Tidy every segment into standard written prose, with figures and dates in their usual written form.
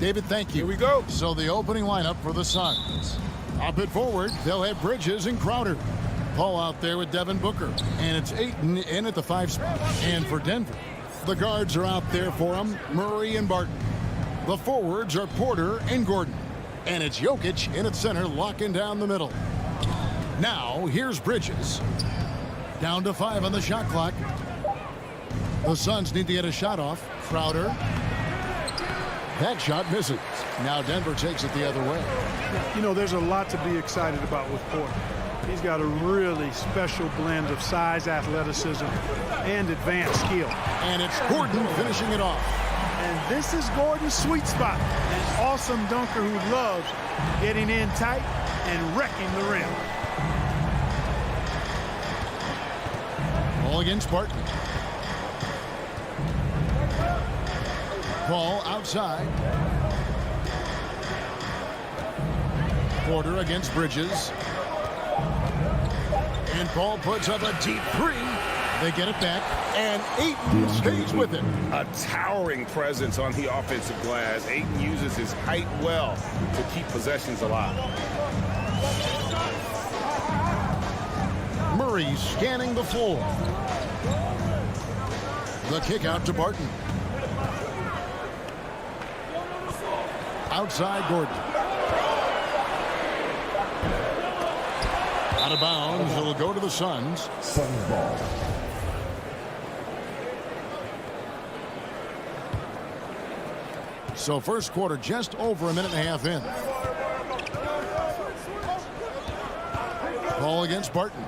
David, thank you. Here we go. So the opening lineup for the Suns. Up at forward, they'll have Bridges and Crowder. Paul out there with Devin Booker. And it's Ayton in at the 5 spot. And for Denver, the guards are out there for them, Murray and Barton. The forwards are Porter and Gordon. And it's Jokic in at center, locking down the middle. Now, here's Bridges. Down to 5 on the shot clock. The Suns need to get a shot off. Crowder. That shot misses. Now Denver takes it the other way. You know, there's a lot to be excited about with Porter. He's got a really special blend of size, athleticism, and advanced skill. And it's Gordon finishing it off. And this is Gordon's sweet spot. An awesome dunker who loves getting in tight and wrecking the rim. Ball against Barton. Ball outside. Porter against Bridges. And Paul puts up a deep 3. They get it back, and Ayton stays with it. A towering presence on the offensive glass. Ayton uses his height well to keep possessions alive. Murray scanning the floor. The kick out to Barton. Outside Gordon. Out of bounds. It'll go to the Suns. Suns ball. So first quarter just over a minute and a half in. Paul against Barton.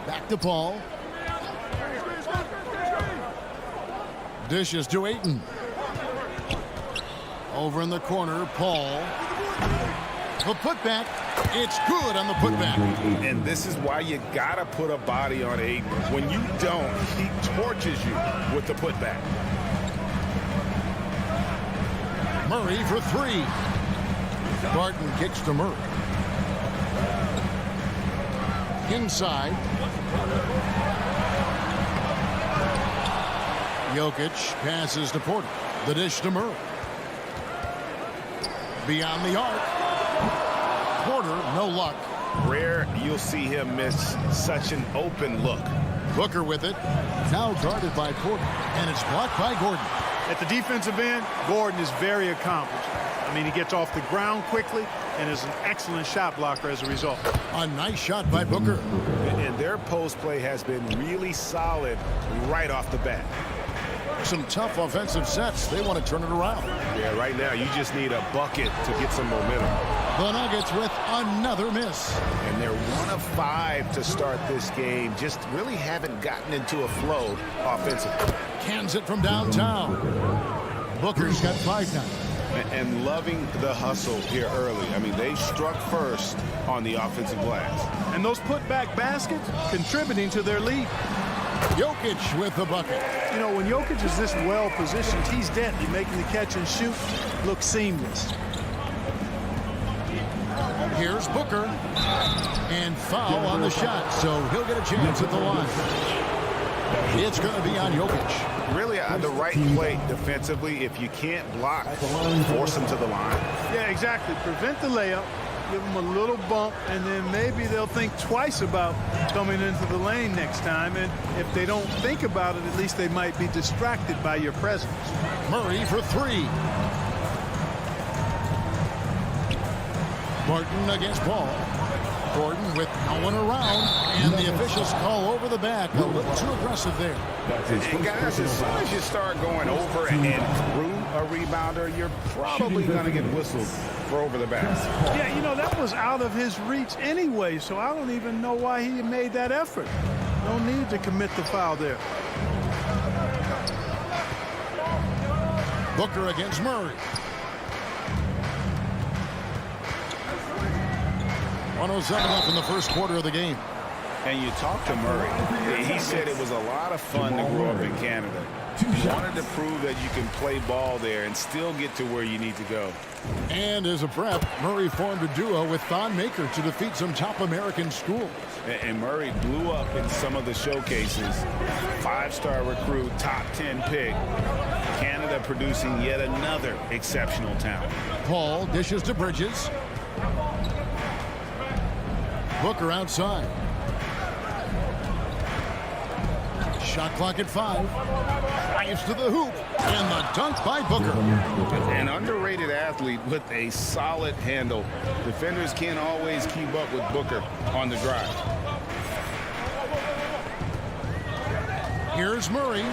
Back to Paul. Dishes to Ayton. Over in the corner, Paul. The putback. It's good on the putback. And this is why you gotta put a body on Ayton. When you don't, he torches you with the putback. Murray for 3. Barton kicks to Murray. Inside. Jokic passes to Porter. The dish to Murray. Beyond the arc. Porter, no luck. Rare you'll see him miss such an open look. Booker with it. Now guarded by Porter. And it's blocked by Gordon. At the defensive end, Gordon is very accomplished. I mean, he gets off the ground quickly and is an excellent shot blocker as a result. A nice shot by Booker. And their post play has been really solid right off the bat. Some tough offensive sets. They want to turn it around. Yeah, right now you just need a bucket to get some momentum. The Nuggets with another miss. And they're 1 of 5 to start this game. Just really haven't gotten into a flow offensively. Cans it from downtown. Booker's got 5 now. And loving the hustle here early. I mean, they struck first on the offensive glass. And those putback baskets contributing to their lead. Jokic with the bucket. You know, when Jokic is this well positioned, he's deadly, making the catch and shoot look seamless. Here's Booker. And foul on the shot, so he'll get a chance at the line. It's going to be on Jokic. Really the right play defensively. If you can't block, force him to the line. Yeah, exactly. Prevent the layup, give them a little bump, and then maybe they'll think twice about coming into the lane next time. And if they don't think about it, at least they might be distracted by your presence. Murray for 3. Barton against Paul. Gordon with no one around, and the officials call over the back. A little too aggressive there. And guys, as soon as you start going over and through a rebounder, you're probably going to get whistled for over the back. Yeah, you know, that was out of his reach anyway, so I don't even know why he made that effort. No need to commit the foul there. Booker against Murray. 107 left in the first quarter of the game. And you talk to Murray. He said it was a lot of fun to grow up in Canada. He wanted to prove that you can play ball there and still get to where you need to go. And as a prep, Murray formed a duo with Thon Maker to defeat some top American schools. And Murray blew up in some of the showcases. 5-star recruit, top 10 pick. Canada producing yet another exceptional talent. Paul dishes to Bridges. Booker outside. Shot clock at 5. Drives to the hoop. And the dunk by Booker. An underrated athlete with a solid handle. Defenders can't always keep up with Booker on the drive. Here's Murray.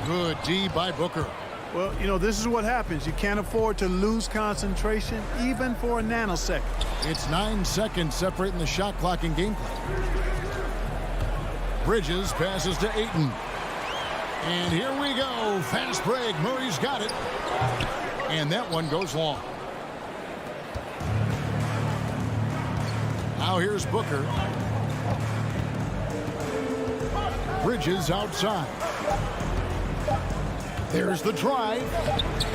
Good D by Booker. Well, you know, this is what happens. You can't afford to lose concentration even for a nanosecond. It's 9 seconds separating the shot clock and game clock. Bridges passes to Ayton. And here we go. Fast break. Murray's got it. And that one goes long. Now here's Booker. Bridges outside. There's the drive.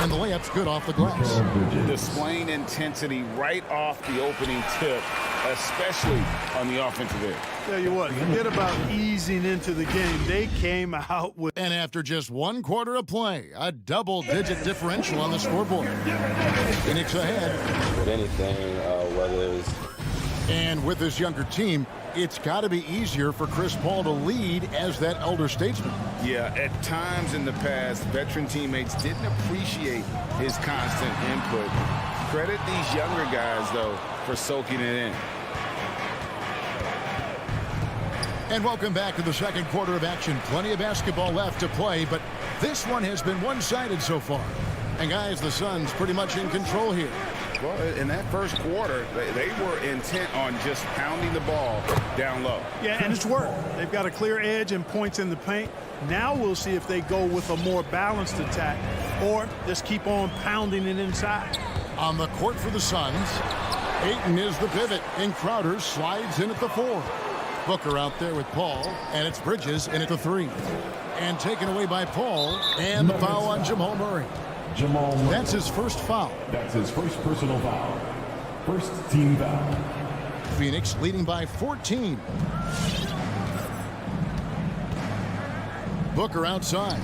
And the layup's good off the glass. Displaying intensity right off the opening tip, especially on the offensive end. Tell you what, forget about easing into the game. They came out with... And after just 1 quarter of play, a double-digit differential on the scoreboard. Phoenix ahead. With anything, whether it's... And with this younger team, it's got to be easier for Chris Paul to lead as that elder statesman. Yeah, at times in the past, veteran teammates didn't appreciate his constant input. Credit these younger guys, though, for soaking it in. And welcome back to the second quarter of action. Plenty of basketball left to play, but this one has been one-sided so far. And guys, the Suns pretty much in control here. Well, in that first quarter, they were intent on just pounding the ball down low. Yeah, and it's worked. They've got a clear edge and points in the paint. Now we'll see if they go with a more balanced attack or just keep on pounding it inside. On the court for the Suns, Ayton is the pivot, and Crowder slides in at the 4. Booker out there with Paul, and it's Bridges in at the 3. And taken away by Paul, and the foul on Jamal Murray. Jamal Murray. That's his first foul. That's his first personal foul. First team foul. Phoenix leading by 14. Booker outside.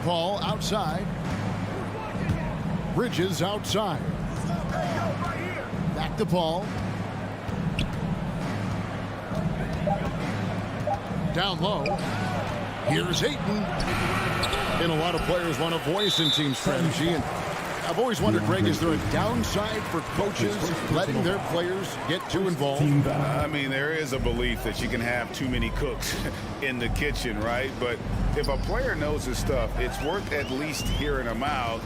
Paul outside. Bridges outside. Back to Paul. Down low. Here's Ayton. And a lot of players want a voice in team strategy. And I've always wondered, Greg, is there a downside for coaches letting their players get too involved? I mean, there is a belief that you can have too many cooks in the kitchen, right? But if a player knows his stuff, it's worth at least hearing them out,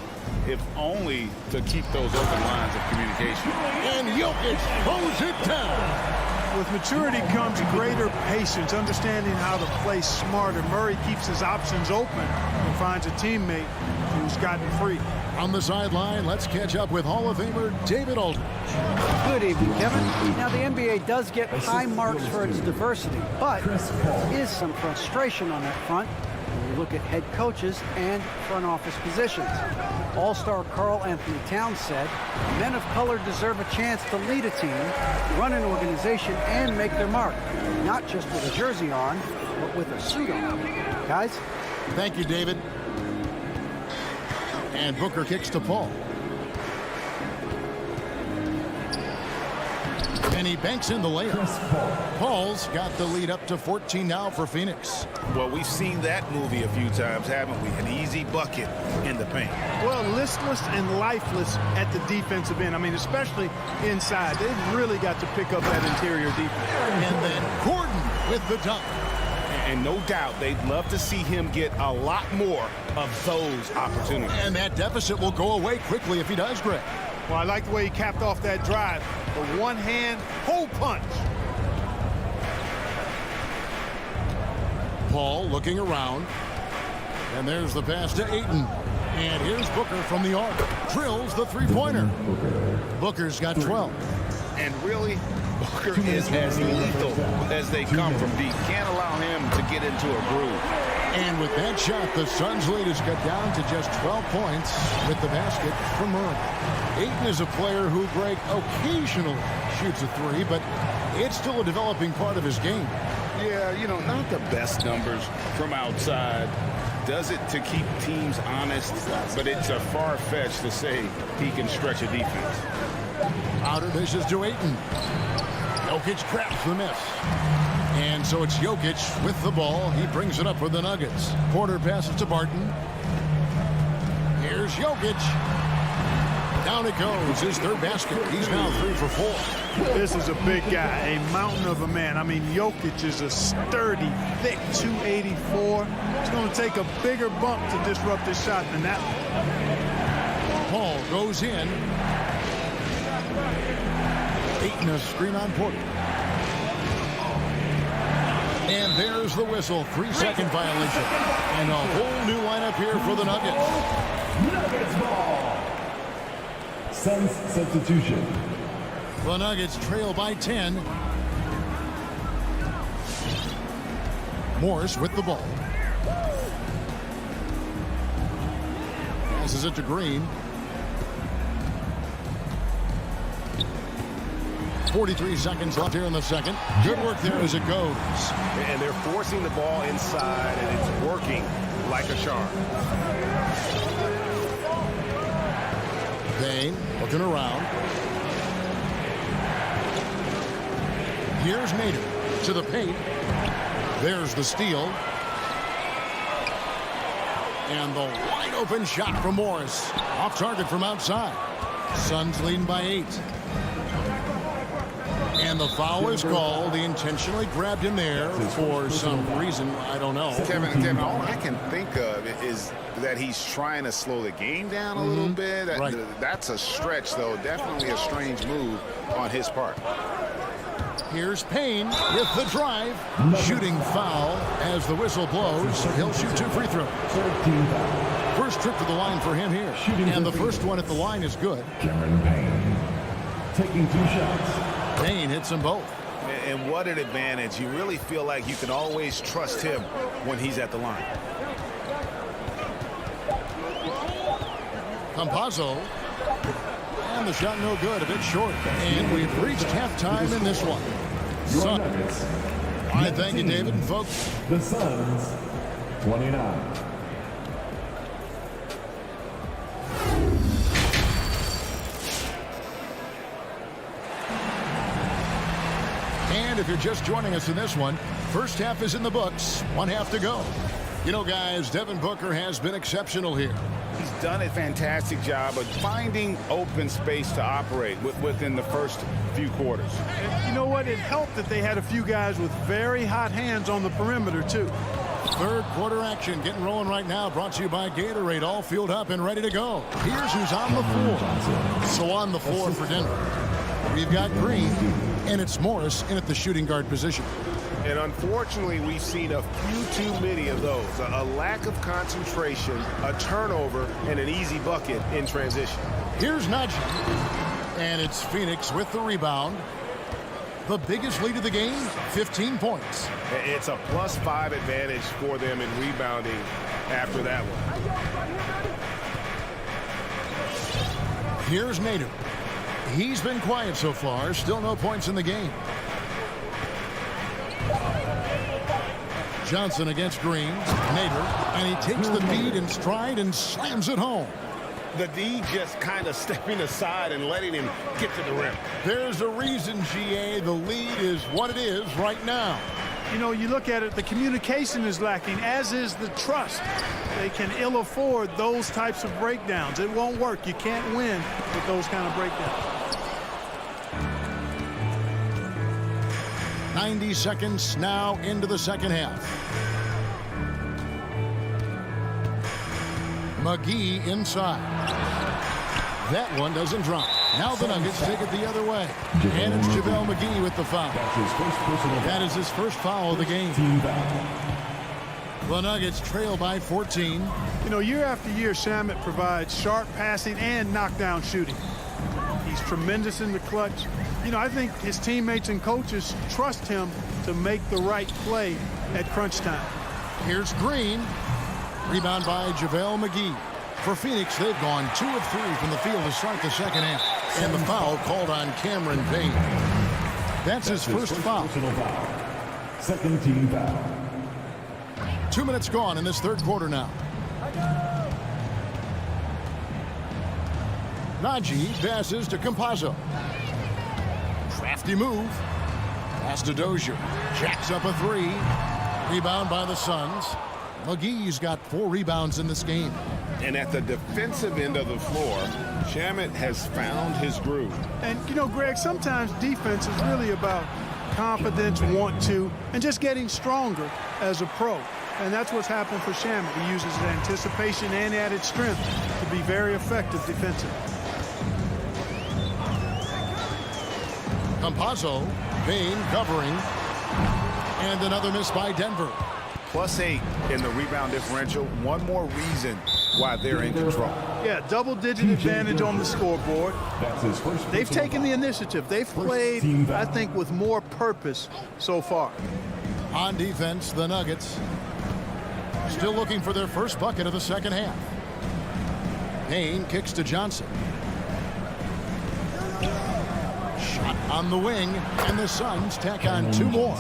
if only to keep those open lines of communication. And Jokic throws it down. With maturity comes greater patience, understanding how to play smarter. Murray keeps his options open and finds a teammate who's gotten free. On the sideline, let's catch up with Hall of Famer David Aldridge. Good evening, Kevin. Now, the NBA does get high marks for its diversity, but there is some frustration on that front when you look at head coaches and front office positions. All-star Karl Anthony Towns said, men of color deserve a chance to lead a team, run an organization, and make their mark, not just with a jersey on, but with a suit on. Guys? Thank you, David. And Booker kicks to Paul. And he banks in the layup. Paul's got the lead up to 14 now for Phoenix. Well, we've seen that movie a few times, haven't we? An easy bucket in the paint. Well, listless and lifeless at the defensive end. I mean, especially inside. They've really got to pick up that interior defense. And then Gordon with the dunk. And no doubt they'd love to see him get a lot more of those opportunities. And that deficit will go away quickly if he does, Greg. Well, I like the way he capped off that drive. The one-hand hole punch. Paul looking around. And there's the pass to Ayton. And here's Booker from the arc. Drills the three-pointer. Booker's got 12. And really, Booker is as lethal as they come from deep. Can't allow him to get into a groove. And with that shot, the Suns' lead is cut down to just 12 points with the basket from Murray. Ayton is a player who, Greg, occasionally shoots a three, but it's still a developing part of his game. Yeah, you know, not the best numbers from outside. Does it to keep teams honest, but it's a far-fetched to say he can stretch a defense. Outer dishes to Ayton. Jokic traps the miss. And so it's Jokic with the ball. He brings it up for the Nuggets. Porter passes to Barton. Here's Jokic. Down it goes. His third basket. He's now 3 for 4. This is a big guy, a mountain of a man. I mean, Jokic is a sturdy, thick 284. It's going to take a bigger bump to disrupt his shot than that one. Paul goes in. Ayton a screen on Porter. And there's the whistle. 3-second violation. And a whole new lineup here for the Nuggets. Nuggets ball. Suns substitution. The Nuggets trail by 10. Morris with the ball. Passes it to Green. 43 seconds left here in the second. Good work there as it goes. And they're forcing the ball inside, and it's working like a charm. Dane looking around. Here's Nader to the paint. There's the steal. And the wide open shot from Morris. Off target from outside. Suns leading by 8. And the foul is called. He intentionally grabbed him there for some reason. I don't know. Kevin, all I can think of is that he's trying to slow the game down a little bit. Right. That's a stretch, though. Definitely a strange move on his part. Here's Payne with the drive. Shooting foul as the whistle blows. He'll shoot 2 free throws. First trip to the line for him here. And the first one at the line is good. Cameron Payne taking 2 shots. Payne hits them both. And what an advantage. You really feel like you can always trust him when he's at the line. Campazzo. And the shot no good, a bit short. And we've reached halftime in this one. Your Nuggets. All right, thank you, David. And folks, The Suns 29. and if you're just joining us in this one, first half is in the books, 1 half to go. You know, guys, Devin Booker has been exceptional here. He's done a fantastic job of finding open space to operate within the first few quarters. And you know what? It helped that they had a few guys with very hot hands on the perimeter, too. Third quarter action getting rolling right now, brought to you by Gatorade, all fueled up and ready to go. Here's who's on the floor. So on the floor for Denver, we've got Green, and it's Morris in at the shooting guard position. And unfortunately, we've seen a few too many of those. A lack of concentration, a turnover, and an easy bucket in transition. Here's Najee, and it's Phoenix with the rebound. The biggest lead of the game, 15 points. It's a +5 advantage for them in rebounding after that one. Here's Nader. He's been quiet so far, still no points in the game. Johnson against Green. Nader, and he takes the feed in stride and slams it home. The D just kind of stepping aside and letting him get to the rim. There's a reason, GA, the lead is what it is right now. You know, you look at it, the communication is lacking, as is the trust. They can ill afford those types of breakdowns. It won't work. You can't win with those kind of breakdowns. 90 seconds now into the second half. McGee inside. That one doesn't drop. Now the Nuggets take it the other way. And it's JaVale McGee with the foul. That is his first foul of the game. The Nuggets trail by 14. You know, year after year, Shamet provides sharp passing and knockdown shooting. He's tremendous in the clutch. You know, I think his teammates and coaches trust him to make the right play at crunch time. Here's Green. Rebound by JaVale McGee. For Phoenix, they've gone 2 of 3 from the field to start the second half. And the foul called on Cameron Payne. That's his first foul. Second team foul. 2 minutes gone in this third quarter now. Najee passes to Campazzo. Crafty move. Pass to Dozier. Jacks up a 3. Rebound by the Suns. McGee's got 4 rebounds in this game. And at the defensive end of the floor, Shamet has found his groove. And, you know, Greg, sometimes defense is really about confidence, want to, and just getting stronger as a pro. And that's what's happened for Shamet. He uses his anticipation and added strength to be very effective defensively. Campazzo, Payne covering, and another miss by Denver. +8 in the rebound differential. One more reason why they're in control. Yeah, double-digit advantage on the scoreboard. That's his first. They've taken the initiative. They've played, I think, with more purpose so far. On defense, the Nuggets still looking for their first bucket of the second half. Payne kicks to Johnson. Shot on the wing, and the Suns tack on 2 more.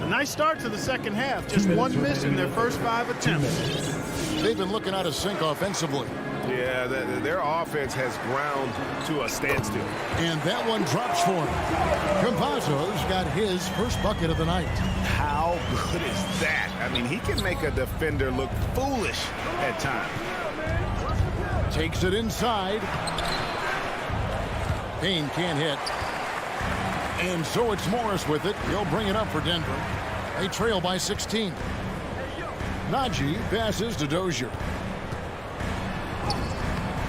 A nice start to the second half. Just 1 miss in their first 5 attempts. They've been looking out of sync offensively. Yeah, their offense has ground to a standstill. And that one drops for him. Campazzo's got his first bucket of the night. How good is that? I mean, he can make a defender look foolish at times. Takes it inside. Payne can't hit. And so it's Morris with it. He'll bring it up for Denver. They trail by 16. Najee passes to Dozier.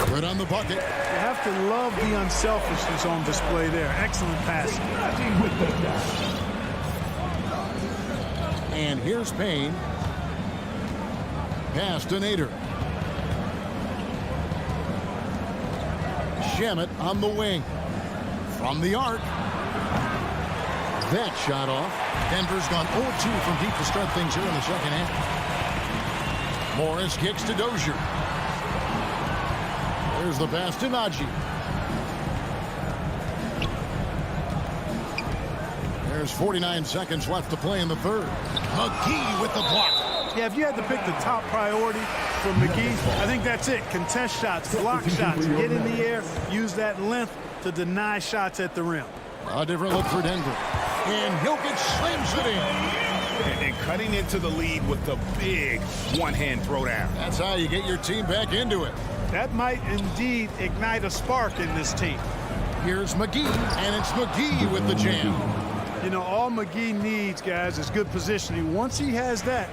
Good on the bucket. You have to love the unselfishness on display there. Excellent passing. And here's Payne. Pass to Nader. Shamet on the wing. From the arc. That shot off. Denver's gone 0-2 from deep to start things here in the second half. Morris kicks to Dozier. There's the pass to Najee. There's 49 seconds left to play in the third. McGee with the block. Yeah, if you had to pick the top priority for McGee, I think that's it. Contest shots, block shots, get in the air, use that length to deny shots at the rim. A different look for Denver. And Jokic slams it in. And cutting into the lead with the big one-hand throwdown. That's how you get your team back into it. That might indeed ignite a spark in this team. Here's McGee, and it's McGee with the jam. You know, all McGee needs, guys, is good positioning. Once he has that,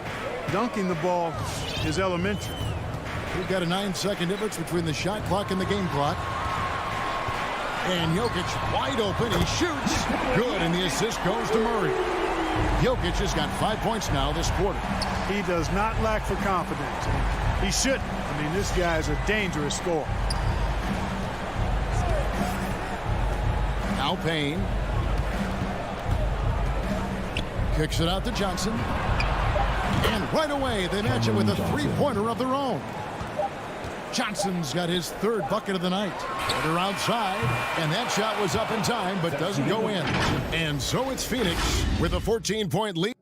dunking the ball is elementary. We've got a 9-second difference between the shot clock and the game clock. And Jokic wide open. He shoots. Good, and the assist goes to Murray. Jokic has got 5 points now this quarter. He does not lack for confidence. He shouldn't. I mean, this guy's a dangerous scorer. Now Payne. Kicks it out to Johnson. And right away, they match it with a three-pointer of their own. Johnson's got his third bucket of the night. They're outside, and that shot was up in time, but doesn't go in. And so it's Phoenix with a 14-point lead.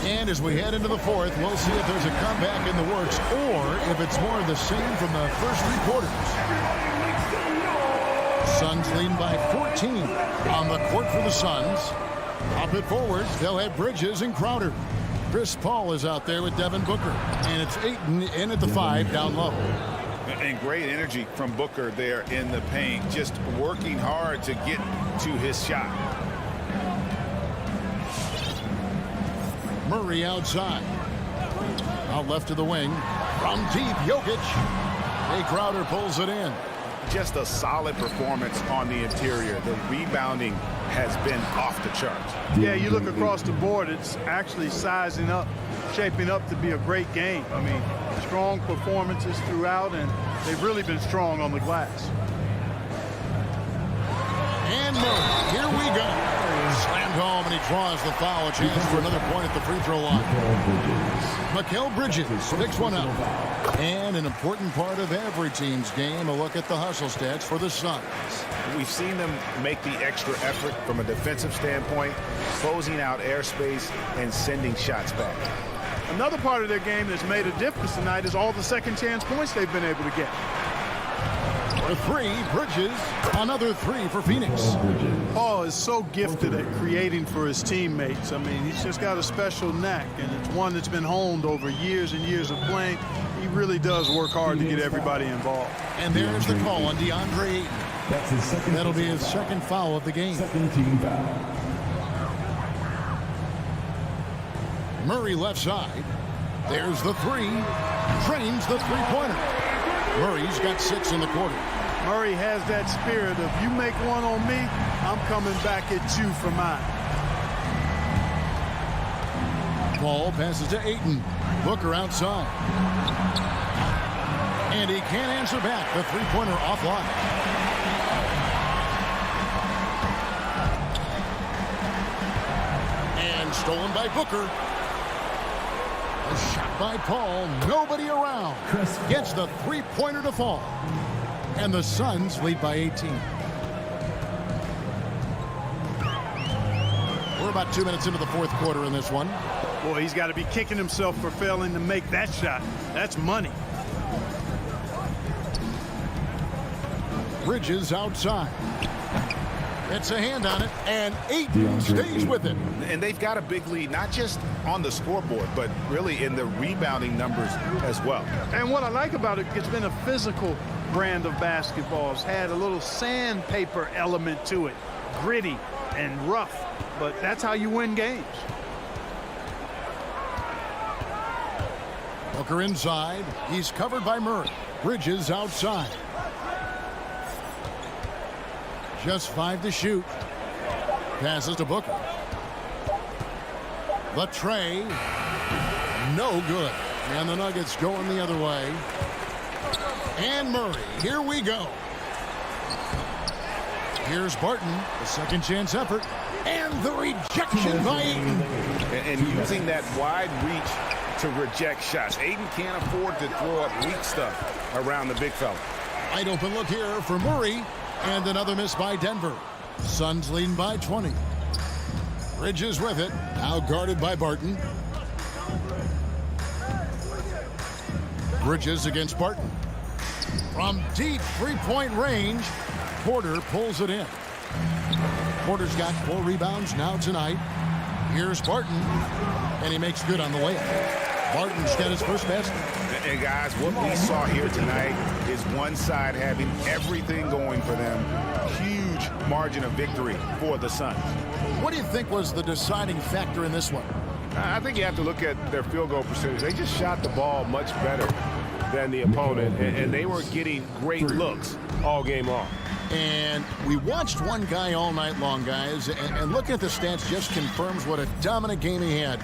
And as we head into the fourth, we'll see if there's a comeback in the works or if it's more of the same from the first 3 quarters. Suns leading by 14 on the court for the Suns. Up it forward, they'll have Bridges and Crowder. Chris Paul is out there with Devin Booker. And it's Ayton in at the 5 down low. And great energy from Booker there in the paint. Just working hard to get to his shot. Murray outside. Out left to the wing. From deep, Jokic. Jay Crowder pulls it in. Just a solid performance on the interior. The rebounding has been off the charts. Yeah, you look across the board, it's actually sizing up, shaping up to be a great game. I mean, Strong performances throughout, and they've really been strong on the glass. And Murray, here we go. Slammed home, and he draws the foul. A chance for another point at the free throw line. Mikal Bridges picks one up. And an important part of every team's game, a look at the hustle stats for the Suns. We've seen them make the extra effort from a defensive standpoint, closing out airspace and sending shots back. Another part of their game that's made a difference tonight is all the second chance points they've been able to get. For three, Bridges. Another three for Phoenix. Paul is so gifted at creating for his teammates. I mean, he's just got a special knack, and it's one that's been honed over years and years of playing. He really does work hard to get everybody involved. And there's the call on Deandre Ayton. That's his second. That'll be his second foul of the game. Second team foul. Murray left side. There's the three. Trains the three-pointer. Murray's got 6 in the quarter. Murray has that spirit of, you make one on me, I'm coming back at you for mine. Ball passes to Ayton. Booker outside. And he can't answer back. The three-pointer offline. And stolen by Booker. A shot by Paul. Nobody around. Gets the three-pointer to fall. And the Suns lead by 18. We're about 2 minutes into the fourth quarter in this one. Boy, he's got to be kicking himself for failing to make that shot. That's money. Bridges outside. It's a hand on it, and Ayton stays with it. And they've got a big lead, not just on the scoreboard, but really in the rebounding numbers as well. And what I like about it, it's been a physical brand of basketball. It's had a little sandpaper element to it. Gritty and rough, but that's how you win games. Booker inside. He's covered by Murray. Bridges outside. Just 5 to shoot. Passes to Booker. The tray. No good. And the Nuggets going the other way. And Murray. Here we go. Here's Barton. The second chance effort. And the rejection by Ayton. And using that wide reach to reject shots. Ayton can't afford to throw up weak stuff around the big fella. Wide open look here for Murray. And another miss by Denver. Suns leading by 20. Bridges with it. Now guarded by Barton. Bridges against Barton. From deep three-point range, Porter pulls it in. Porter's got 4 rebounds now tonight. Here's Barton. And he makes good on the layup. Barton's got his first basket. And guys, what we saw here tonight is one side having everything going for them. Huge margin of victory for the Suns. What do you think was the deciding factor in this one? I think you have to look at their field goal percentage. They just shot the ball much better than the opponent, and they were getting great looks all game long. And we watched one guy all night long, guys, and looking at the stats just confirms what a dominant game he had.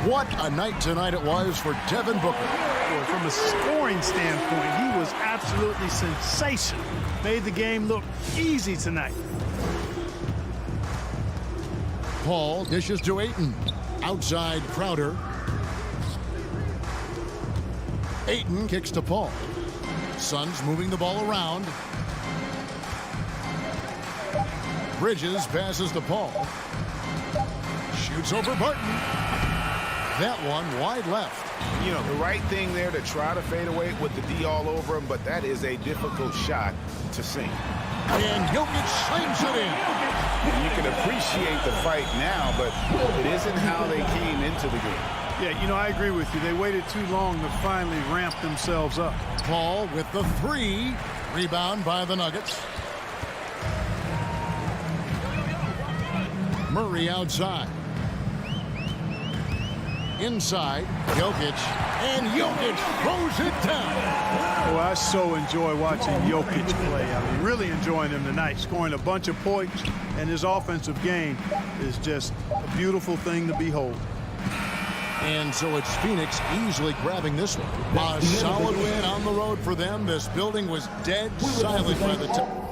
What a night tonight it was for Devin Booker. From a scoring standpoint, he was absolutely sensational. Made the game look easy tonight. Paul dishes to Ayton. Outside Crowder. Ayton kicks to Paul. Suns moving the ball around. Bridges passes to Paul. Shoots over Barton. That one wide left. You know, the right thing there to try to fade away with the D all over him, but that is a difficult shot to sink. And Jokic slams it in. You can appreciate the fight now, but it isn't how they came into the game. Yeah, you know, I agree with you. They waited too long to finally ramp themselves up. Paul with the 3. Rebound by the Nuggets. Murray outside. Inside, Jokic, and Jokic throws it down. Oh, I so enjoy watching Jokic play. I mean, really enjoying him tonight, scoring a bunch of points, and his offensive game is just a beautiful thing to behold. And so it's Phoenix easily grabbing this one. A solid win on the road for them. This building was dead silent by the time.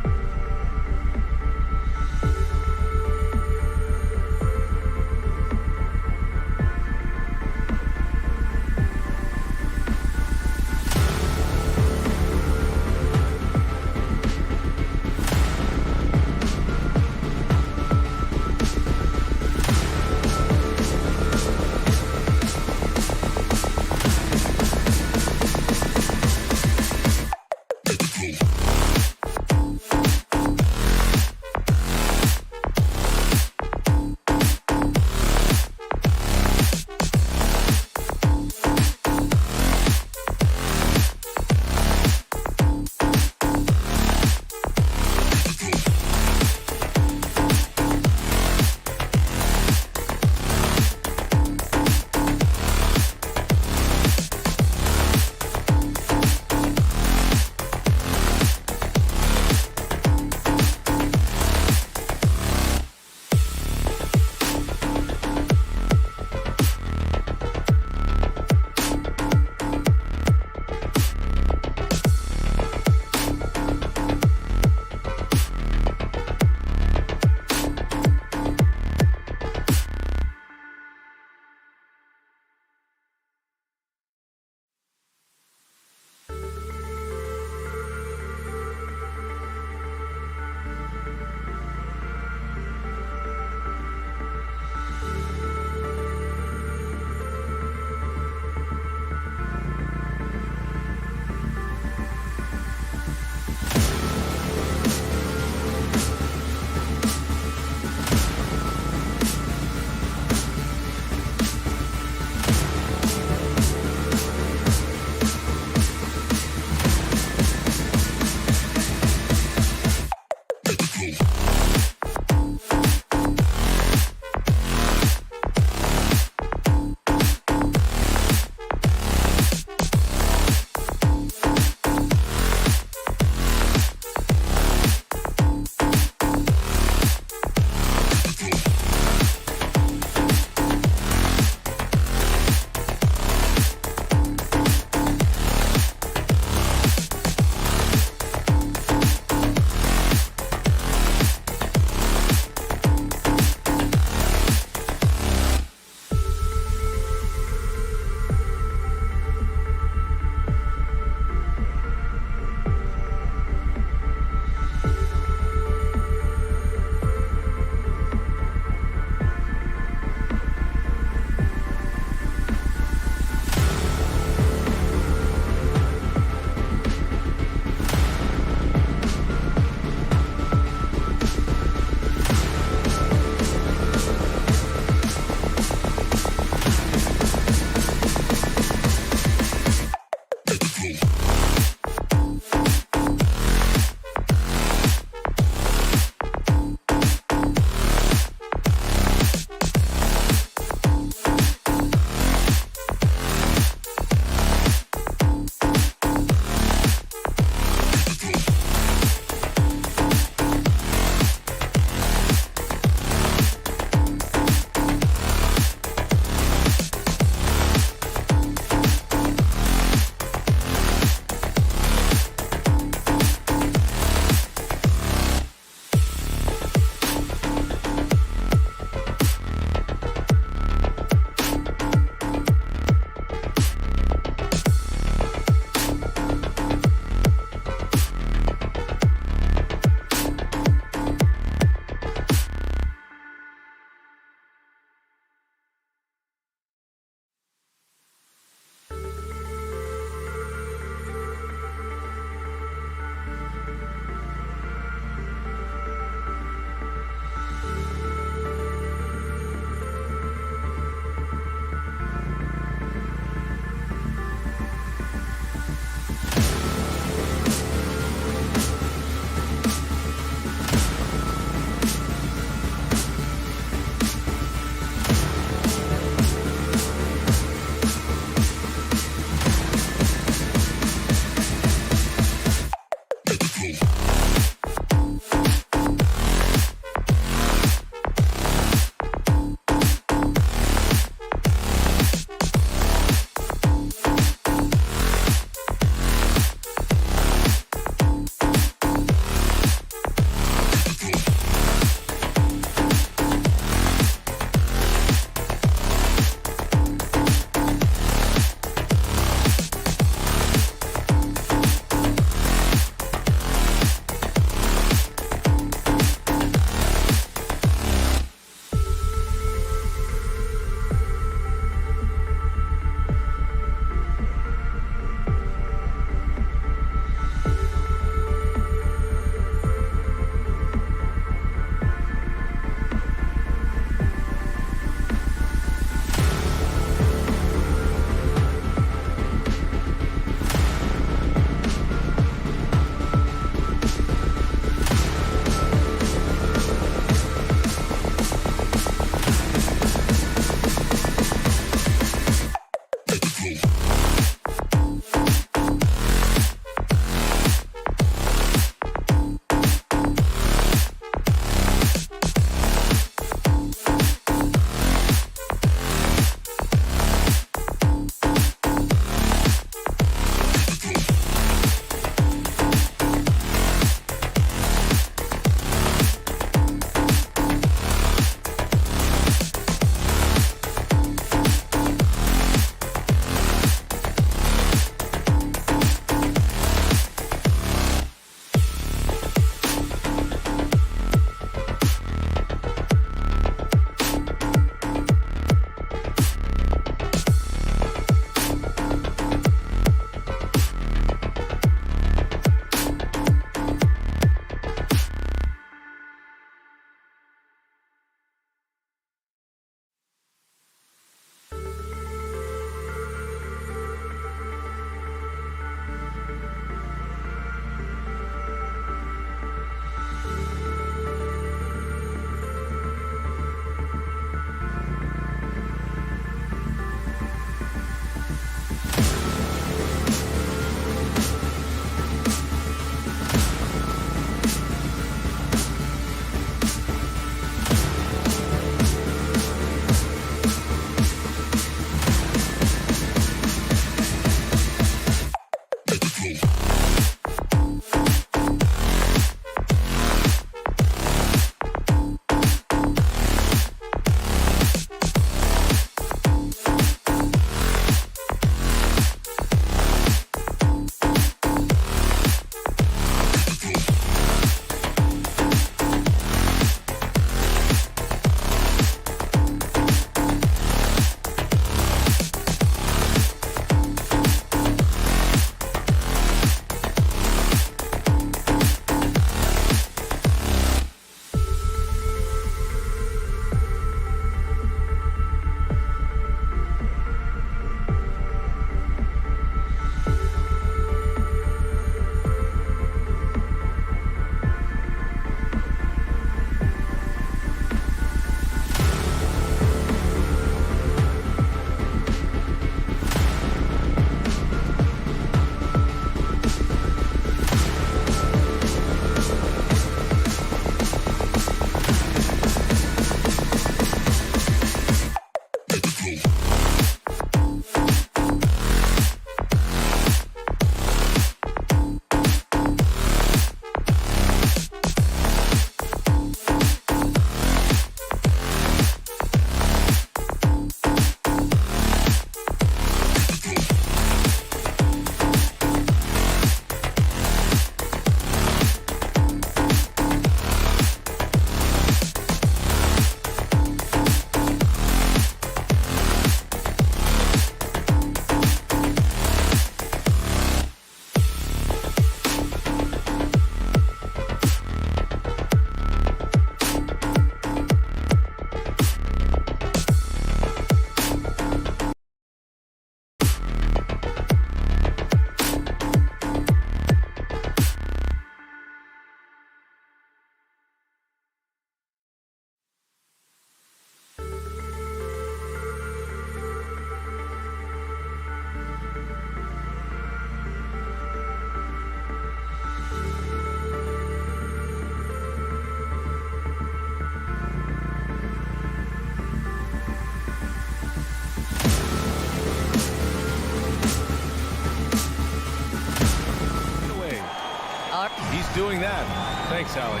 He's doing that. Thanks, Allie.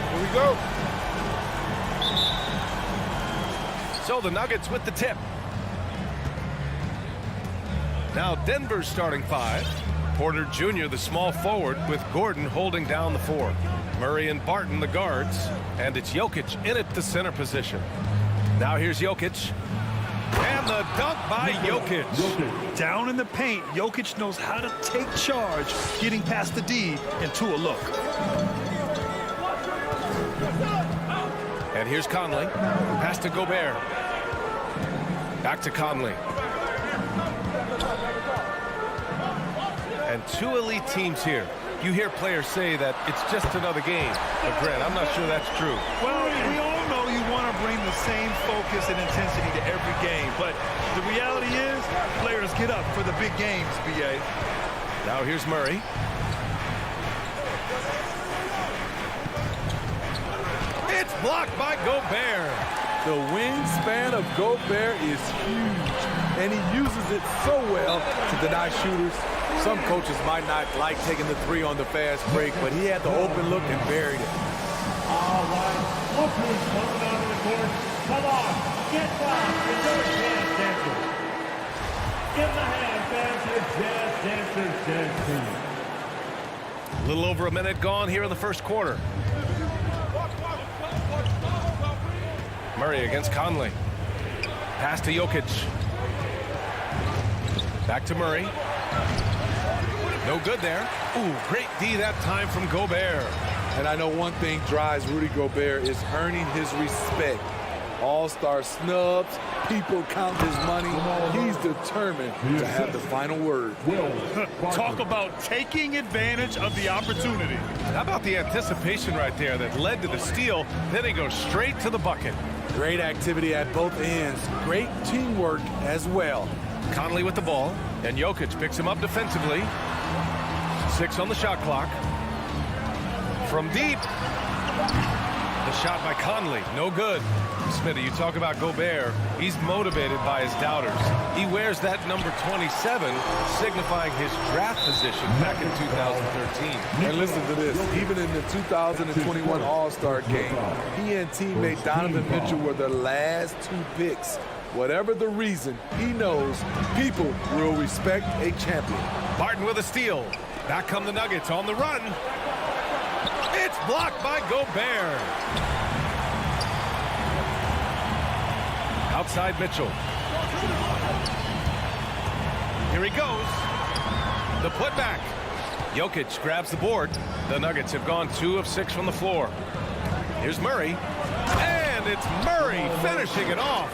Here we go. So the Nuggets with the tip. Now Denver's starting 5. Porter Jr., the small forward, with Gordon holding down the 4. Murray and Barton, the guards. And it's Jokic in at the center position. Now here's Jokic. And the dunk by Jokic. Down in the paint, Jokic knows how to take charge, getting past the D into a look. And here's Conley. Pass to Gobert. Back to Conley. And two elite teams here. You hear players say that it's just another game. But Grant, I'm not sure that's true. Well, we all know you want to bring the same focus and intensity to every game. But the reality is, players get up for the big games, B.A. Now here's Murray. It's blocked by Gobert. The wingspan of Gobert is huge, and he uses it so well to deny shooters. Some coaches might not like taking the 3 on the fast break, but he had the open look and buried it. All right, Booker's coming onto the court. Come on, get back to those jazz dancers. Give the hand fans to jazz dancers dancing. A little over a minute gone here in the first quarter. Murray against Conley. Pass to Jokic. Back to Murray. No good there. Ooh, great D that time from Gobert. And I know one thing drives Rudy Gobert is earning his respect. All-star snubs, people count his money. He's determined to have the final word. Talk about taking advantage of the opportunity. How about the anticipation right there that led to the steal? Then he goes straight to the bucket. Great activity at both ends. Great teamwork as well. Conley with the ball, and Jokic picks him up defensively. 6 on the shot clock. From deep. The shot by Conley, no good. Smitty, you talk about Gobert. He's motivated by his doubters. He wears that number 27, signifying his draft position back in 2013. And listen to this. Even in the 2021 All-Star game, he and teammate Donovan Mitchell were the last 2 picks. Whatever the reason, he knows people will respect a champion. Barton with a steal. Back come the Nuggets on the run. It's blocked by Gobert. Outside Mitchell. Here he goes. The putback. Jokic grabs the board. The Nuggets have gone 2 of 6 from the floor. Here's Murray. And it's Murray finishing it off.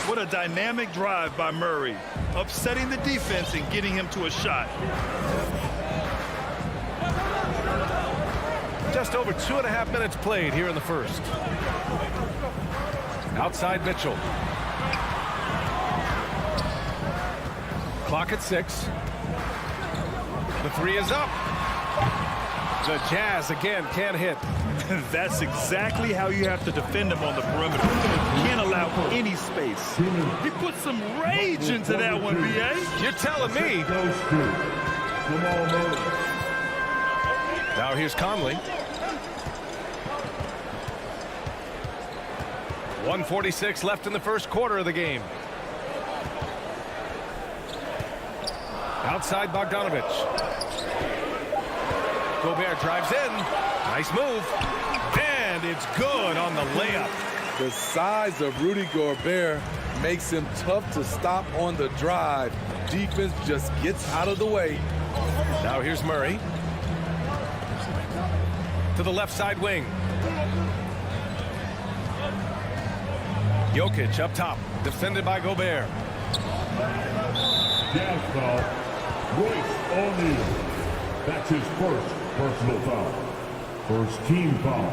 What a dynamic drive by Murray, upsetting the defense and getting him to a shot. Just over 2.5 minutes played here in the first. Outside Mitchell. Clock at 6. The 3 is up. The Jazz again can't hit. That's exactly how you have to defend him on the perimeter. You can't allow any space. He put some rage into that one, B.A. You're telling me. Now here's Conley. 1:46 left in the first quarter of the game. Outside Bogdanovich. Gobert drives in. Nice move. And it's good on the layup. The size of Rudy Gobert makes him tough to stop on the drive. Defense just gets out of the way. Now here's Murray. To the left side wing. Jokic up top. Defended by Gobert. Jazz foul. Royce O'Neal. That's his first personal foul. First team foul.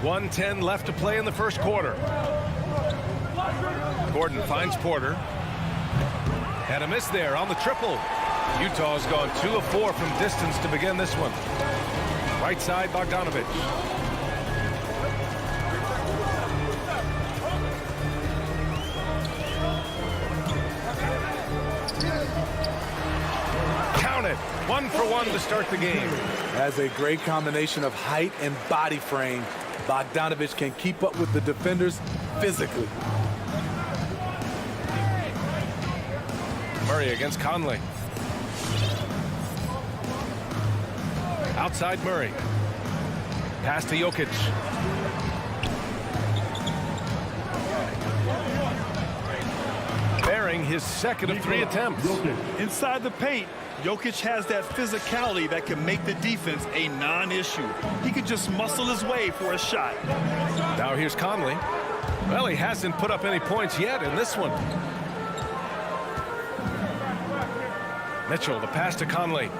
1:10 left to play in the first quarter. Gordon finds Porter. And a miss there on the triple. Utah's gone 2 of 4 from distance to begin this one. Right side Bogdanovich. Count it. 1 for 1 to start the game. Has a great combination of height and body frame. Bogdanovich can keep up with the defenders physically. Murray against Conley. Outside Murray. Pass to Jokic. Bearing his second of 3 attempts. Inside the paint, Jokic has that physicality that can make the defense a non-issue. He could just muscle his way for a shot. Now here's Conley. Well, he hasn't put up any points yet in this one. Mitchell, the pass to Conley.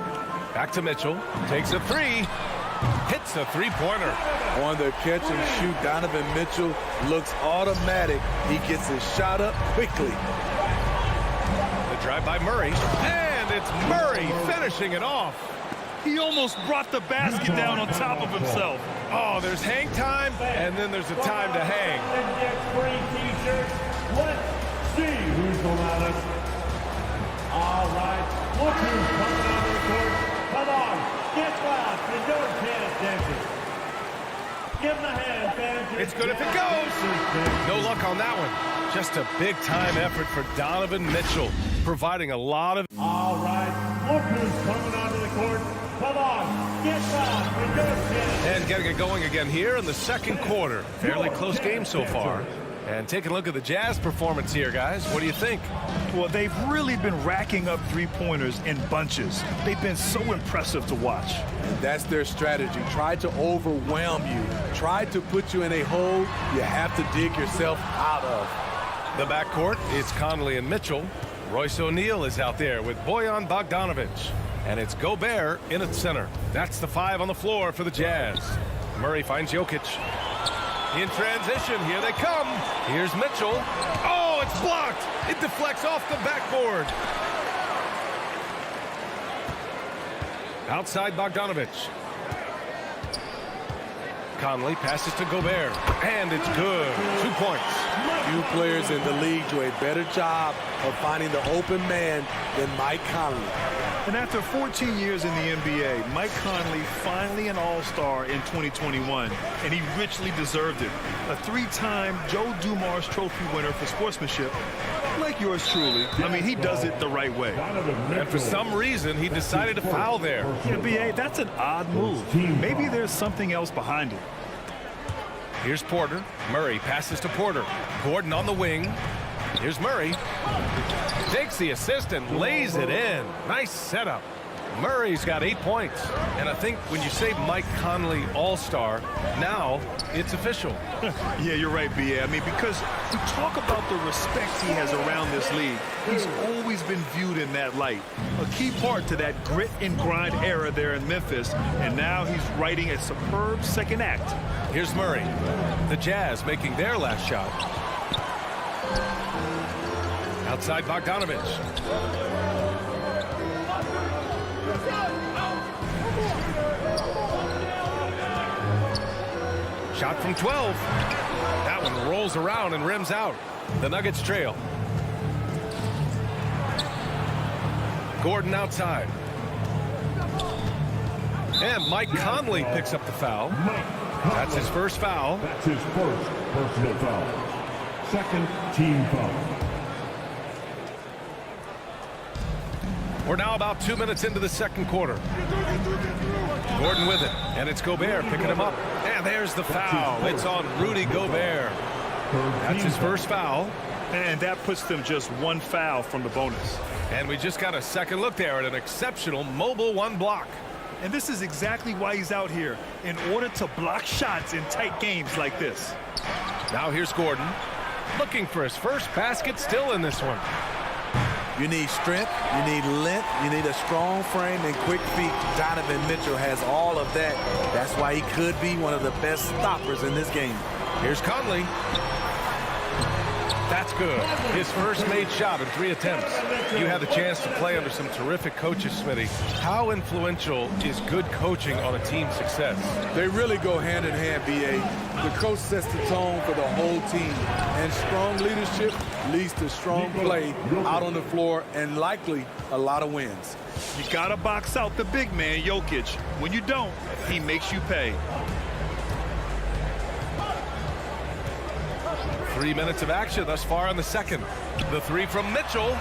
Back to Mitchell. Takes a 3. Hits a 3-pointer. On the catch and shoot, Donovan Mitchell looks automatic. He gets his shot up quickly. The drive by Murray. And it's Murray finishing it off. He almost brought the basket down on top of himself. Oh, there's hang time, and then there's a time to hang. And get free t-shirts. Let's see who's the loudest. All right. Look who's coming on the court. Come on. Get loud for your tennis dancers. Give them a hand, fans. It's good if it goes. No luck on that one. Just a big-time effort for Donovan Mitchell, providing a lot of... All right. Look who's coming onto the court. Come on. Get loud for your tennis. And getting it going again here in the second quarter. Fairly close game so far. And taking a look at the Jazz performance here, guys. What do you think? Well, they've really been racking up three-pointers in bunches. They've been so impressive to watch. And that's their strategy. Try to overwhelm you. Try to put you in a hole you have to dig yourself out of. The backcourt is Conley and Mitchell. Royce O'Neal is out there with Bojan Bogdanovich. And it's Gobert in at center. That's the 5 on the floor for the Jazz. Murray finds Jokic. In transition, here they come. Here's Mitchell. Oh, it's blocked. It deflects off the backboard. Outside Bogdanovich. Conley passes to Gobert. And it's good. 2 points. Few players in the league do a better job of finding the open man than Mike Conley. And after 14 years in the NBA, Mike Conley finally an All-Star in 2021, and he richly deserved it. A 3-time Joe Dumars Trophy winner for sportsmanship, like yours truly. I mean, he does it the right way. And for some reason, he decided to foul there. Yeah, B.A., that's an odd move. Maybe there's something else behind it. Here's Porter. Murray passes to Porter. Gordon on the wing. Here's Murray. Takes the assist and lays it in. Nice setup. Murray's got 8 points. And I think when you say Mike Conley All-Star, now it's official. Yeah, you're right, B.A. I mean, because we talk about the respect he has around this league. He's always been viewed in that light. A key part to that grit and grind era there in Memphis. And now he's writing a superb second act. Here's Murray. The Jazz making their last shot. Outside Bogdanovich. Shot from 12. That one rolls around and rims out. The Nuggets trail. Gordon outside. And Mike Conley picks up the foul. That's his first foul. That's his first personal foul. Second team foul. We're now about 2 minutes into the second quarter. Gordon with it, and it's Gobert picking him up. And there's the foul. It's on Rudy Gobert. That's his first foul. And that puts them just one foul from the bonus. And we just got a second look there at an exceptional mobile one block. And this is exactly why he's out here, in order to block shots in tight games like this. Now here's Gordon, looking for his first basket, still in this one. You need strength, you need length, you need a strong frame and quick feet. Donovan Mitchell has all of that. That's why he could be one of the best stoppers in this game. Here's Conley. That's good. His first made shot in 3 attempts. You had the chance to play under some terrific coaches, Smitty. How influential is good coaching on a team's success? They really go hand in hand, B.A. The coach sets the tone for the whole team. And strong leadership leads to strong play out on the floor and likely a lot of wins. You got to box out the big man, Jokic. When you don't, he makes you pay. 3 minutes of action thus far in the second. The three from Mitchell.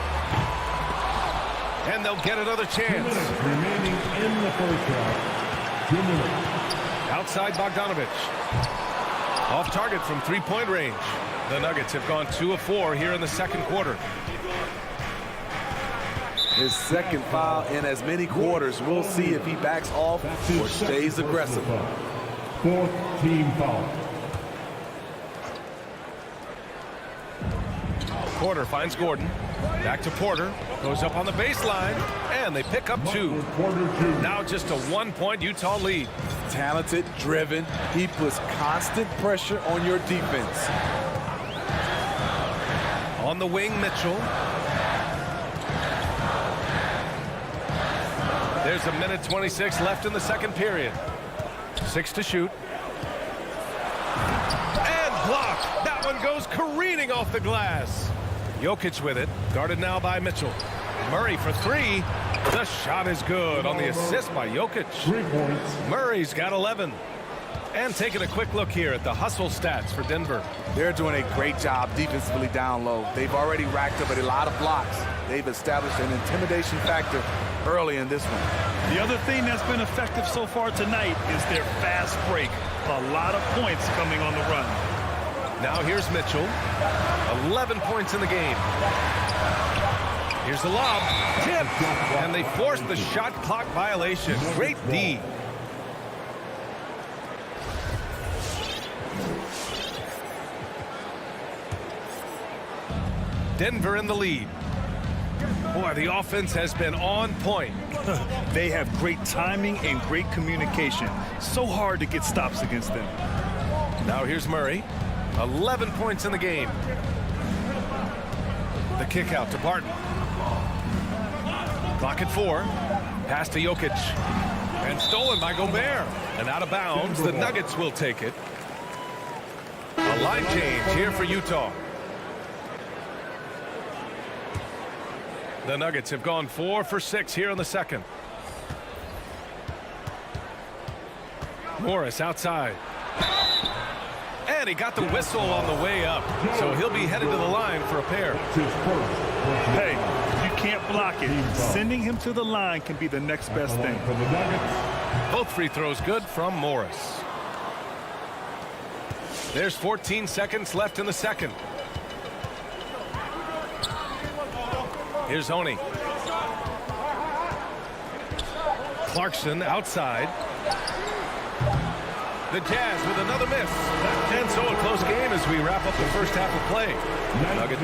And they'll get another chance. Remaining in the first half. 2 minutes. Outside Bogdanovich. Off target from three-point range. The Nuggets have gone 2 of 4 here in the second quarter. His second foul in as many quarters. We'll see if he backs off or stays aggressive. Fourth team foul. Porter finds Gordon. Back to Porter. Goes up on the baseline. And they pick up 2. Now just a 1-point Utah lead. Talented, driven. He puts constant pressure on your defense. On the wing, Mitchell. There's a minute 26 left in the second period. 6 to shoot. And blocked. That one goes careening off the glass. Jokic with it, guarded now by Mitchell. Murray for 3. The shot is good on the assist by Jokic. 3 points. Murray's got 11. And taking a quick look here at the hustle stats for Denver. They're doing a great job defensively down low. They've already racked up a lot of blocks. They've established an intimidation factor early in this one. The other thing that's been effective so far tonight is their fast break. A lot of points coming on the run. Now here's Mitchell. 11 points in the game. Here's the lob. Tipped. And they forced the shot clock violation. Great D. Denver in the lead. Boy, the offense has been on point. They have great timing and great communication. So hard to get stops against them. Now here's Murray. 11 points in the game. The kick out to Barton. Clock at 4. Pass to Jokic. And stolen by Gobert. And out of bounds, the Nuggets will take it. A line change here for Utah. The Nuggets have gone 4 for 6 here in the second. Morris outside. And he got the whistle on the way up. So he'll be headed to the line for a pair. Hey, you can't block it. Sending him to the line can be the next best thing. Both free throws good from Morris. There's 14 seconds left in the second. Here's Honey. Clarkson outside. The Jazz with another miss. And so a close game as we wrap up the first half of play. Nugget.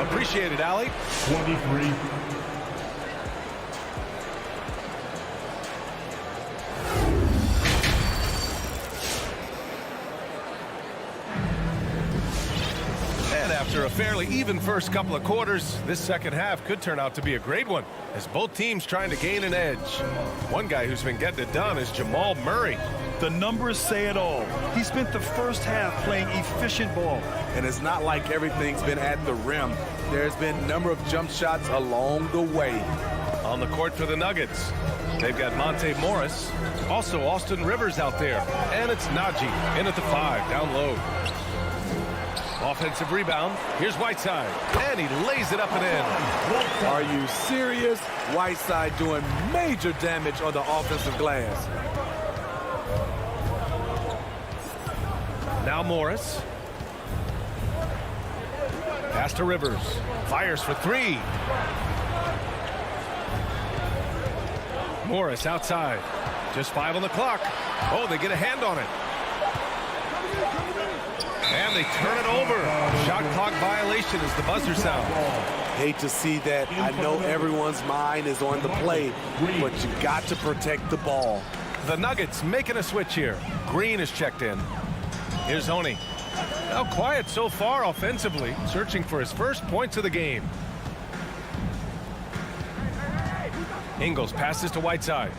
Appreciate it, Allie. 23. And after a fairly even first couple of quarters, this second half could turn out to be a great one as both teams trying to gain an edge. One guy who's been getting it done is Jamal Murray. The numbers say it all. He spent the first half playing efficient ball. And it's not like everything's been at the rim. There's been a number of jump shots along the way. On the court for the Nuggets, they've got Monte Morris, also Austin Rivers out there, and it's Najee in at the 5, down low. Offensive rebound. Here's Whiteside, and he lays it up and in. Are you serious? Whiteside doing major damage on the offensive glass. Now Morris. Pass to Rivers. Fires for 3. Morris outside. Just 5 on the clock. Oh, they get a hand on it. And they turn it over. Shot clock violation as the buzzer sound. Hate to see that. I know everyone's mind is on the play, but you got to protect the ball. The Nuggets making a switch here. Green is checked in. Here's Honey. Now quiet so far offensively, searching for his first points of the game. Ingles passes to Whiteside.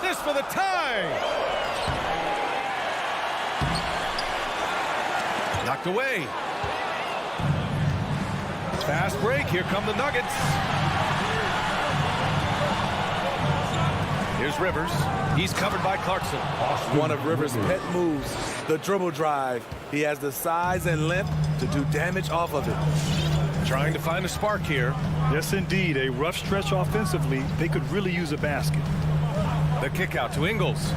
This for the tie! Knocked away. Fast break. Here come the Nuggets. Here's Rivers. He's covered by Clarkson. One of Rivers' pet moves, the dribble drive. He has the size and length to do damage off of it. Trying to find a spark here. Yes, indeed. A rough stretch offensively. They could really use a basket. The kick out to Ingles.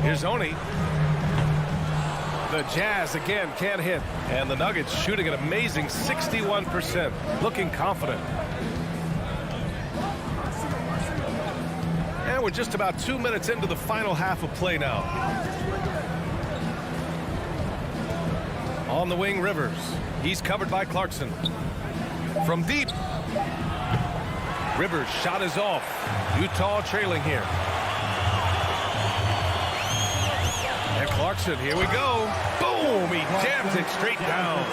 Here's Oni. The Jazz again can't hit. And the Nuggets shooting an amazing 61%. Looking confident. And we're just about 2 minutes into the final half of play now. On the wing, Rivers. He's covered by Clarkson. From deep. Rivers' shot is off. Utah trailing here. And Clarkson, here we go. Boom! He jams it straight down.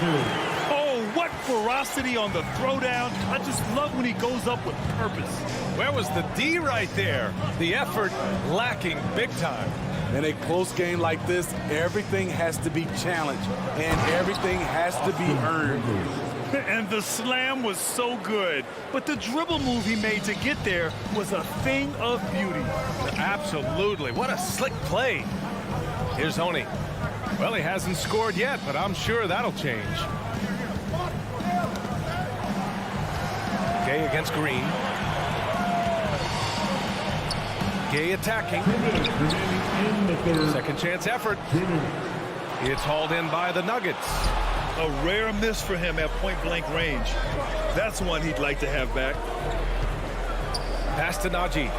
Oh, what ferocity on the throwdown. I just love when he goes up with purpose. Where was the D right there? The effort lacking big time. In a close game like this, everything has to be challenged, and everything has to be earned. And the slam was so good. But the dribble move he made to get there was a thing of beauty. Absolutely. What a slick play. Here's Honey. Well, he hasn't scored yet, but I'm sure that'll change. Gay against Green. Gay attacking. Second chance effort. It's hauled in by the Nuggets. A rare miss for him at point-blank range. That's one he'd like to have back. Pass to Najee.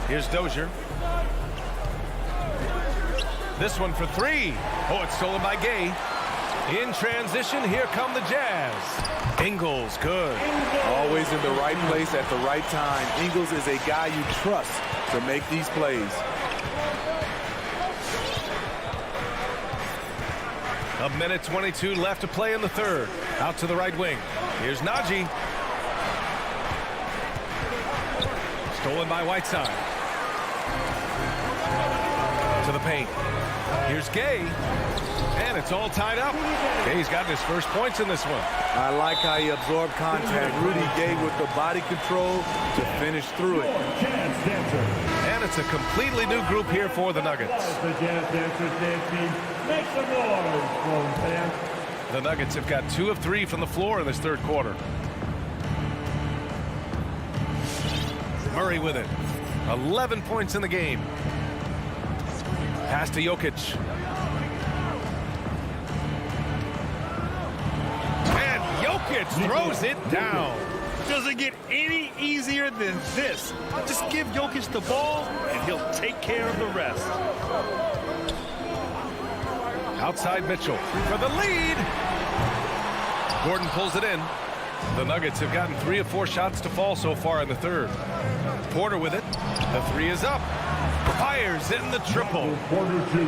Here's Dozier. This one for 3. Oh, it's stolen by Gay. In transition, here come the Jazz. Ingles, good. Always in the right place at the right time. Ingles is a guy you trust to make these plays. A minute 22 left to play in the third. Out to the right wing. Here's Najee. Stolen by Whiteside. To the paint. Here's Gay. And it's all tied up. Gay's gotten his first points in this one. I like how he absorbed contact. Rudy Gay with the body control to finish through it. And it's a completely new group here for the Nuggets. The Jazz Dancers dance team. Make some noise for them, fans. The Nuggets have got 2 of 3 from the floor in this third quarter. Murray with it. 11 points in the game. Pass to Jokic. And Jokic throws it down. Doesn't get any easier than this. Just give Jokic the ball, and he'll take care of the rest. Outside Mitchell for the lead. Gordon pulls it in. The Nuggets have gotten 3 of 4 shots to fall so far in the third. Porter with it. The three is up. Fires in the triple.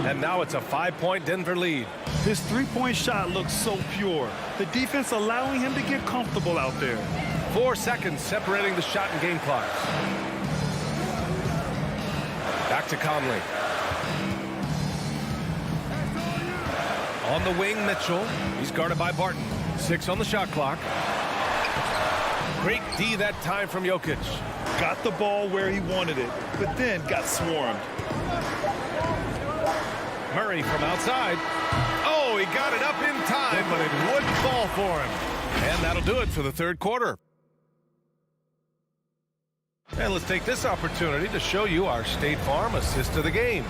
And now it's a 5-point Denver lead. This three-point shot looks so pure. The defense allowing him to get comfortable out there. 4 seconds separating the shot and game clocks. Back to Conley. On the wing, Mitchell. He's guarded by Barton. 6 on the shot clock. Great D that time from Jokic. Got the ball where he wanted it, but then got swarmed. Murray from outside. Oh, he got it up in time, but it wouldn't fall for him. And that'll do it for the third quarter. And let's take this opportunity to show you our State Farm assist of the game.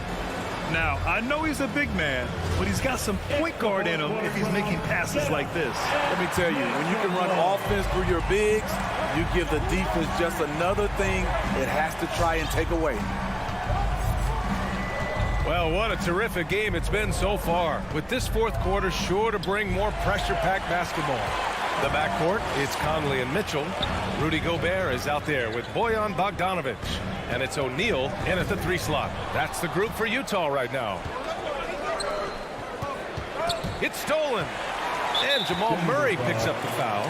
Now, I know he's a big man, but he's got some point guard in him if he's making passes like this. Let me tell you, when you can run offense through your bigs, you give the defense just another thing it has to try and take away. Well, what a terrific game it's been so far. With this fourth quarter sure to bring more pressure-packed basketball. The backcourt, it's Conley and Mitchell. Rudy Gobert is out there with Bojan Bogdanovic. And it's O'Neal in at the 3 slot. That's the group for Utah right now. It's stolen. And Jamal Murray picks up the foul.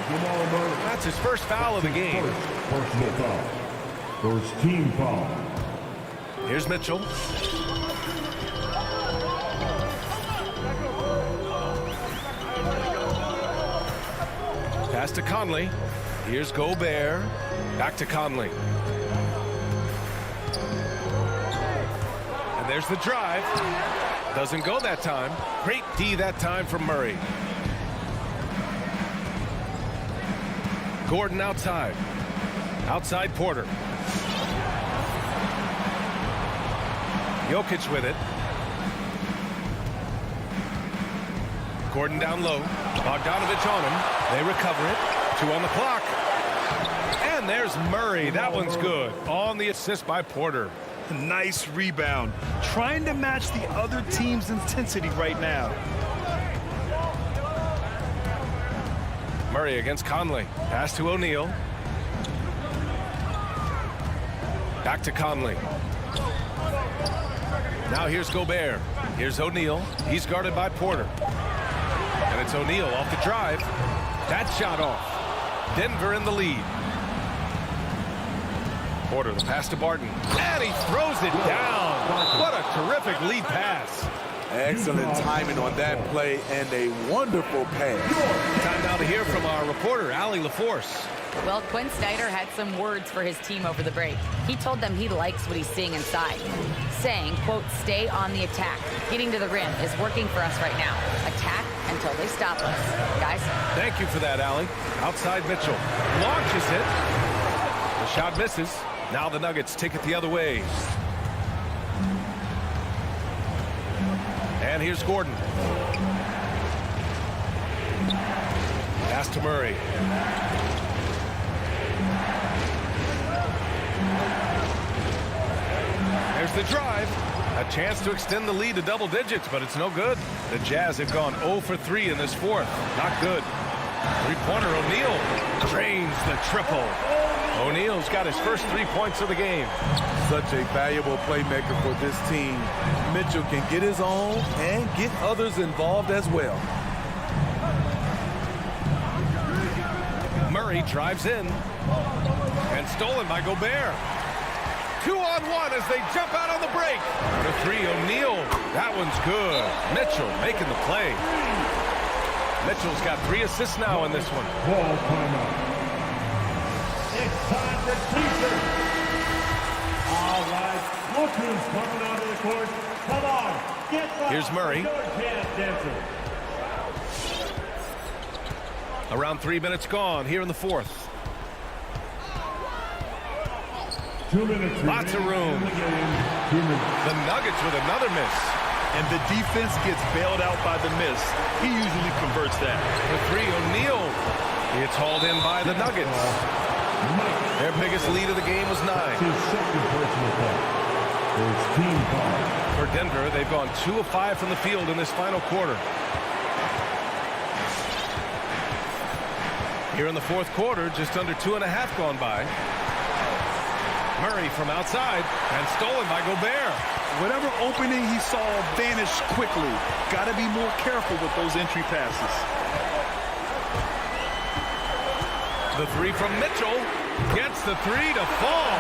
That's his first foul of the game. Personal foul. First team foul. Here's Mitchell. Pass to Conley. Here's Gobert. Back to Conley. And there's the drive. Doesn't go that time. Great D that time from Murray. Gordon outside. Outside Porter. Jokic with it. Gordon down low. Bogdanovic on him. They recover it. 2 on the clock. And there's Murray. That one's good. On the assist by Porter. Nice rebound. Trying to match the other team's intensity right now. Murray against Conley. Pass to O'Neal. Back to Conley. Now here's Gobert. Here's O'Neal. He's guarded by Porter. And it's O'Neal off the drive. That shot off. Denver in the lead. Porter, the pass to Barton. And he throws it down. What a terrific lead pass. Excellent timing on that play and a wonderful pass. Time now to hear from our reporter, Allie LaForce. Well, Quinn Snyder had some words for his team over the break. He told them he likes what he's seeing inside, saying, quote, stay on the attack. Getting to the rim is working for us right now. Attack until they stop us. Guys. Thank you for that, Allie. Outside Mitchell. Launches it. The shot misses. Now the Nuggets take it the other way. And here's Gordon. Pass to Murray. There's the drive. A chance to extend the lead to double digits, but it's no good. The Jazz have gone 0 for 3 in this fourth. Not good. Three-pointer O'Neal drains the triple. O'Neal's got his first 3 points of the game. Such a valuable playmaker for this team. Mitchell can get his own and get others involved as well. Murray drives in. And stolen by Gobert. 2-on-1 as they jump out on the break. The 3, O'Neal. That one's good. Mitchell making the play. Mitchell's got 3 assists now in this one. Ball timeout. It's time for T-shirt. All right, look who's coming onto the court. Come on, get back. Here's Murray. Around 3 minutes gone here in the fourth. 2 minutes. Lots of room. The Nuggets with another miss. And the defense gets bailed out by the miss. He usually converts that. The 3, O'Neal. It's hauled in by the Nuggets. Their biggest lead of the game was 9. His second personal foul. First team foul. For Denver, they've gone 2 of 5 from the field in this final quarter. Here in the fourth quarter, just under 2.5 gone by. Murray from outside and stolen by Gobert. Whatever opening he saw vanished quickly. Got to be more careful with those entry passes. The three from Mitchell gets the three to fall.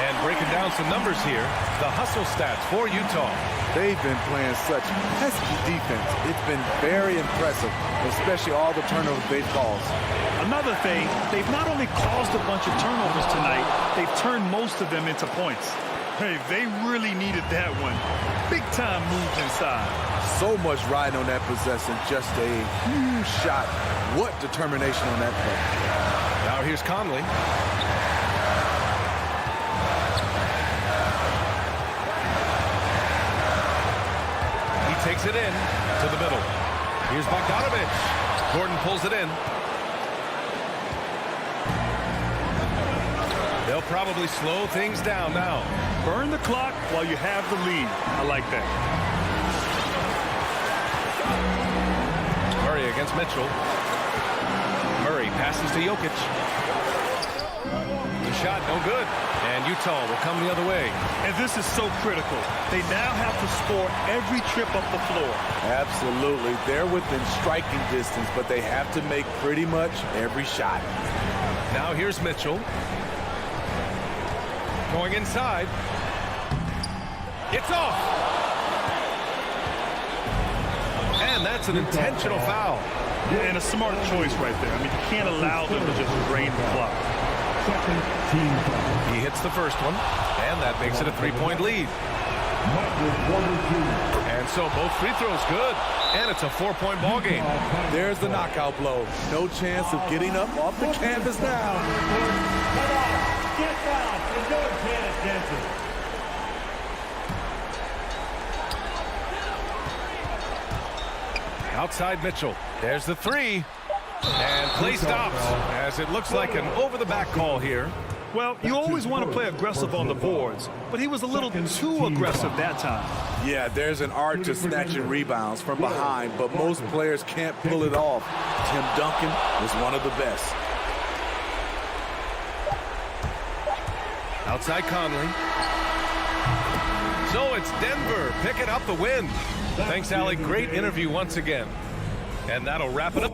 And breaking down some numbers here, the hustle stats for Utah. They've been playing such pesky defense. It's been very impressive, especially all the turnover they've caused. Another thing, they've not only caused a bunch of turnovers tonight, they've turned most of them into points. Hey, they really needed that one. Big time moves inside. So much riding on that possession, just a huge shot. What determination on that play. Now here's Conley. He takes it in to the middle. Here's Bogdanovich. Gordon pulls it in. They'll probably slow things down now. Burn the clock while you have the lead. I like that. Murray against Mitchell. Murray passes to Jokic. The shot no good. And Utah will come the other way. And this is so critical. They now have to score every trip up the floor. Absolutely. They're within striking distance, but they have to make pretty much every shot. Now here's Mitchell. Going inside. It's off. And that's an intentional foul. And a smart choice right there. I mean, you can't allow them to just drain the clock. He hits the first one, and that makes it a three-point lead. And so both free throws good, and it's a four-point ball game. There's the knockout blow. No chance of getting up off the canvas now. Get down and don't pay attention. Outside Mitchell. There's the three. And play stops as it looks like an over-the-back call here. Well, you always want to play aggressive on the boards, but he was a little too aggressive that time. Yeah, there's an art to snatching rebounds from behind, but most players can't pull it off. Tim Duncan was one of the best. Outside Conley. So it's Denver picking up the win. Thanks, Allie. Great interview once again. And that'll wrap it up.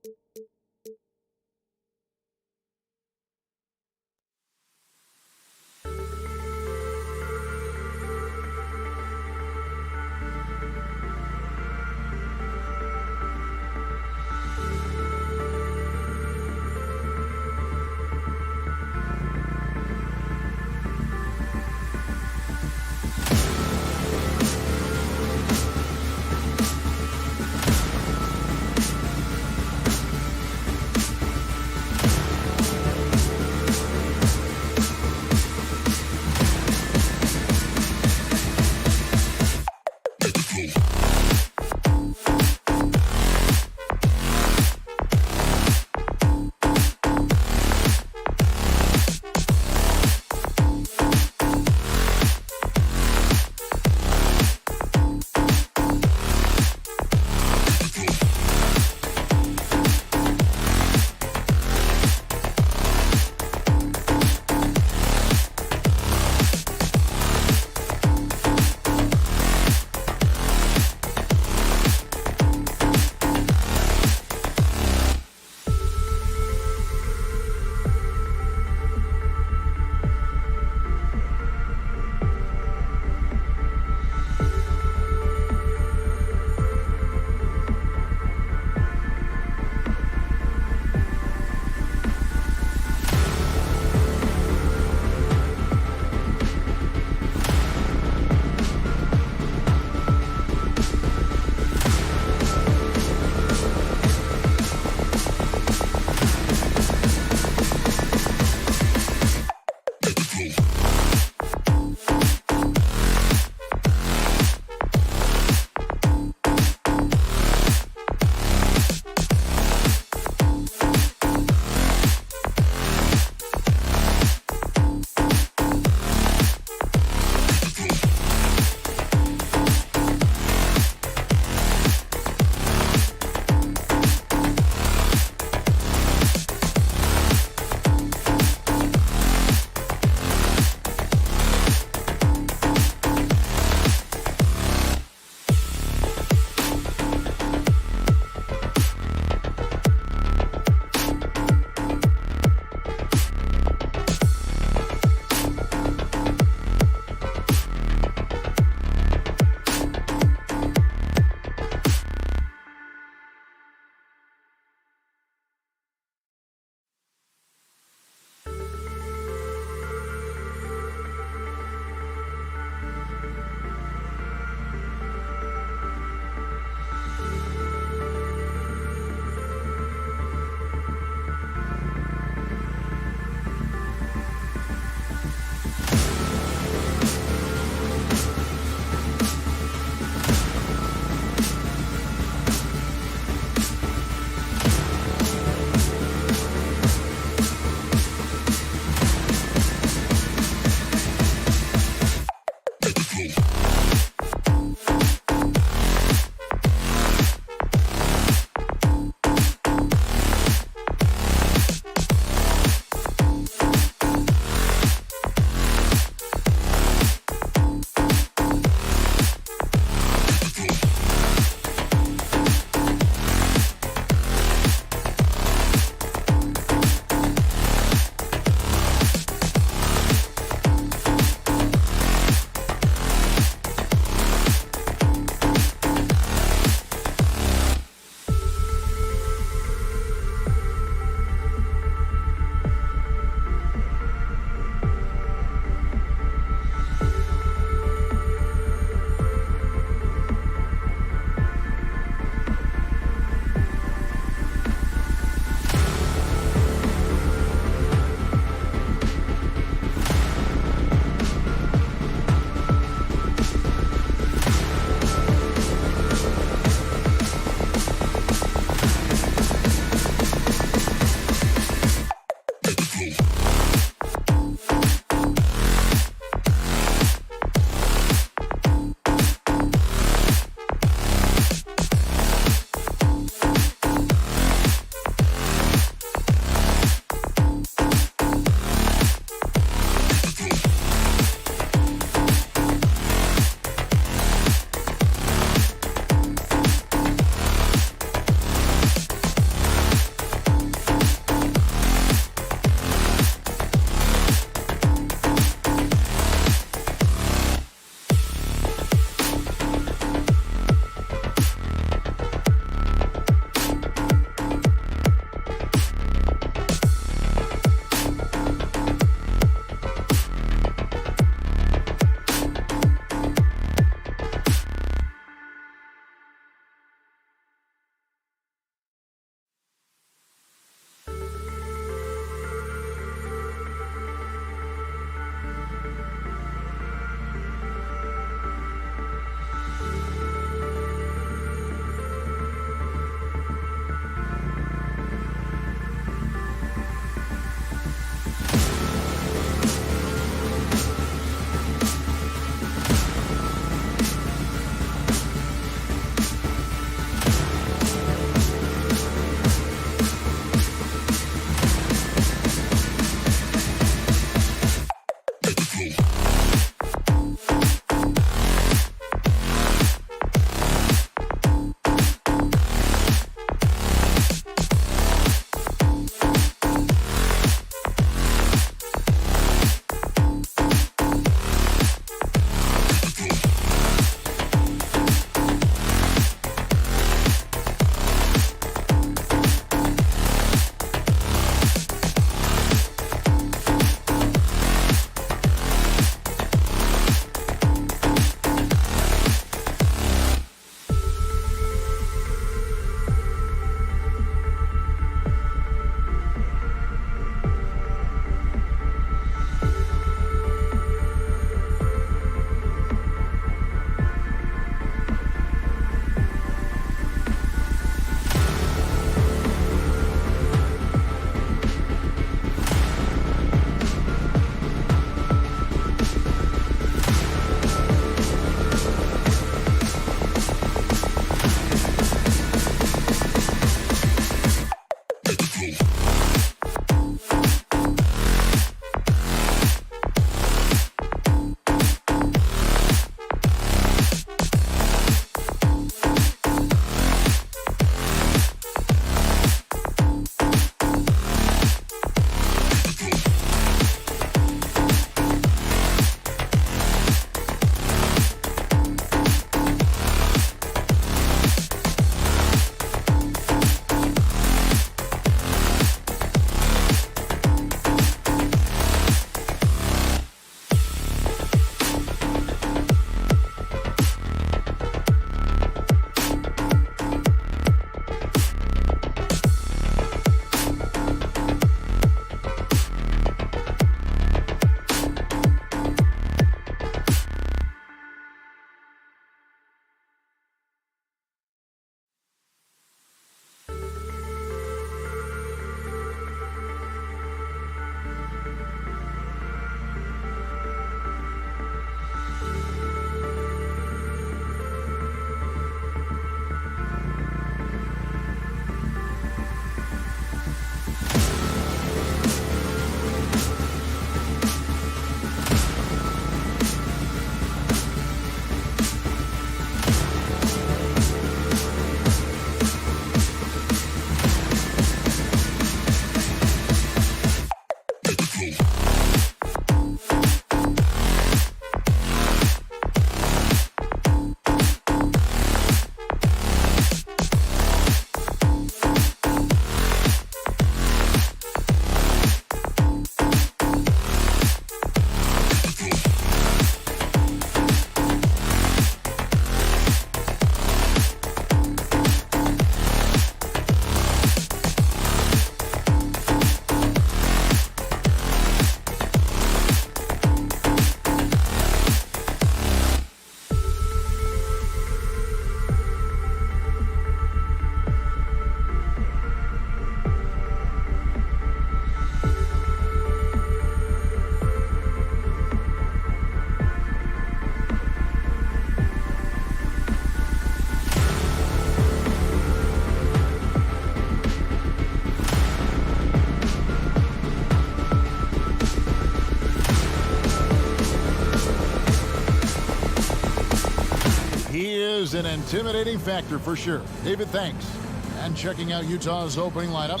is an intimidating factor for sure. David, thanks. And checking out Utah's opening lineup,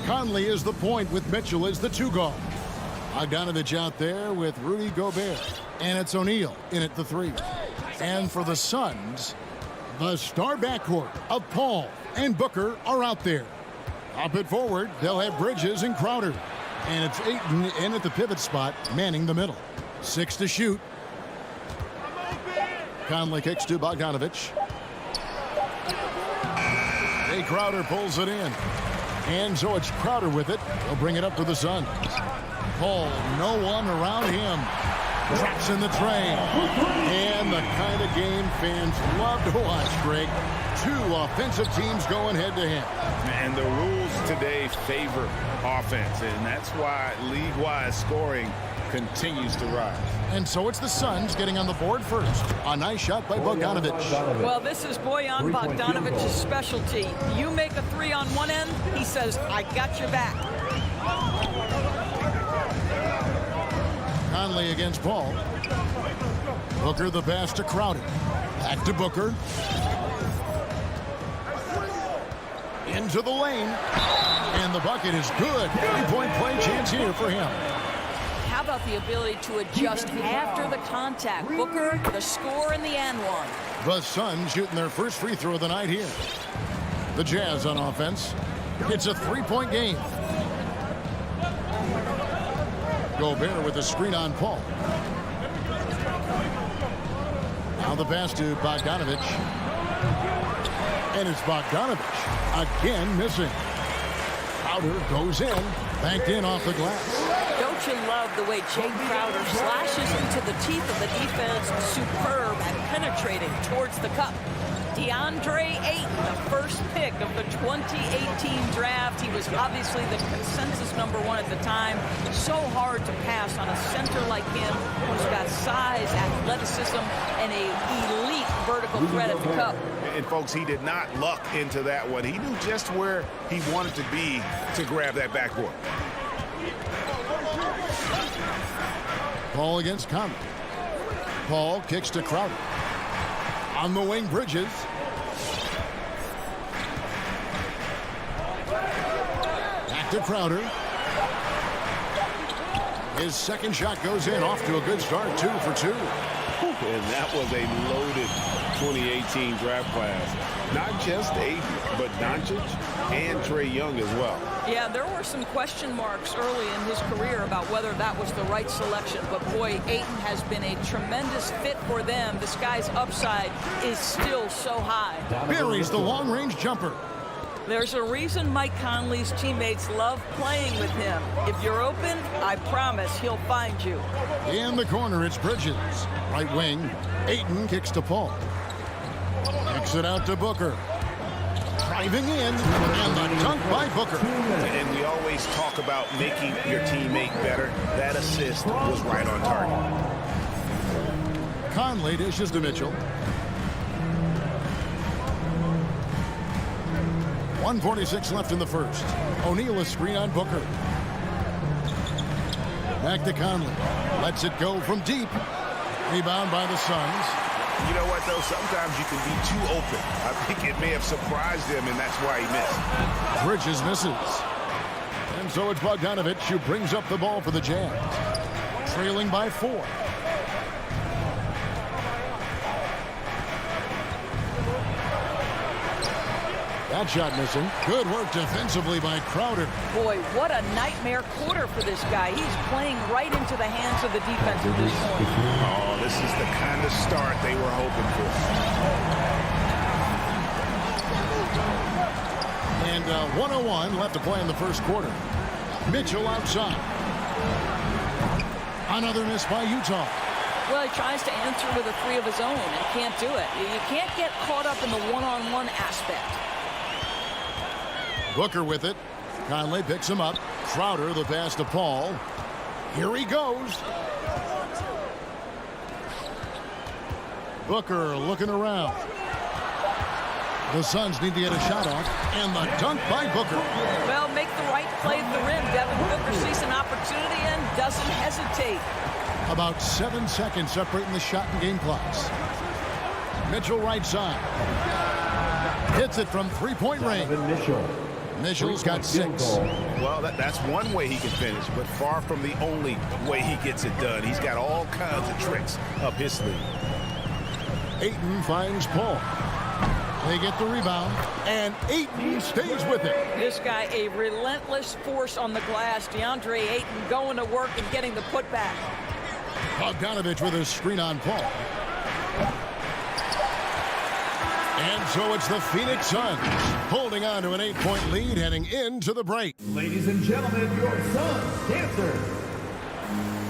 Conley is the point with Mitchell as the 2 guard. Bogdanovich out there with Rudy Gobert. And it's O'Neal in at the 3. And for the Suns, the star backcourt of Paul and Booker are out there. Up at forward, they'll have Bridges and Crowder. And it's Ayton in at the pivot spot, manning the middle. 6 to shoot. Conley kicks to Bogdanovich. Jay Crowder pulls it in. And so it's Crowder with it. He'll bring it up to the Suns. Paul, no one around him. Traps in the train. And the kind of game fans love to watch, Greg. 2 offensive teams going head-to-head. And the rules today favor offense, and that's why league-wide scoring continues to rise. And so it's the Suns getting on the board first. A nice shot by Bogdanovich. Well, this is Bojan Bogdanovich's specialty. You make a 3 on one end, he says, I got your back. Conley against Paul. Booker the pass to Crowder. Back to Booker. Into the lane. And the bucket is good. 3-point play chance here for him. How about the ability to adjust after the contact? Booker, the score in the and one. The Suns shooting their first free throw of the night here. The Jazz on offense. It's a 3-point game. Gobert with a screen on Paul. Now the pass to Bogdanovich. And it's Bogdanovich again missing. Crowder goes in, banked in off the glass. Don't you love the way Jay Crowder slashes into the teeth of the defense, superb at penetrating towards the cup. Deandre Ayton, the first pick of the 2018 draft. He was obviously the consensus #1 at the time. So hard to pass on a center like him who's got size, athleticism, and an elite vertical threat at the cup. And folks, he did not luck into that one. He knew just where he wanted to be to grab that backboard. Paul against Conley. Paul kicks to Crowder. On the wing, Bridges. Back to Crowder. His second shot goes in, off to a good start, 2 for 2. And that was a loaded 2018 draft class. Not just Ayton, but Doncic and Trae Young as well. Yeah, there were some question marks early in his career about whether that was the right selection. But boy, Ayton has been a tremendous fit for them. This guy's upside is still so high. Buries the long-range jumper. There's a reason Mike Conley's teammates love playing with him. If you're open, I promise he'll find you. In the corner, it's Bridges. Right wing, Ayton kicks to Paul. Kicks it out to Booker. Driving in, and the dunk by Booker. And we always talk about making your teammate better. That assist was right on target. Conley dishes to Mitchell. 1:46 left in the first. O'Neal a screen on Booker. Back to Conley. Lets it go from deep. Rebound by the Suns. You know what, though? Sometimes you can be too open. I think it may have surprised him, and that's why he missed. Bridges misses. And so it's Bogdanovich who brings up the ball for the Jazz. Trailing by 4. That shot missing. Good work defensively by Crowder. Boy, what a nightmare quarter for this guy. He's playing right into the hands of the defense at this point. Oh, this is the kind of start they were hoping for. And 1:01 left to play in the first quarter. Mitchell outside. Another miss by Utah. Well, he tries to answer with a 3 of his own and can't do it. You can't get caught up in the one-on-one aspect. Booker with it. Conley picks him up. Crowder the pass to Paul. Here he goes. Booker looking around. The Suns need to get a shot off. And the dunk by Booker. Well, make the right play at the rim. Devin Booker sees an opportunity and doesn't hesitate. About 7 seconds separating the shot and game clocks. Mitchell right side. Hits it from three-point range. Mitchell's got 6. Well, that's one way he can finish, but far from the only way he gets it done. He's got all kinds of tricks up his sleeve. Ayton finds Paul. They get the rebound, and Ayton stays with it. This guy, a relentless force on the glass. Deandre Ayton going to work and getting the putback. Bogdanovich with a screen on Paul. And so it's the Phoenix Suns holding on to an 8-point lead heading into the break. Ladies and gentlemen, your Suns dancers.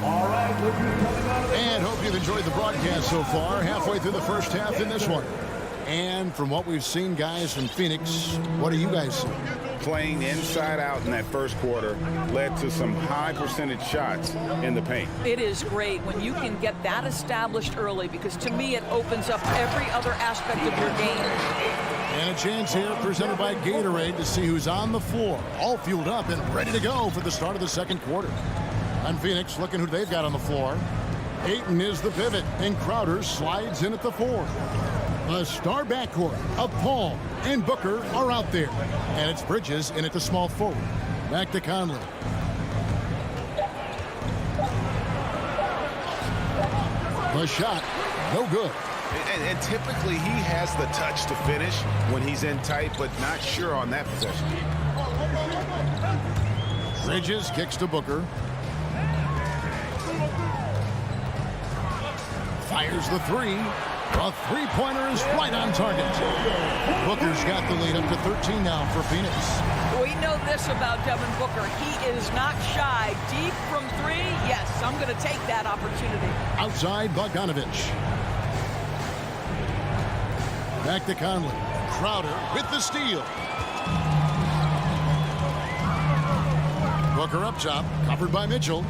All right, look who's coming out of the... And hope you've enjoyed the broadcast so far. Halfway through the first half in this one. And from what we've seen, guys, from Phoenix, what do you guys see? Playing inside out in that first quarter led to some high percentage shots in the paint. It is great when you can get that established early, because to me it opens up every other aspect of your game. And a chance here presented by Gatorade to see who's on the floor, all fueled up and ready to go for the start of the second quarter. And Phoenix looking who they've got on the floor. Ayton is the pivot, and Crowder slides in at the 4. The star backcourt of Paul and Booker are out there. And it's Bridges in at the small forward. Back to Conley. The shot, no good. And typically he has the touch to finish when he's in tight, but not sure on that possession. Bridges kicks to Booker. Fires the 3. A three-pointer is right on target. Booker's got the lead up to 13 now for Phoenix. We know this about Devin Booker. He is not shy. Deep from 3, yes, I'm going to take that opportunity. Outside Bogdanovich. Back to Conley. Crowder with the steal. Booker up top, covered by Mitchell.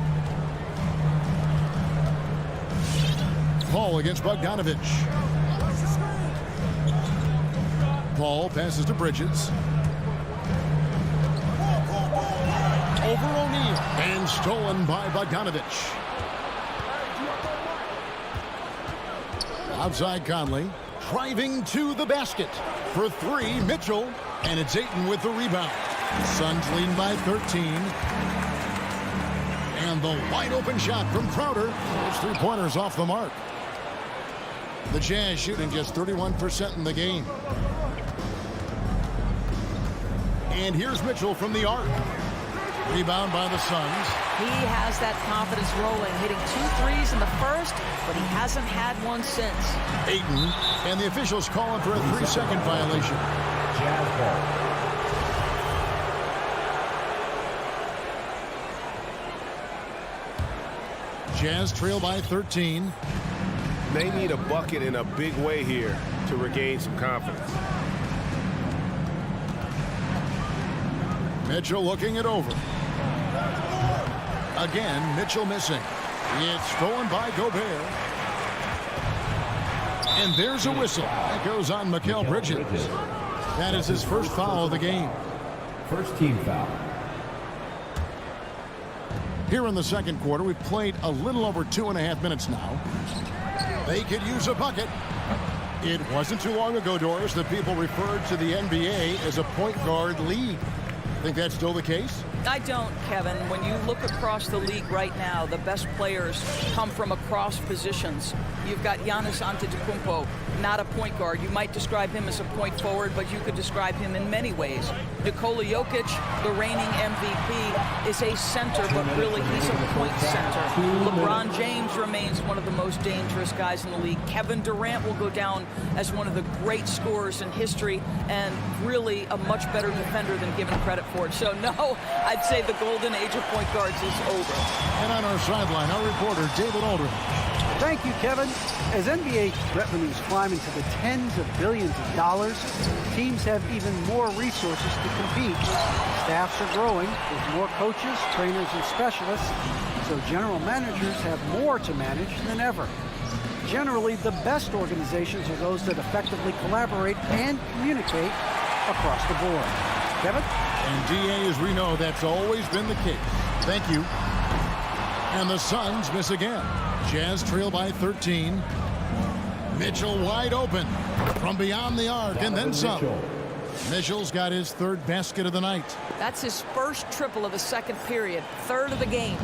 Paul against Bogdanovich. Paul passes to Bridges. Over O'Neal. And stolen by Bogdanovich. Outside Conley. Driving to the basket. For 3, Mitchell. And it's Ayton with the rebound. Suns leading by 13. And the wide open shot from Crowder. Those 3-pointers off the mark. The Jazz shooting just 31% in the game. And here's Mitchell from the arc. Rebound by the Suns. He has that confidence rolling, hitting 2 threes in the first, but he hasn't had one since. Ayton, and the officials calling for a 3-second violation. Jazz ball. Jazz trail by 13. They need a bucket in a big way here to regain some confidence. Mitchell looking it over. Again, Mitchell missing. It's stolen by Gobert. And there's a whistle. That goes on Mikal Bridges. That is his first foul of the game. First team foul. Here in the second quarter, we've played a little over 2.5 minutes now. They could use a bucket. It wasn't too long ago, Doris, that people referred to the NBA as a point guard league. Think that's still the case? I don't, Kevin. When you look across the league right now, the best players come from across positions. You've got Giannis Antetokounmpo, not a point guard. You might describe him as a point forward, but you could describe him in many ways. Nikola Jokic, the reigning MVP, is a center, but really he's a point center. LeBron James remains one of the most dangerous guys in the league. Kevin Durant will go down as one of the great scorers in history and really a much better defender than given credit for it. So no, I'd say the golden age of point guards is over. And on our sideline, our reporter, David Aldridge. Thank you, Kevin. As NBA revenues climb into the tens of billions of dollars, teams have even more resources to compete. Staffs are growing with more coaches, trainers, and specialists, so general managers have more to manage than ever. Generally, the best organizations are those that effectively collaborate and communicate across the board. Kevin? And DA, as we know, that's always been the case. Thank you. And the Suns miss again. Jazz trail by 13. Mitchell wide open from beyond the arc and then some. Mitchell's got his third basket of the night. That's his first triple of the second period, third of the game.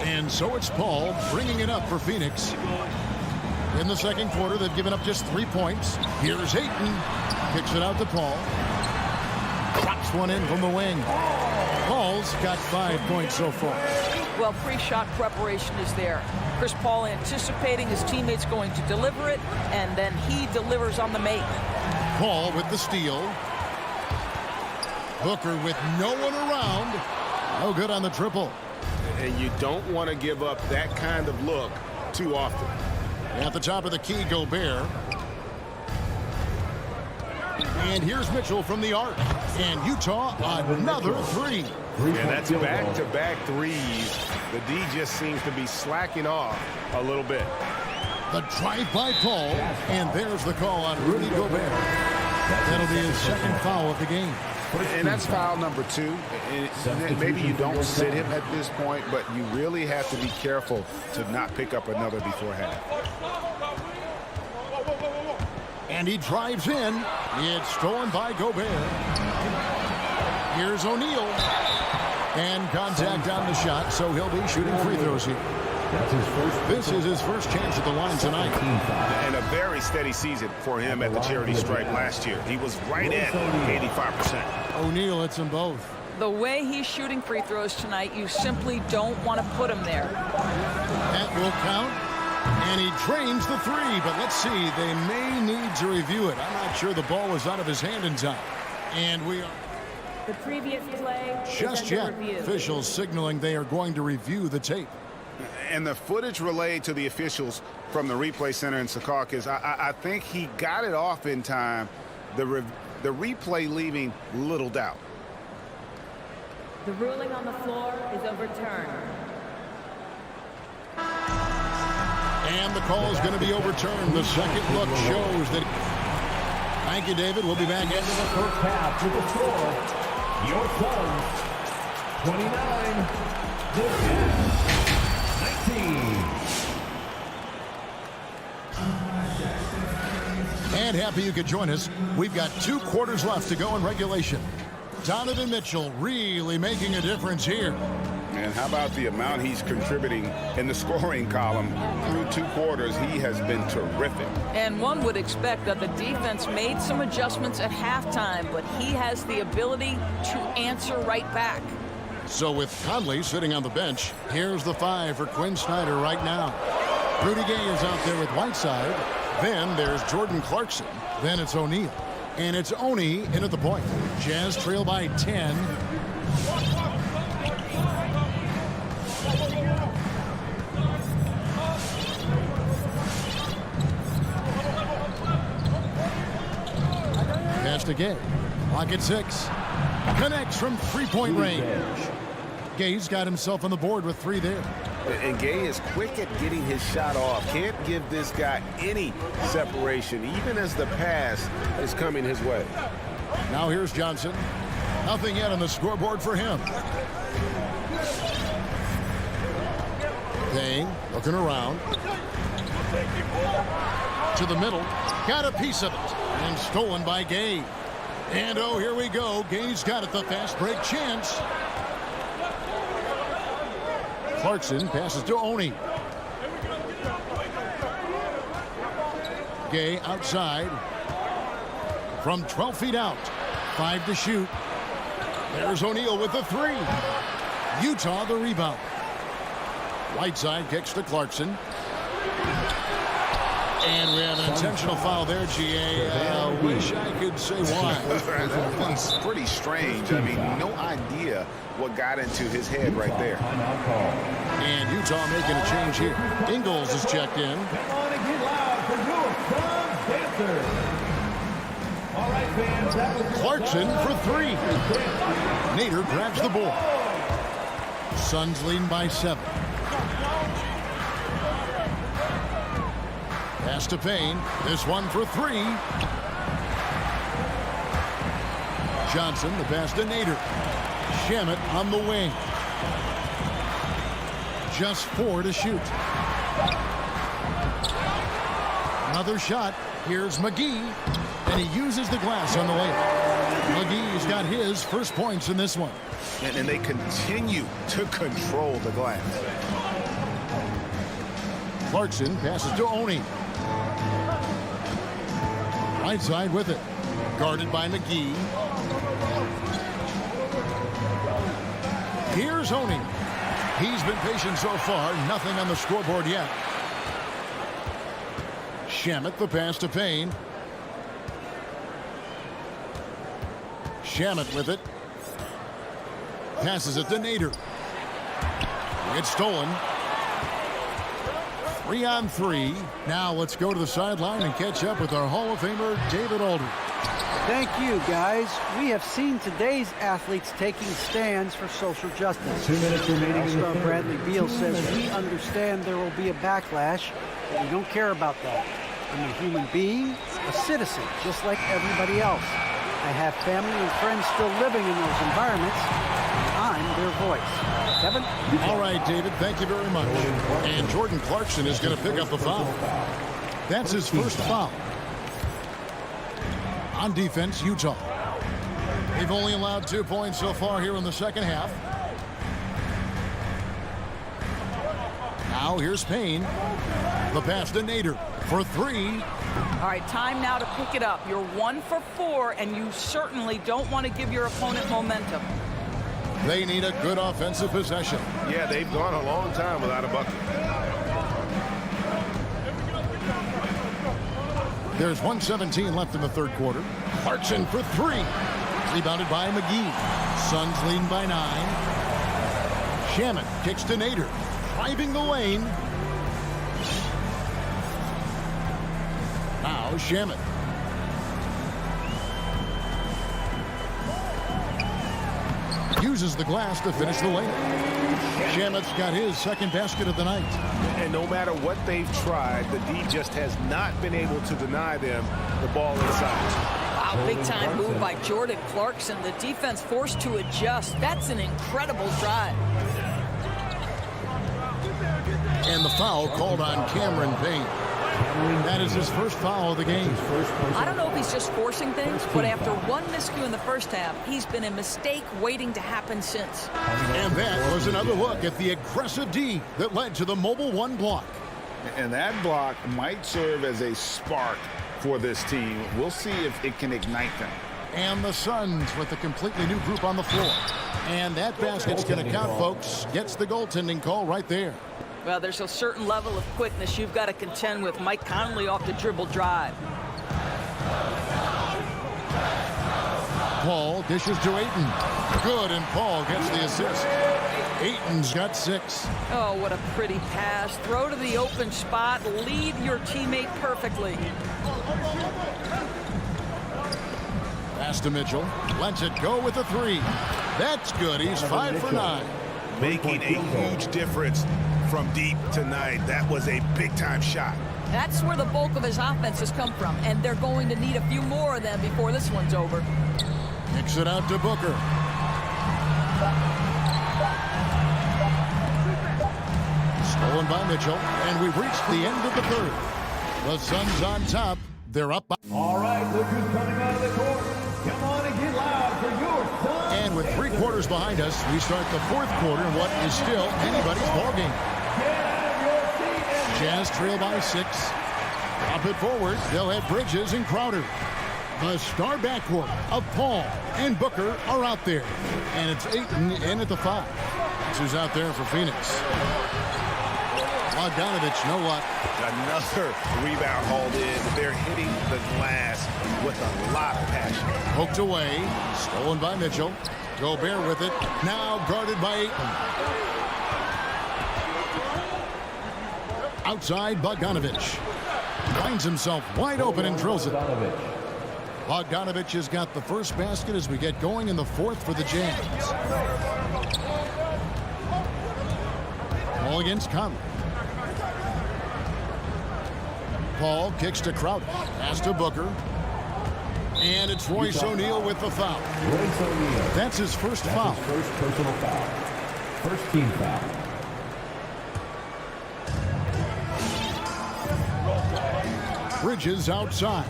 And so it's Paul bringing it up for Phoenix. In the second quarter, they've given up just 3 points. Here's Ayton. Kicks it out to Paul. Drops one in from the wing. Paul's got 5 points so far. Well, pre-shot preparation is there. Chris Paul anticipating his teammates going to deliver it, and then he delivers on the make. Paul with the steal. Booker with no one around. No good on the triple. And you don't want to give up that kind of look too often. At the top of the key, Gobert. And here's Mitchell from the arc. And Utah, another three. Yeah, that's back-to-back threes. The D just seems to be slacking off a little bit. The drive by Paul. And there's the call on Rudy Gobert. That'll be his second foul of the game. And that's foul number 2. And maybe you don't sit him at this point, but you really have to be careful to not pick up another before half. And he drives in. It's stolen by Gobert. Here's O'Neal. And contact on the shot, so he'll be shooting free throws here. This is his first chance at the line tonight. And a very steady season for him at the charity stripe last year. He was right at 85%. O'Neal hits them both. The way he's shooting free throws tonight, you simply don't want to put him there. That will count. And he drains the three, but let's see. They may need to review it. I'm not sure the ball was out of his hand in time. And we are... The previous play just yet. Officials signaling they are going to review the tape. And the footage relayed to the officials from the replay center in Secaucus, I think he got it off in time. The replay leaving little doubt. The ruling on the floor is overturned. And the call is going to be overturned. The second look shows that... Thank you, David. We'll be back into the first half with the score. Your Suns, 29. The Jazz, 19. And happy you could join us. We've got 2 quarters left to go in regulation. Donovan Mitchell really making a difference here. And how about the amount he's contributing in the scoring column? Through 2 quarters, he has been terrific. And one would expect that the defense made some adjustments at halftime, but he has the ability to answer right back. So with Conley sitting on the bench, here's the 5 for Quinn Snyder right now. Rudy Gay is out there with Whiteside. Then there's Jordan Clarkson. Then it's O'Neal. And it's Oni in at the point. Jazz trail by 10. Pass to Gay. Clock at 6. Connects from three-point range. Gay's got himself on the board with 3 there. And Gay is quick at getting his shot off. Can't give this guy any separation, even as the pass is coming his way. Now here's Johnson. Nothing yet on the scoreboard for him. Payne looking around. To the middle. Got a piece of it. And stolen by Gay. And oh, here we go. Gay's got it, the fast break chance. Clarkson passes to Oni. Gay outside. From 12 feet out. 5 to shoot. There's O'Neal with the 3. Utah the rebound. Whiteside kicks to Clarkson. And we have an intentional foul there, GA. Wish I could say why. That one's pretty strange. I mean, no idea what got into his head right there. And Utah making a change here. Ingles is checked in. Come on and get loud for your Suns dancers. All right, fans. That was Clarkson for 3. Nader grabs the ball. Suns leading by 7. Pass to Payne. This one for 3. Johnson, the pass to Nader. Shamet on the wing. Just 4 to shoot. Another shot. Here's McGee, and he uses the glass on the layup. McGee's got his first points in this one. And they continue to control the glass. Clarkson passes to Oni. Right side with it. Guarded by McGee. Here's Oni. He's been patient so far. Nothing on the scoreboard yet. Shamet, the pass to Payne. Shamet with it. Passes it to Nader. It's stolen. 3-on-3. Now let's go to the sideline and catch up with our Hall of Famer, David Aldridge. Thank you, guys. We have seen today's athletes taking stands for social justice. 2 minutes remaining. All-Star Bradley Beal says, we understand there will be a backlash, but we don't care about that. I'm a human being, a citizen, just like everybody else. I have family and friends still living in those environments. I'm their voice. Kevin? All right, David, thank you very much. And Jordan Clarkson is going to pick up the foul. That's his first foul. On defense, Utah. They've only allowed 2 points so far here in the second half. Now here's Payne. The pass to Nader for 3. All right, time now to pick it up. You're 1 for 4, and you certainly don't want to give your opponent momentum. They need a good offensive possession. Yeah, they've gone a long time without a bucket. There's 1:17 left in the third quarter. Clarkson for 3. Rebounded by McGee. Suns leading by 9. Shamet kicks to Nader. Driving the lane. Now Shamet. Uses the glass to finish the lane. Shamet's got his second basket of the night. And no matter what they've tried, the D just has not been able to deny them the ball inside. Wow, big time move by Jordan Clarkson. The defense forced to adjust. That's an incredible drive. And the foul called on Cameron Payne. That is his first foul of the game. I don't know if he's just forcing things, but after one miscue in the first half, he's been a mistake waiting to happen since. And that was another look at the aggressive D that led to the Mobile One block. And that block might serve as a spark for this team. We'll see if it can ignite them. And the Suns with a completely new group on the floor. And that basket's going to count, folks. Gets the goaltending call right there. Well, there's a certain level of quickness you've got to contend with. Mike Conley off the dribble drive. Paul dishes to Ayton. Good, and Paul gets the assist. Ayton's got 6. Oh, what a pretty pass. Throw to the open spot. Lead your teammate perfectly. Pass to Mitchell. Lets it go with a 3. That's good. He's 5 for 9. Making a huge difference from deep tonight. That was a big-time shot. That's where the bulk of his offense has come from, and they're going to need a few more of them before this one's over. Kicks it out to Booker. Stolen by Mitchell, and we've reached the end of the third. The Suns on top. They're up by... All right, look who's coming out of the court. Come on and get loud for your Suns. And with 3 quarters behind us, we start the fourth quarter in what is still anybody's ballgame. Jazz trail by 6. Drop it forward. They'll have Bridges and Crowder. The star backcourt of Paul and Booker are out there. And it's Ayton in at the 5. That's who's out there for Phoenix. Bogdanovich, no luck. Another rebound hauled in. They're hitting the glass with a lot of passion. Poked away. Stolen by Mitchell. Gobert with it. Now guarded by Ayton. Outside, Bogdanovich. Finds himself wide open and drills it. Bogdanovich has got the first basket as we get going in the fourth for the Jazz. Ball against Conley. Paul kicks to Crowder. Pass to Booker. And it's Royce O'Neal with the foul. Royce O'Neal. That's his first foul. His first personal foul. First team foul. Bridges outside.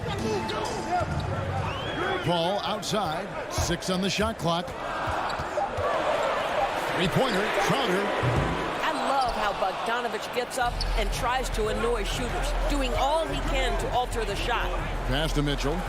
Ball outside. 6 on the shot clock. Three-pointer. Crowder. I love how Bogdanovich gets up and tries to annoy shooters, doing all he can to alter the shot. Pass to Mitchell.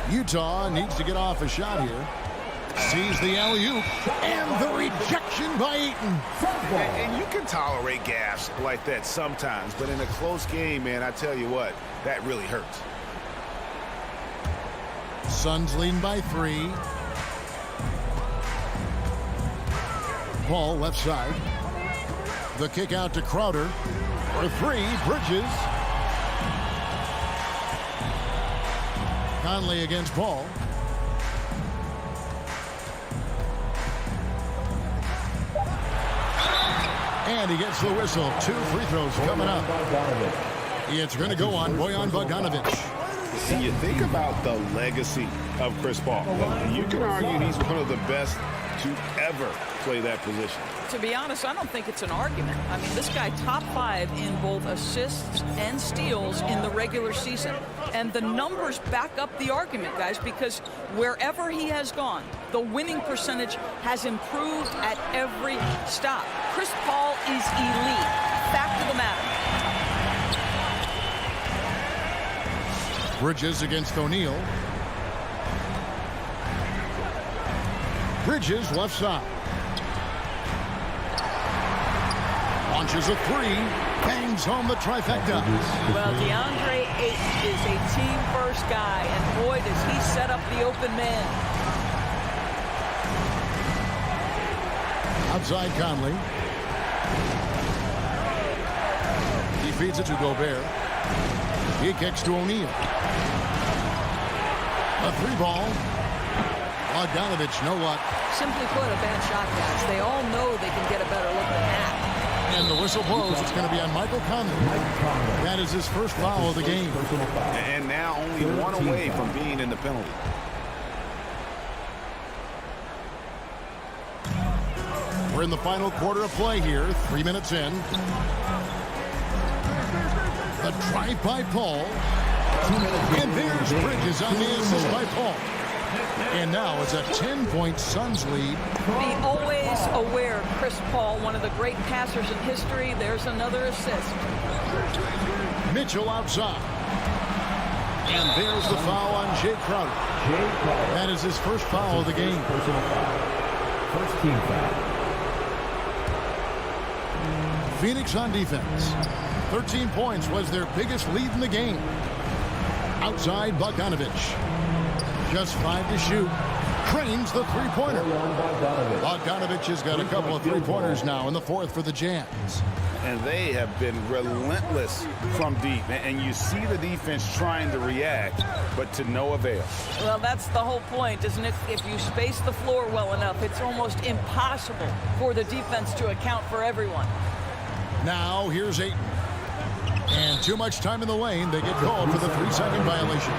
Utah needs to get off a shot here. Sees the alley-oop and the rejection by Ayton. And you can tolerate gaffes like that sometimes, but in a close game, man, I tell you what, that really hurts. Suns leading by 3. Ball left side. The kick out to Crowder. For 3, Bridges. Conley against Paul. And he gets the whistle. 2 free throws coming up. It's going to go on Bojan Bogdanović. See, you think about the legacy of Chris Paul. You can argue he's one of the best to ever play that position. To be honest, I don't think it's an argument. I mean, this guy top 5 in both assists and steals in the regular season. And the numbers back up the argument, guys, because wherever he has gone, the winning percentage has improved at every stop. Chris Paul is elite. Fact of the matter. Bridges against O'Neal. Bridges left side. Launches a 3. Bangs home the trifecta. Well, Deandre Ayton is a team-first guy, and boy, does he set up the open man. Outside Conley. He feeds it to Gobert. He kicks to O'Neal. A 3-ball. Bogdanović, no luck. Simply put, a bad shot, guys. They all know they can get a better look than that. And the whistle blows. It's going to be on Michael Conley. That is his first foul of the game. And now only 1 away from being in the penalty. We're in the final quarter of play here. 3 minutes in. The drive by Paul. And there's Bridges on the assist by Paul. And now it's a 10-point Suns lead. Be always aware, Chris Paul, one of the great passers in history. There's another assist. Mitchell outside. And there's the foul on Jay Crowder. That is his first foul of the game. First team foul. Phoenix on defense. 13 points was their biggest lead in the game. Outside Bogdanović. Just 5 to shoot. Cranes the 3-pointer. Bogdanović has got a couple of 3-pointers now in the 4th for the Jazz. And they have been relentless from deep. And you see the defense trying to react, but to no avail. Well, that's the whole point, isn't it? If you space the floor well enough, it's almost impossible for the defense to account for everyone. Now here's Ayton. And too much time in the lane. They get called for the 3-second violation.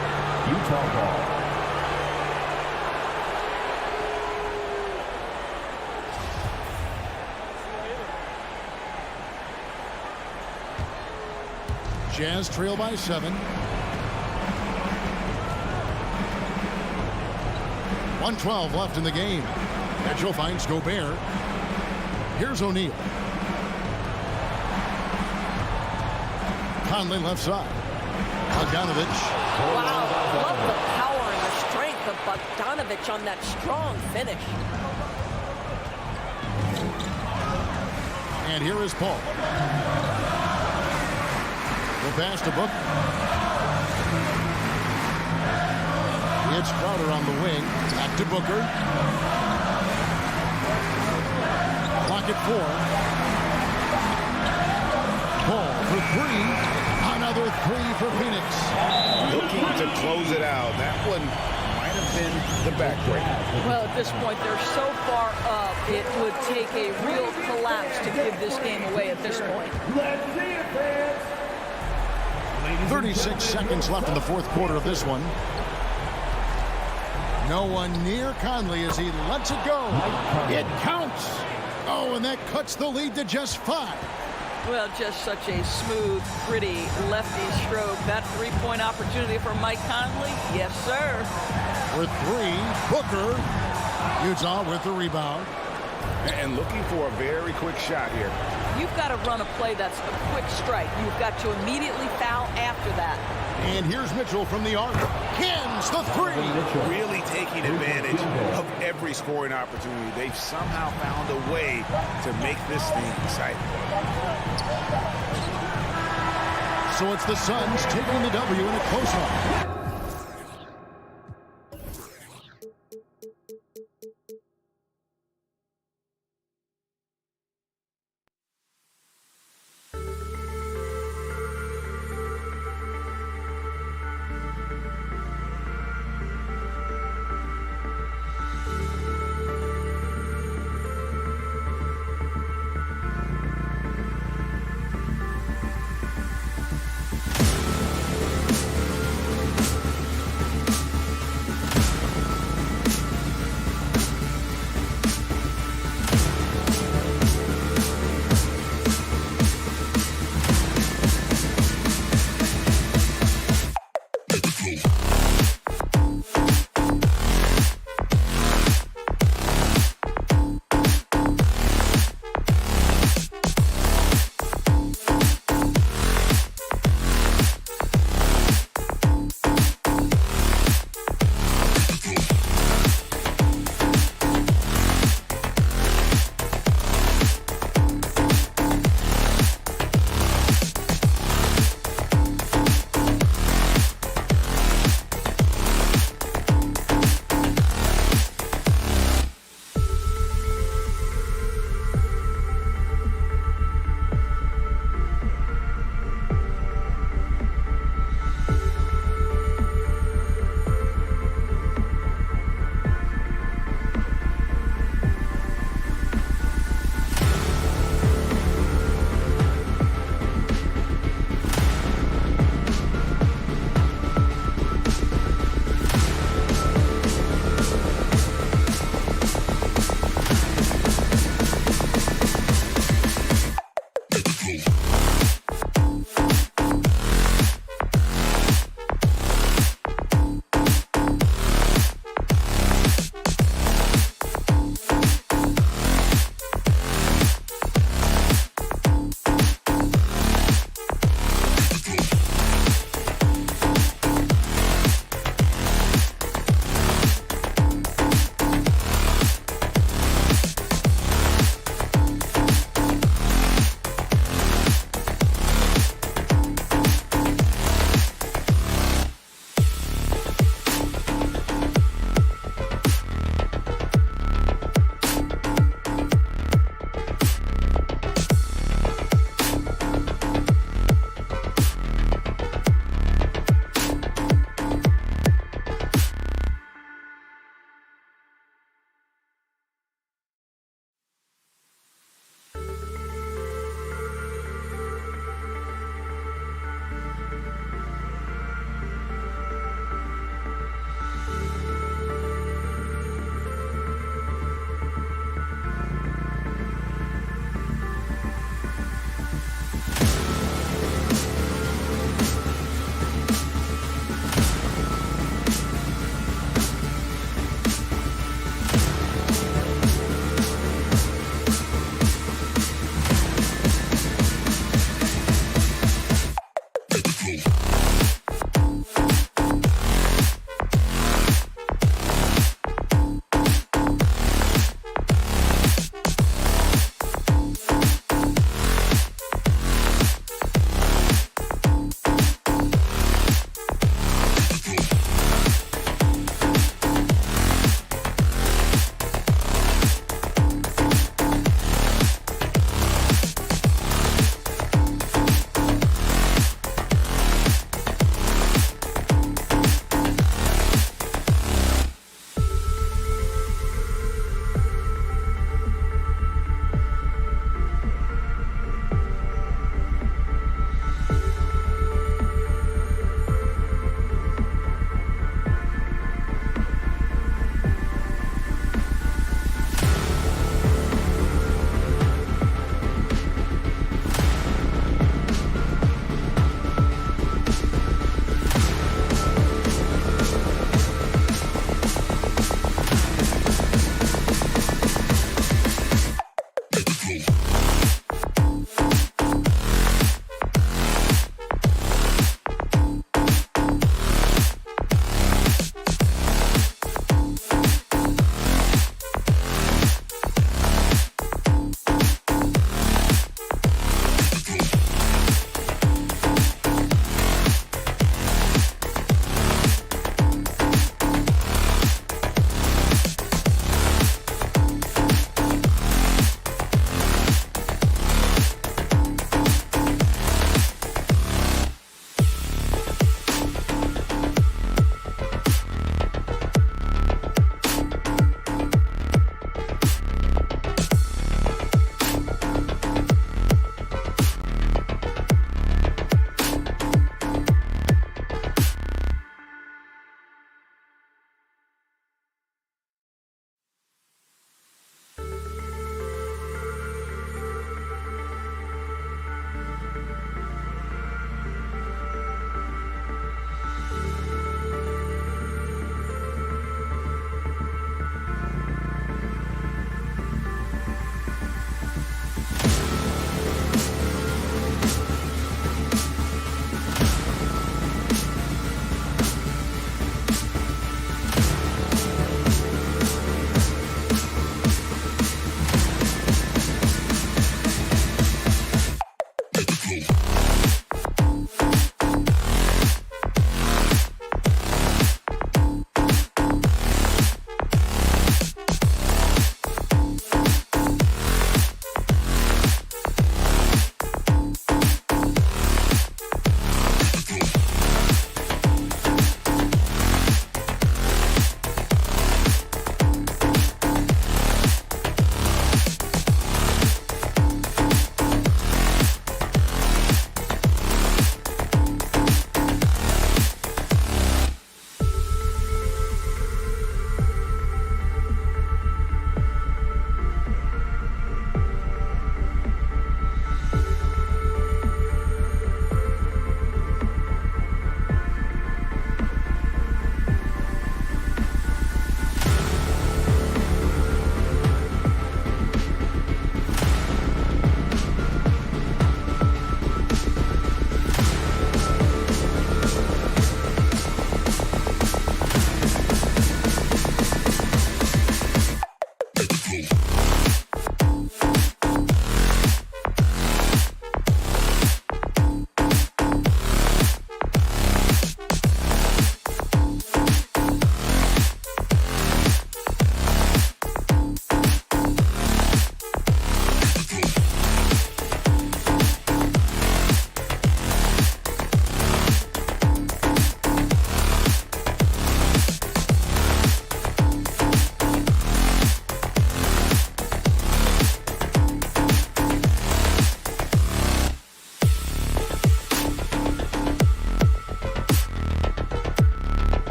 Utah ball. Jazz trail by 7. 1:12 left in the game. Mitchell finds Gobert. Here's O'Neal. Conley left side. Bogdanović. Wow, love the power and the strength of Bogdanović on that strong finish. And here is Paul. The pass to Booker. It's Crowder on the wing. Back to Booker. Clock at 4. Paul for 3. Another 3 for Phoenix. Looking to close it out. That one might have been the backbreak. Well, at this point, they're so far up, it would take a real collapse to give this game away at this point. Let's see it, fans. 30 36 seconds left in the fourth quarter of this one. No one near Conley as he lets it go. It counts. Oh, and that cuts the lead to just 5. Well, just such a smooth, pretty lefty stroke. That three-point opportunity for Mike Conley? Yes, sir. With 3, Booker. Utah with the rebound. And looking for a very quick shot here. You've got to run a play that's a quick strike. You've got to immediately foul after that. And here's Mitchell from the arc. Hins the 3. Really taking advantage of every scoring opportunity. They've somehow found a way to make this thing exciting. So it's the Suns taking the W in a close one.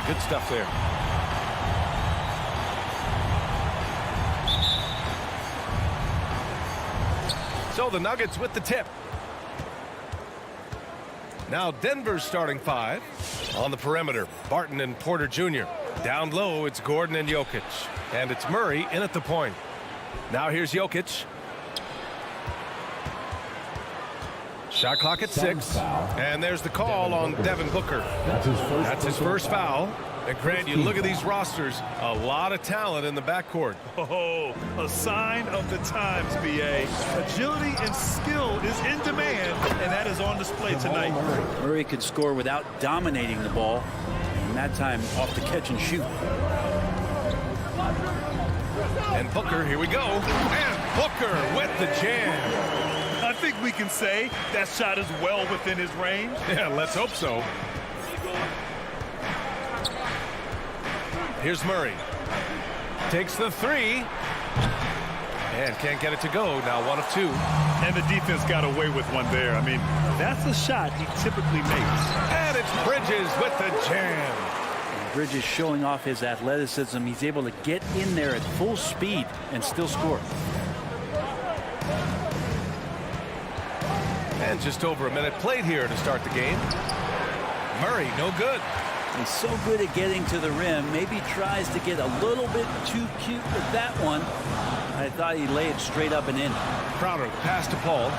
Good stuff there. So the Nuggets with the tip. Now Denver's starting 5. On the perimeter, Barton and Porter Jr. Down low, it's Gordon and Jokic. And it's Murray in at the point. Now here's Jokic. Shot clock at 6. And there's the call on Devin Booker. That's his first foul. And Grant, you look at these rosters, a lot of talent in the backcourt. Oh, a sign of the times, B.A. Agility and skill is in demand, and that is on display tonight. Murray could score without dominating the ball, and that time off the catch and shoot. And Booker, here we go. And Booker with the jam. I think we can say that shot is well within his range. Yeah, let's hope so. Here's Murray. Takes the 3. And can't get it to go. Now 1 of 2. And the defense got away with one there. I mean, that's a shot he typically makes. And it's Bridges with the jam. Bridges showing off his athleticism. He's able to get in there at full speed and still score. And just over a minute played here to start the game. Murray, no good. He's so good at getting to the rim. Maybe tries to get a little bit too cute with that one. I thought he'd lay it straight up and in. Crowder, pass to Paul.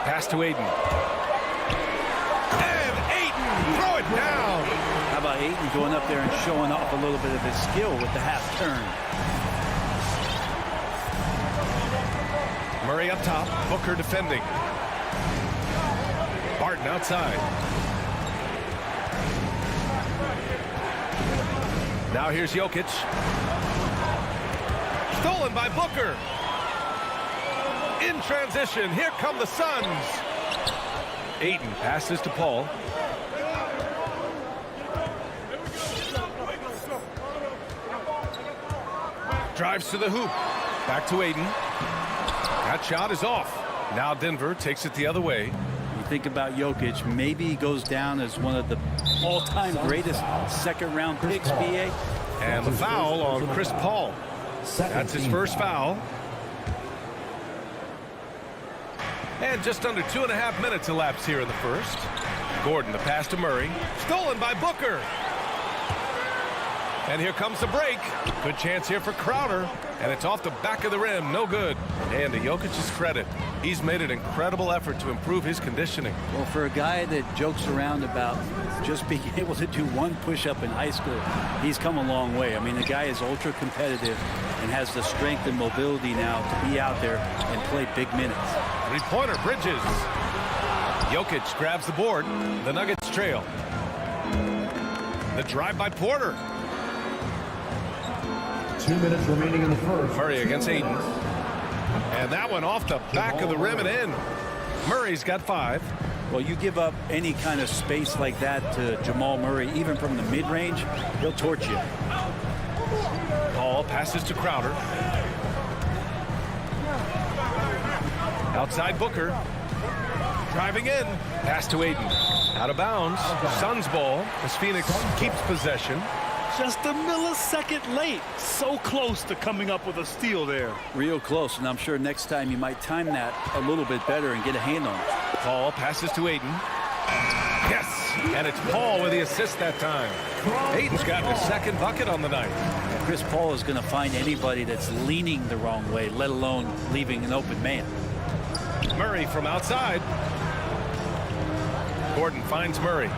Pass to Ayton. And Ayton, throw it down. How about Ayton going up there and showing off a little bit of his skill with the half turn. Murray up top, Booker defending. Barton outside. Now here's Jokic. Stolen by Booker. In transition, here come the Suns. Ayton passes to Paul. Drives to the hoop. Back to Ayton. That shot is off. Now Denver takes it the other way. You think about Jokic, maybe he goes down as one of the all-time greatest second-round picks, B.A. And the foul on Chris Paul. That's his first foul. And just under 2.5 minutes elapsed here in the first. Gordon, the pass to Murray. Stolen by Booker. And here comes the break. Good chance here for Crowder. And it's off the back of the rim. No good. And to Jokic's credit, he's made an incredible effort to improve his conditioning. Well, for a guy that jokes around about just being able to do one push-up in high school, he's come a long way. I mean, the guy is ultra competitive and has the strength and mobility now to be out there and play big minutes. Three-pointer, Bridges. Jokic grabs the board. The Nuggets trail. The drive by Porter. 2 minutes remaining in the first. Murray against Ayton. And that one off the back of the rim and in. Murray's got 5. Well, you give up any kind of space like that to Jamal Murray, even from the mid-range, he'll torch you. Paul passes to Crowder. Outside Booker. Driving in. Pass to Ayton. Out of bounds. Suns ball as Phoenix keeps possession. Just a millisecond late. So close to coming up with a steal there. Real close, and I'm sure next time you might time that a little bit better and get a hand on it. Paul passes to Ayton. Yes, and it's Paul with the assist that time. Ayton's got his second bucket on the night. Chris Paul is going to find anybody that's leaning the wrong way, let alone leaving an open man. Murray from outside. Gordon finds Murray.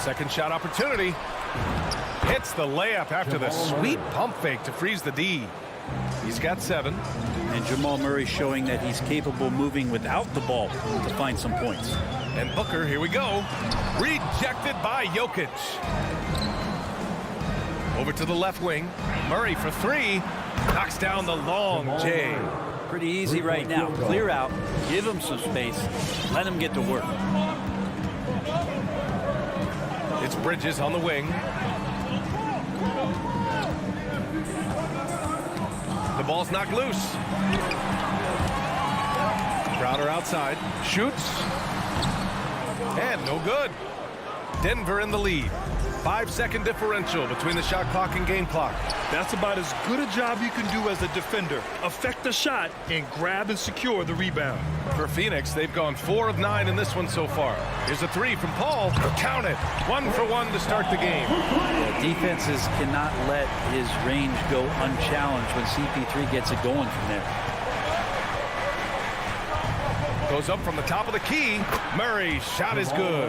Second shot opportunity. Hits the layup after the sweet pump fake to freeze the D. He's got 7. And Jamal Murray showing that he's capable moving without the ball to find some points. And Booker, here we go. Rejected by Jokic. Over to the left wing. Murray for 3. Knocks down the long J. Pretty easy right now. Clear out. Give him some space. Let him get to work. It's Bridges on the wing. The ball's knocked loose. Crowder outside. Shoots. And no good. Denver in the lead. 5-second differential between the shot clock and game clock. That's about as good a job you can do as a defender. Affect the shot and grab and secure the rebound. For Phoenix, they've gone 4 of 9 in this one so far. Here's a 3 from Paul. Count it. 1 for 1 to start the game. Defenses cannot let his range go unchallenged when CP3 gets it going from there. Goes up from the top of the key. Murray, shot is good.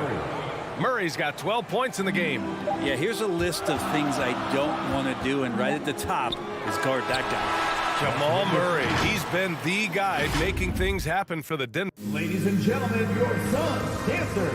Murray's got 12 points in the game. Yeah, here's a list of things I don't want to do, and right at the top is guard that guy. Jamal Murray. He's been the guy making things happen for the Denver. Ladies and gentlemen, your son's dancer.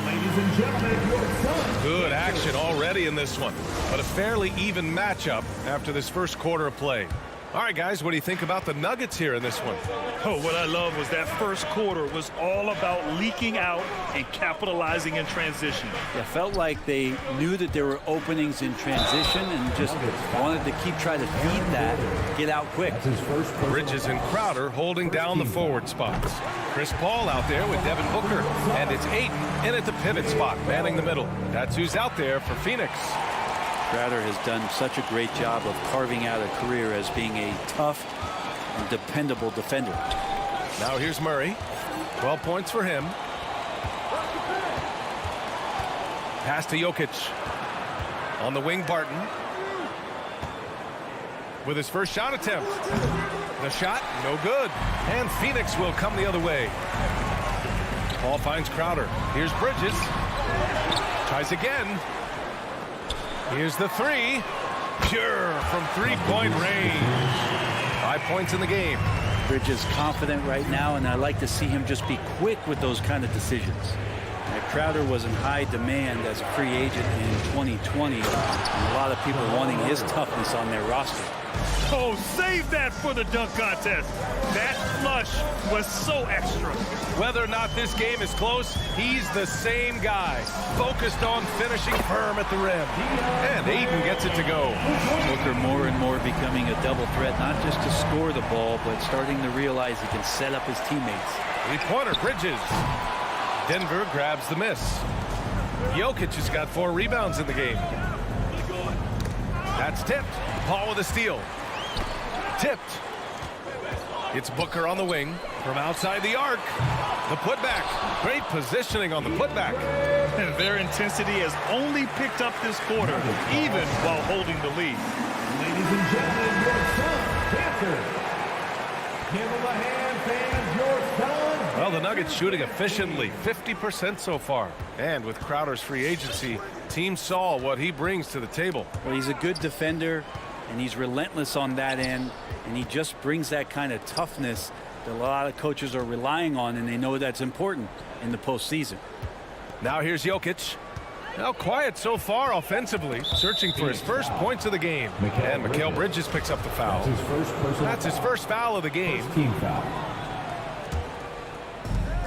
Ladies and gentlemen, your son. Good action already in this one, but a fairly even matchup after this first quarter of play. All right, guys, what do you think about the Nuggets here in this one? Oh, what I love was that first quarter was all about leaking out and capitalizing in transition. It felt like they knew that there were openings in transition and just wanted to keep trying to feed that, get out quick. Bridges and Crowder holding down the forward spots. Chris Paul out there with Devin Booker, and it's Ayton in at the pivot spot, manning the middle. That's who's out there for Phoenix. Crowder has done such a great job of carving out a career as being a tough and dependable defender. Now here's Murray. 12 points for him. Pass to Jokic. On the wing, Barton. With his first shot attempt. The shot, no good. And Phoenix will come the other way. Paul finds Crowder. Here's Bridges. Tries again. Here's the 3. Pure from 3-point range. 5 points in the game. Bridges confident right now, and I like to see him just be quick with those kind of decisions. Now, Crowder was in high demand as a free agent in 2020. And a lot of people wanting his toughness on their roster. Oh, save that for the dunk contest. That flush was so extra. Whether or not this game is close, he's the same guy, focused on finishing firm at the rim. And Ayton gets it to go. Booker more and more becoming a double threat, not just to score the ball, but starting to realize he can set up his teammates. Three-pointer, Bridges. Denver grabs the miss. Jokic has got 4 rebounds in the game. That's tipped. Paul with a steal. Tipped. It's Booker on the wing from outside the arc. The putback. Great positioning on the putback. And their intensity has only picked up this quarter, even while holding the lead. Ladies and gentlemen, your son, dancer. Give him a hand, fans, your son. Well, the Nuggets shooting efficiently, 50% so far. And with Crowder's free agency, teams saw what he brings to the table. Well, he's a good defender, and he's relentless on that end, and he just brings that kind of toughness that a lot of coaches are relying on, and they know that's important in the postseason. Now here's Jokic. Now quiet so far offensively, searching for his first points of the game. And Mikal Bridges picks up the foul. That's his first foul of the game.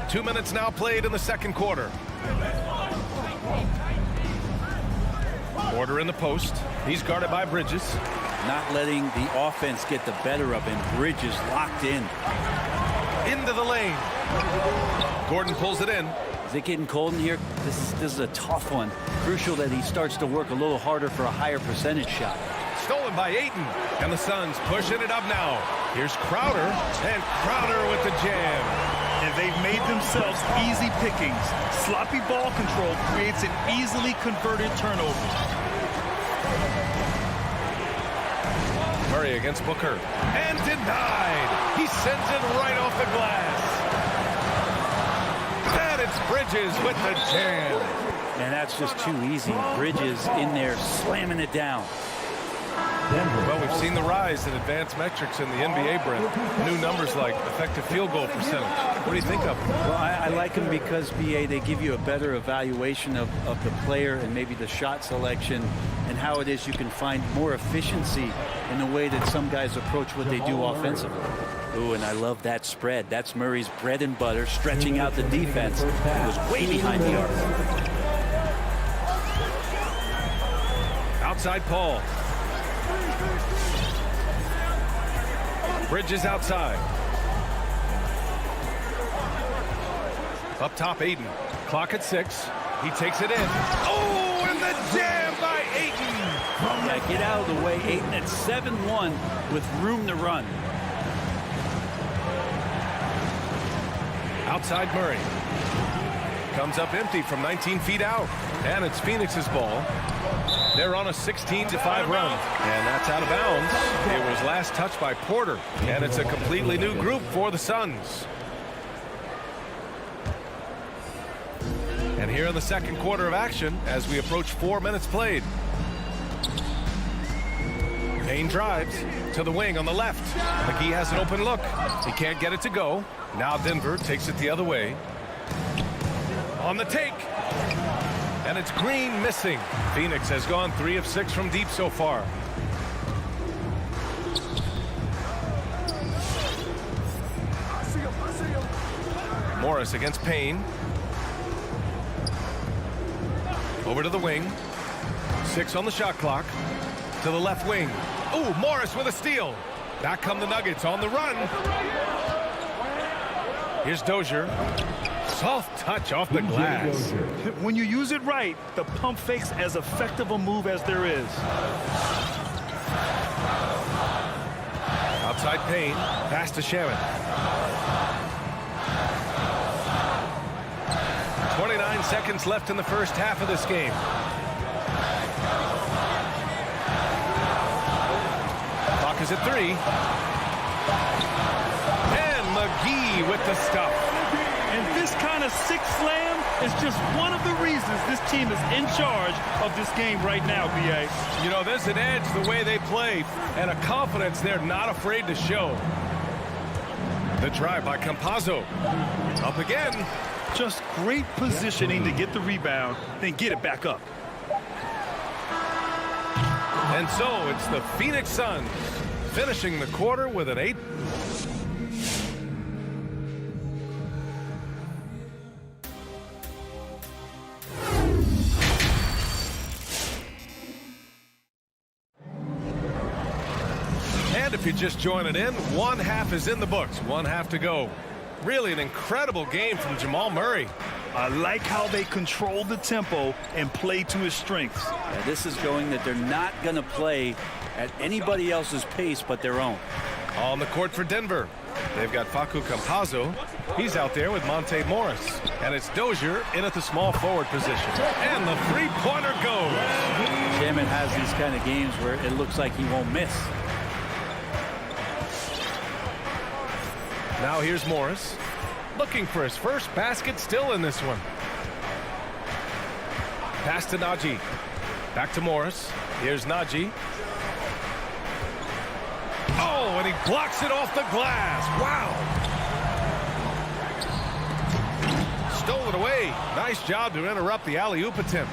2 minutes now played in the second quarter. Porter in the post. He's guarded by Bridges. Not letting the offense get the better of him. Bridges locked in. Into the lane. Gordon pulls it in. Is it getting cold in here? This is a tough one. Crucial that he starts to work a little harder for a higher percentage shot. Stolen by Ayton. And the Suns pushing it up now. Here's Crowder. And Crowder with the jam. And they've made themselves easy pickings. Sloppy ball control creates an easily converted turnover. Murray against Booker. And denied. He sends it right off the glass. And it's Bridges with the jam. And that's just too easy. Bridges in there slamming it down. Well, we've seen the rise in advanced metrics in the NBA, Brent. New numbers like effective field goal percentage. What do you think of them? Well, I like them because, BA, they give you a better evaluation of the player and maybe the shot selection and how it is you can find more efficiency in the way that some guys approach what they do offensively. Ooh, and I love that spread. That's Murray's bread and butter, stretching out the defense. It was way behind the arc. Outside Paul. Bridges outside. Up top, Ayton. Clock at 6. He takes it in. Oh, and the jam by Ayton. Yeah, get out of the way, Ayton at 7-1 with room to run. Outside Murray. Comes up empty from 19 feet out. And it's Phoenix's ball. They're on a 16-5 run. And that's out of bounds. It was last touched by Porter. And it's a completely new group for the Suns. And here in the second quarter of action as we approach 4 minutes played. Payne drives to the wing on the left. McGee has an open look. He can't get it to go. Now Denver takes it the other way. On the take. And it's Green missing. Phoenix has gone 3 of 6 from deep so far. Morris against Payne. Over to the wing. 6 on the shot clock. To the left wing. Ooh, Morris with a steal. Back come the Nuggets on the run. Here's Dozier. Soft touch off the glass. When you use it right, the pump fake's as effective a move as there is. Outside Payne. Pass to Shaman. 29 seconds left in the first half of this game. Clock is at 3. And McGee with the stuff. And this kind of sick slam is just one of the reasons this team is in charge of this game right now, B.A. You know, there's an edge the way they play and a confidence they're not afraid to show. The drive by Campazzo. Up again. Just great positioning to get the rebound, then get it back up. And so it's the Phoenix Suns finishing the quarter with an 8. And if you're just joining in, 1 half is in the books, 1 half to go. Really an incredible game from Jamal Murray. I like how they control the tempo and play to his strengths. Yeah, this is going that they're not going to play at anybody else's pace but their own. On the court for Denver. They've got Facu Campazzo. He's out there with Monte Morris. And it's Dozier in at the small forward position. And the three-pointer goes. Shaman has these kind of games where it looks like he won't miss. Now here's Morris. Looking for his first basket still in this one. Pass to Najee. Back to Morris. Here's Najee. Oh, and he blocks it off the glass. Wow. Stole it away. Nice job to interrupt the alley-oop attempt.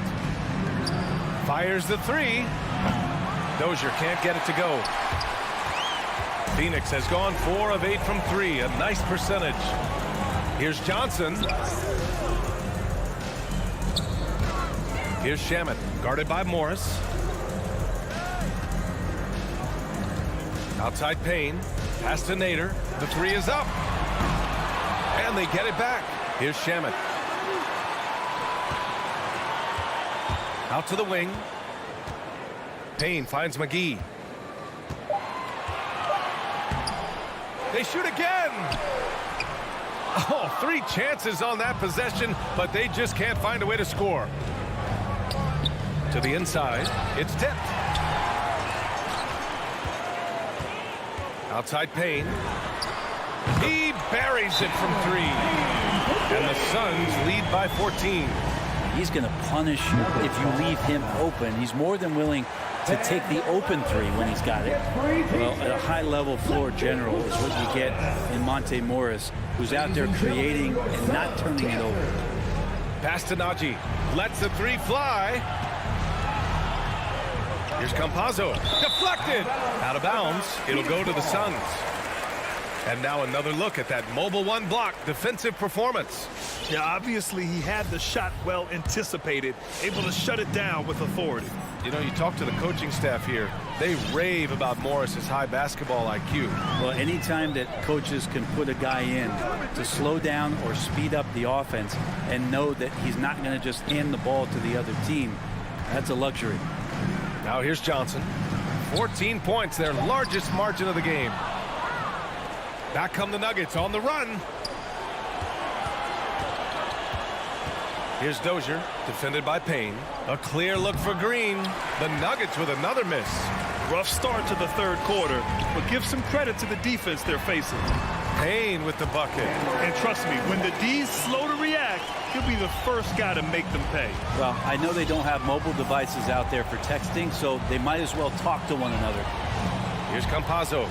Fires the 3. Dozier can't get it to go. Phoenix has gone 4 of 8 from 3. A nice percentage. Here's Johnson. Here's Shaman, guarded by Morris. Outside Payne. Pass to Nader. The 3 is up. And they get it back. Here's Shaman. Out to the wing. Payne finds McGee. They shoot again. Oh, 3 chances on that possession, but they just can't find a way to score. To the inside, it's tipped. Outside Payne. He buries it from 3. And the Suns lead by 14. He's going to punish if you leave him open. He's more than willing to take the open 3 when he's got it. Well, at a high-level floor general is what you get in Monte Morris, who's out there creating and not turning it over. Pass to Najee. Lets the 3 fly. Here's Campazzo. Deflected. Out of bounds. It'll go to the Suns. And now another look at that mobile one block defensive performance. Yeah, obviously he had the shot well anticipated, able to shut it down with authority. You know, you talk to the coaching staff here, they rave about Morris's high basketball IQ. Well, anytime that coaches can put a guy in to slow down or speed up the offense and know that he's not going to just hand the ball to the other team, that's a luxury. Now here's Johnson. 14 points, their largest margin of the game. Back come the Nuggets on the run. Here's Dozier, defended by Payne. A clear look for Green. The Nuggets with another miss. Rough start to the third quarter, but give some credit to the defense they're facing. Payne with the bucket. And trust me, when the D's slow to react, he'll be the first guy to make them pay. Well, I know they don't have mobile devices out there for texting, so they might as well talk to one another. Here's Campazzo.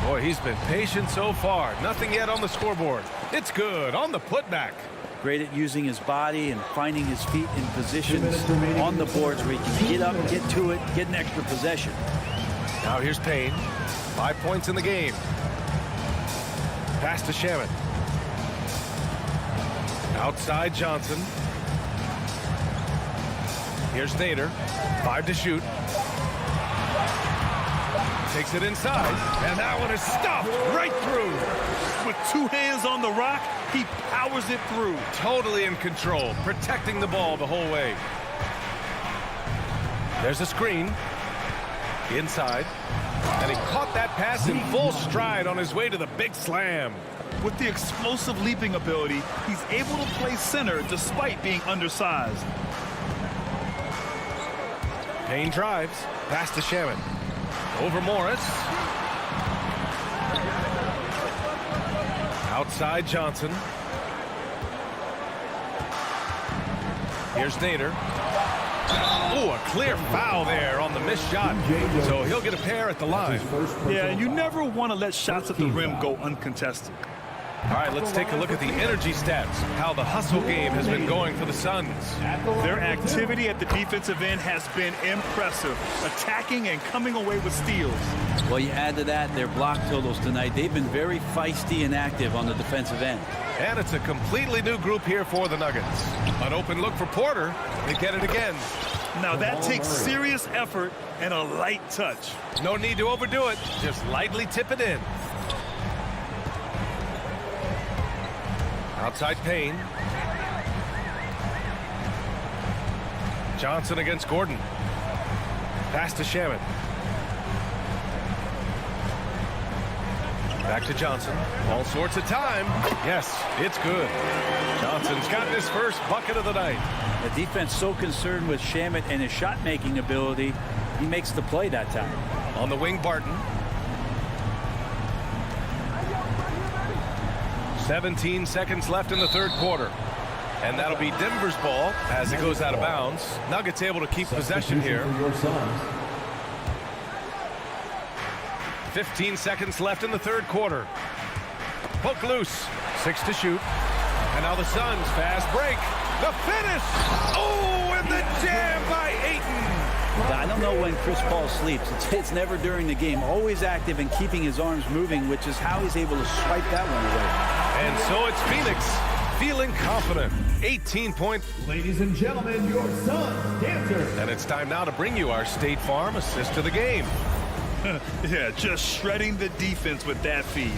Boy, he's been patient so far. Nothing yet on the scoreboard. It's good on the putback. Great at using his body and finding his feet in positions on the boards where he can get up, get to it, get an extra possession. Now here's Payne. 5 points in the game. Pass to Shaman. Outside Johnson. Here's Nader. 5 to shoot. Takes it inside, and that one is stopped right through. With 2 hands on the rock, he powers it through. Totally in control, protecting the ball the whole way. There's a screen. Inside. And he caught that pass in full stride on his way to the big slam. With the explosive leaping ability, he's able to play center despite being undersized. Payne drives. Pass to Shaman. Over Morris. Outside Johnson. Here's Nader. Oh, a clear foul there on the missed shot. So he'll get a pair at the line. Yeah, you never want to let shots at the rim go uncontested. All right, let's take a look at the energy stats, how the hustle game has been going for the Suns. Their activity at the defensive end has been impressive, attacking and coming away with steals. Well, you add to that their block totals tonight. They've been very feisty and active on the defensive end. And it's a completely new group here for the Nuggets. An open look for Porter. They get it again. Now that takes serious effort and a light touch. No need to overdo it. Just lightly tip it in. Outside Payne. Johnson against Gordon. Pass to Shaman. Back to Johnson. All sorts of time. Yes, it's good. Johnson's got his first bucket of the night. The defense so concerned with Shaman and his shot-making ability, he makes the play that time. On the wing, Barton. 17 seconds left in the third quarter. And that'll be Denver's ball as it goes out of bounds. Nuggets able to keep possession here. 15 seconds left in the third quarter. Poke loose. 6 to shoot. And now the Suns fast break. The finish. Oh, and the jam by Ayton. I don't know when Chris Paul sleeps. It's never during the game. Always active and keeping his arms moving, which is how he's able to swipe that one away. And so it's Phoenix feeling confident. 18-point. Ladies and gentlemen, your Suns dancer. And it's time now to bring you our State Farm assist to the game. Yeah, just shredding the defense with that feed.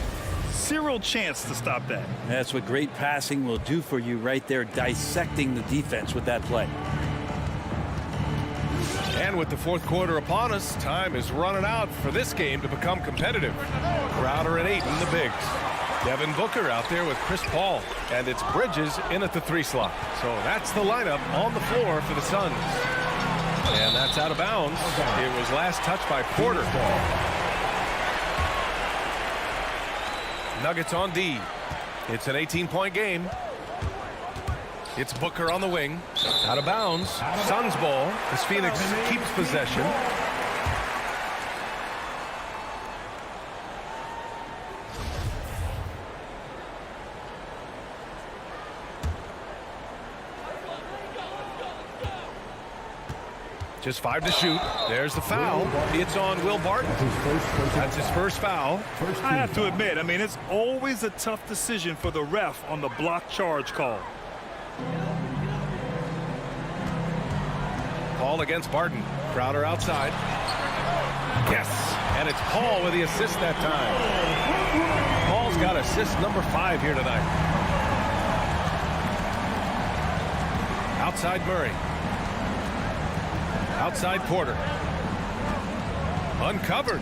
Zero chance to stop that. That's what great passing will do for you right there, dissecting the defense with that play. And with the fourth quarter upon us, time is running out for this game to become competitive. Crowder and Ayton, the bigs. Devin Booker out there with Chris Paul. And it's Bridges in at the 3 slot. So that's the lineup on the floor for the Suns. And that's out of bounds. It was last touched by Porter. Nuggets on D. It's an 18-point game. It's Booker on the wing. Out of bounds. Suns ball as Phoenix keeps possession. Just 5 to shoot. There's the foul. It's on Will Barton. That's his first foul. I have to admit, I mean, it's always a tough decision for the ref on the block charge call. Paul against Barton. Crowder outside. Yes, and it's Paul with the assist that time. Paul's got assist number 5 here tonight. Outside Murray. Outside Porter. Uncovered.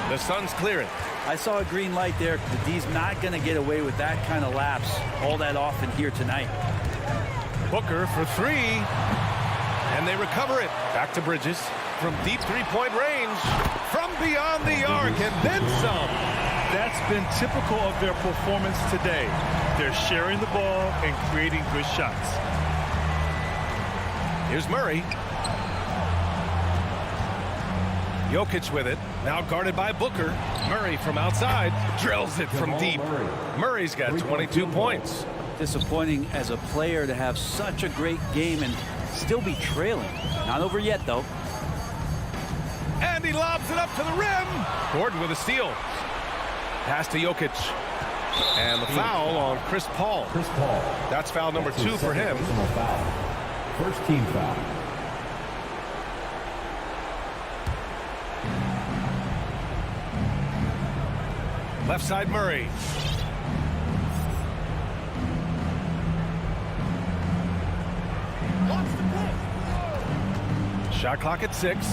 The Suns clear it. I saw a green light there. The D's not going to get away with that kind of lapse all that often here tonight. Booker for 3. And they recover it. Back to Bridges. From deep three-point range. From beyond the arc and then some. That's been typical of their performance today. They're sharing the ball and creating good shots. Here's Murray. Jokic with it. Now guarded by Booker. Murray from outside. Drills it from deep. Murray's got 22 points. Disappointing as a player to have such a great game and still be trailing. Not over yet, though. And he lobs it up to the rim. Gordon with a steal. Pass to Jokic. And the foul on Chris Paul. That's foul number 2 for him. First team foul. Left side Murray. Shot clock at 6.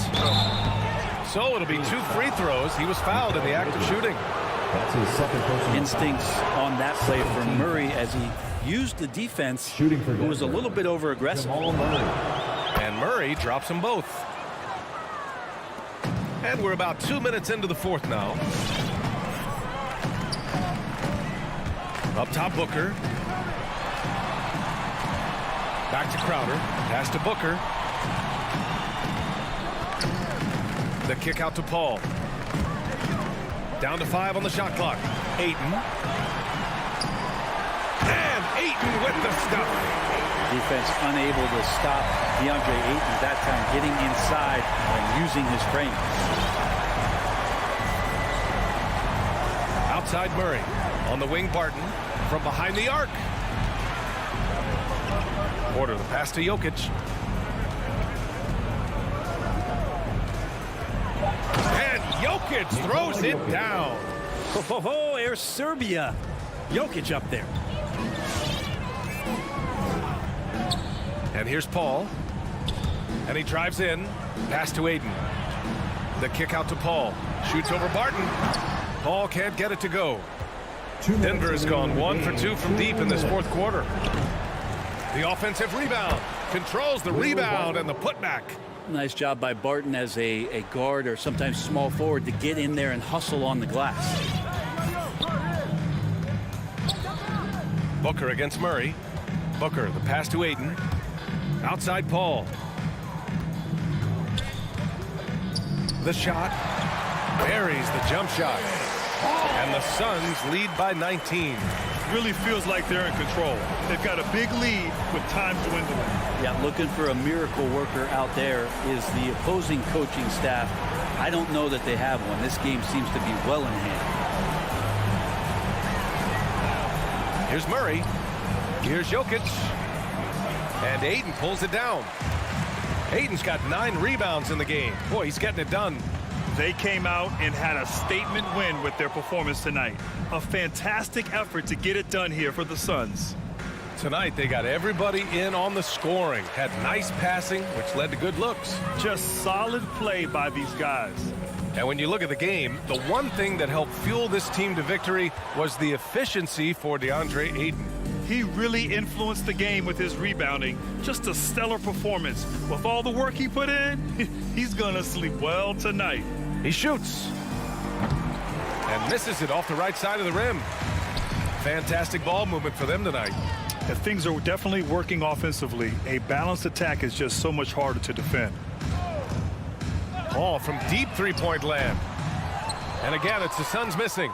So it'll be 2 free throws. He was fouled in the act of shooting. That's his second personal Instincts on that play from Murray as he used the defense, who was a little bit over aggressive. And Murray drops them both. And we're about 2 minutes into the 4th now. Up top Booker. Back to Crowder. Pass to Booker. The kick out to Paul. Down to 5 on the shot clock. Ayton. And Ayton with the stop. Defense unable to stop Deandre Ayton that time, getting inside and using his frame. Outside Murray. On the wing Barton. From behind the arc. Porter the pass to Jokic. And Jokic throws it down. Oh, Air Serbia. Jokic up there. And here's Paul. And he drives in. Pass to Ayton. The kick out to Paul. Shoots over Barton. Paul can't get it to go. Denver has gone 1 for 2 from deep in this 4th quarter. The offensive rebound. Controls the rebound and the putback. Nice job by Barton as a guard or sometimes small forward to get in there and hustle on the glass. Booker against Murray. Booker, the pass to Ayton. Outside Paul. The shot. Buries the jump shot. And the Suns lead by 19. Really feels like they're in control. They've got a big lead with time dwindling. Yeah, looking for a miracle worker out there is the opposing coaching staff. I don't know that they have one. This game seems to be well in hand. Here's Murray. Here's Jokic. And Ayton pulls it down. Ayton's got 9 rebounds in the game. Boy, he's getting it done. They came out and had a statement win with their performance tonight. A fantastic effort to get it done here for the Suns. Tonight, they got everybody in on the scoring. Had nice passing, which led to good looks. Just solid play by these guys. And when you look at the game, the one thing that helped fuel this team to victory was the efficiency for Deandre Ayton. He really influenced the game with his rebounding. Just a stellar performance. With all the work he put in, he's going to sleep well tonight. He shoots. And misses it off the right side of the rim. Fantastic ball movement for them tonight. And things are definitely working offensively. A balanced attack is just so much harder to defend. Paul from deep three-point land. And again, it's the Suns missing.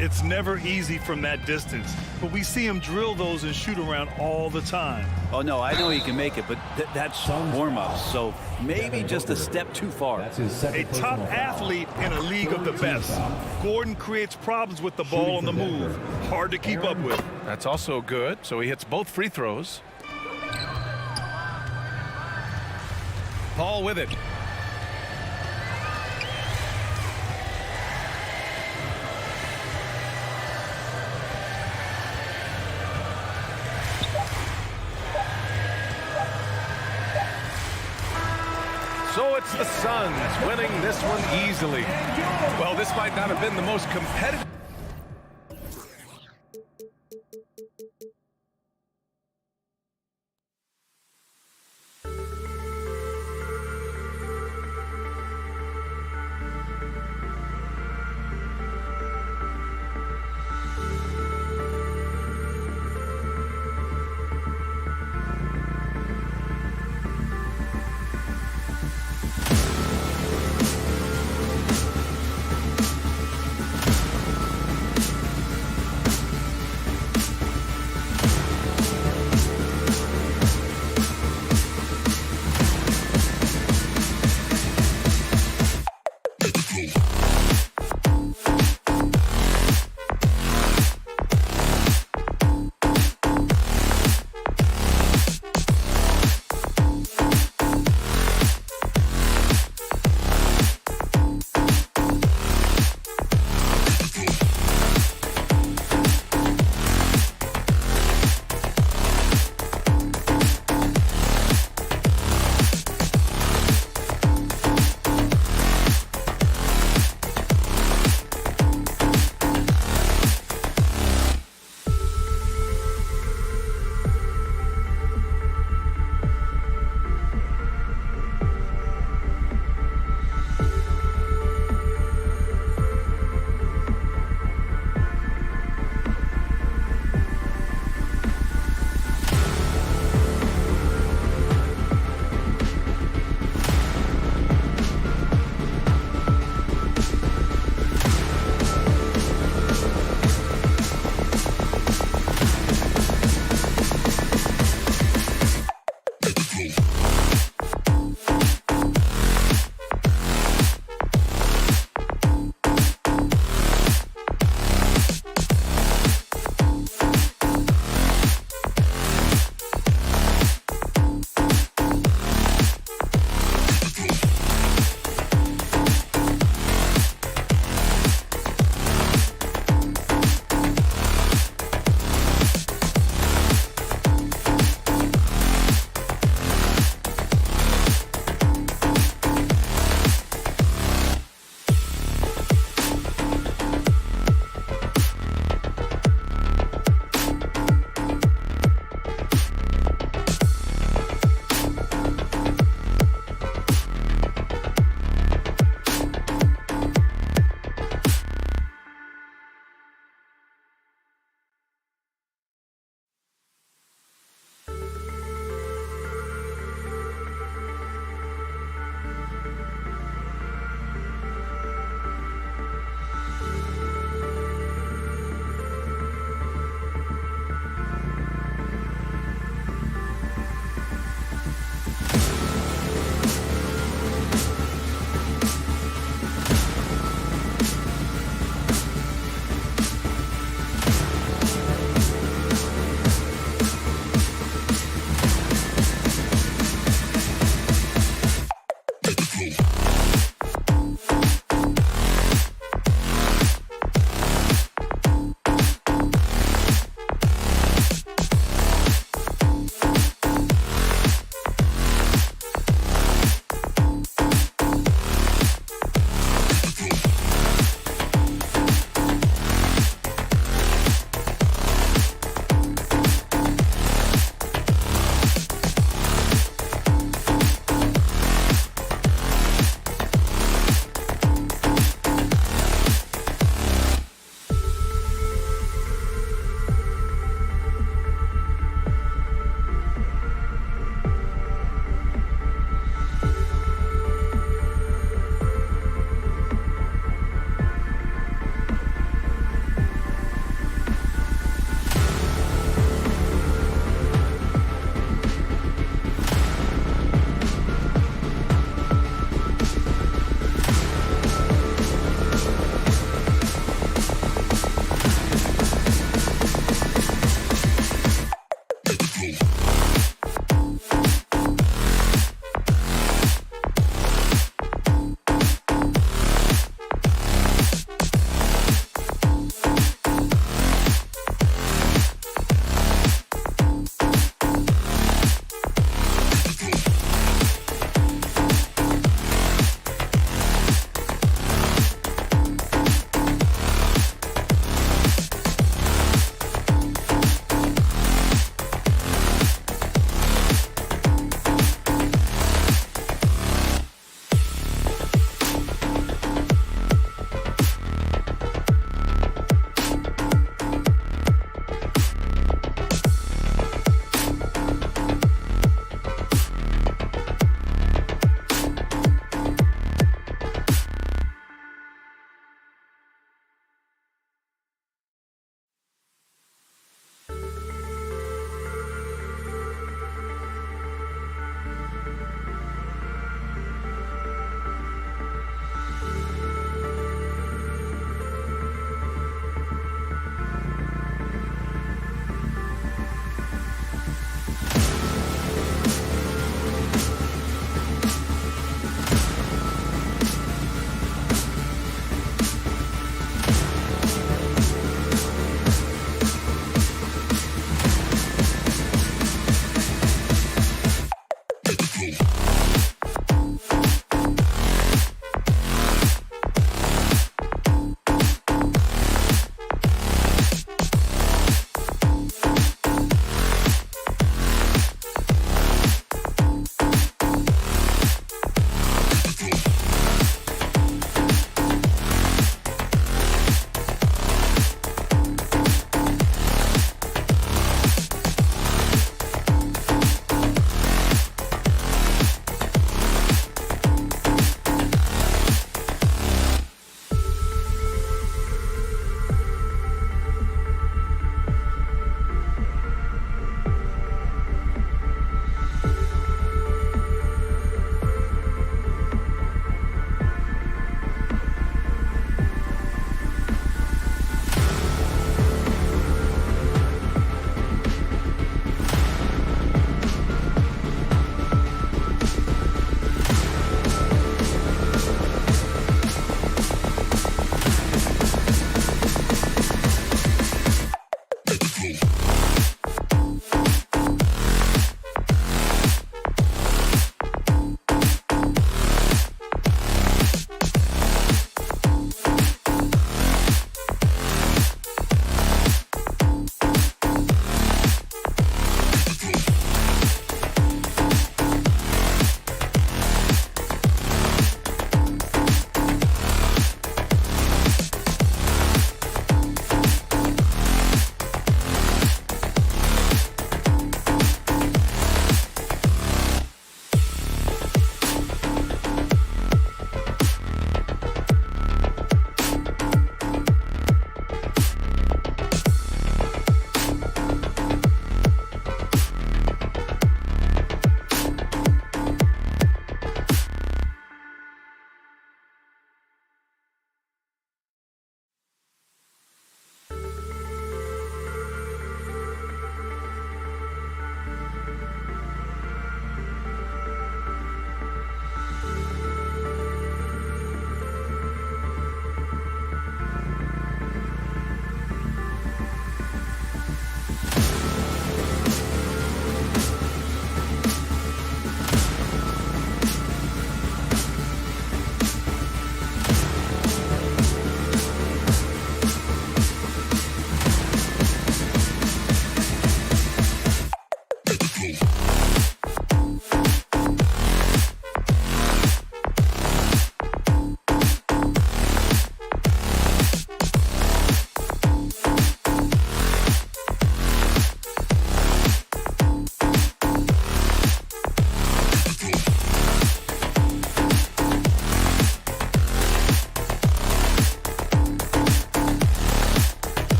It's never easy from that distance. but we see him drill those and shoot around all the time. Oh, no, I know he can make it, but that's warm-ups, so maybe just a step too far. A top athlete in a league of the best. Gordon creates problems with the ball on the move. Hard to keep up with. That's also good, so he hits both free throws. Paul with it. So it's the Suns winning this one easily. Well, this might not have been the most competitive.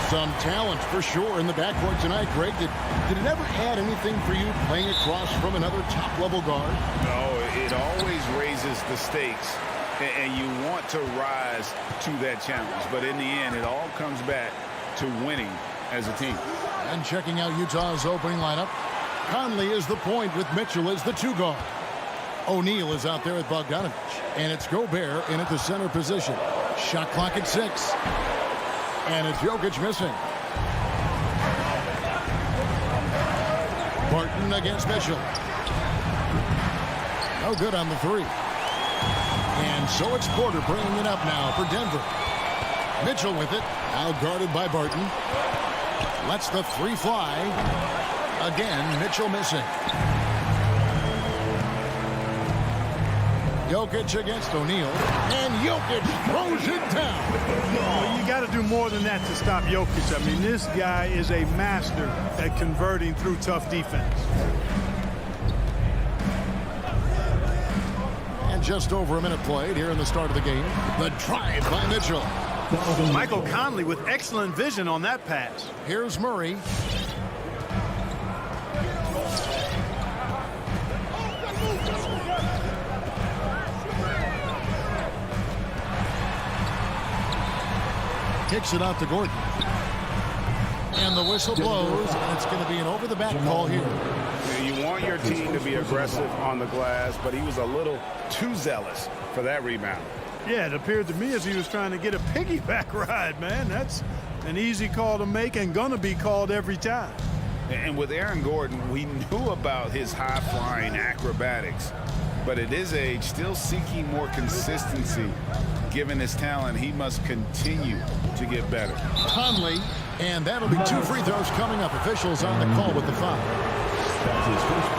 Some talent for sure in the backcourt tonight, Greg. Did it ever add anything for you playing across from another top-level guard? No, it always raises the stakes, and you want to rise to that challenge. But in the end, it all comes back to winning as a team. And checking out Utah's opening lineup, Conley is the point with Mitchell as the two guard. O'Neal is out there with Bogdanovich, and it's Gobert in at the center position. Shot clock at 6. And it's Jokic missing. Barton against Mitchell. No good on the 3. And so it's Porter bringing it up now for Denver. Mitchell with it, now guarded by Barton. Lets the 3 fly. Again, Mitchell missing. Jokic against O'Neal, and Jokic throws it down. Well, you got to do more than that to stop Jokic. I mean, this guy is a master at converting through tough defense. And just over a minute played here in the start of the game. The drive by Mitchell. Michael Conley with excellent vision on that pass. Here's Murray. Kicks it out to Gordon. And the whistle blows, and it's going to be an over-the-back call here. You want your team to be aggressive on the glass, but he was a little too zealous for that rebound. Yeah, it appeared to me as he was trying to get a piggyback ride, man. That's an easy call to make and going to be called every time. And with Aaron Gordon, we knew about his high-flying acrobatics, but at his age, still seeking more consistency. Given his talent, he must continue to get better. Conley, and that'll be 2 free throws coming up. Officials on the call with the foul.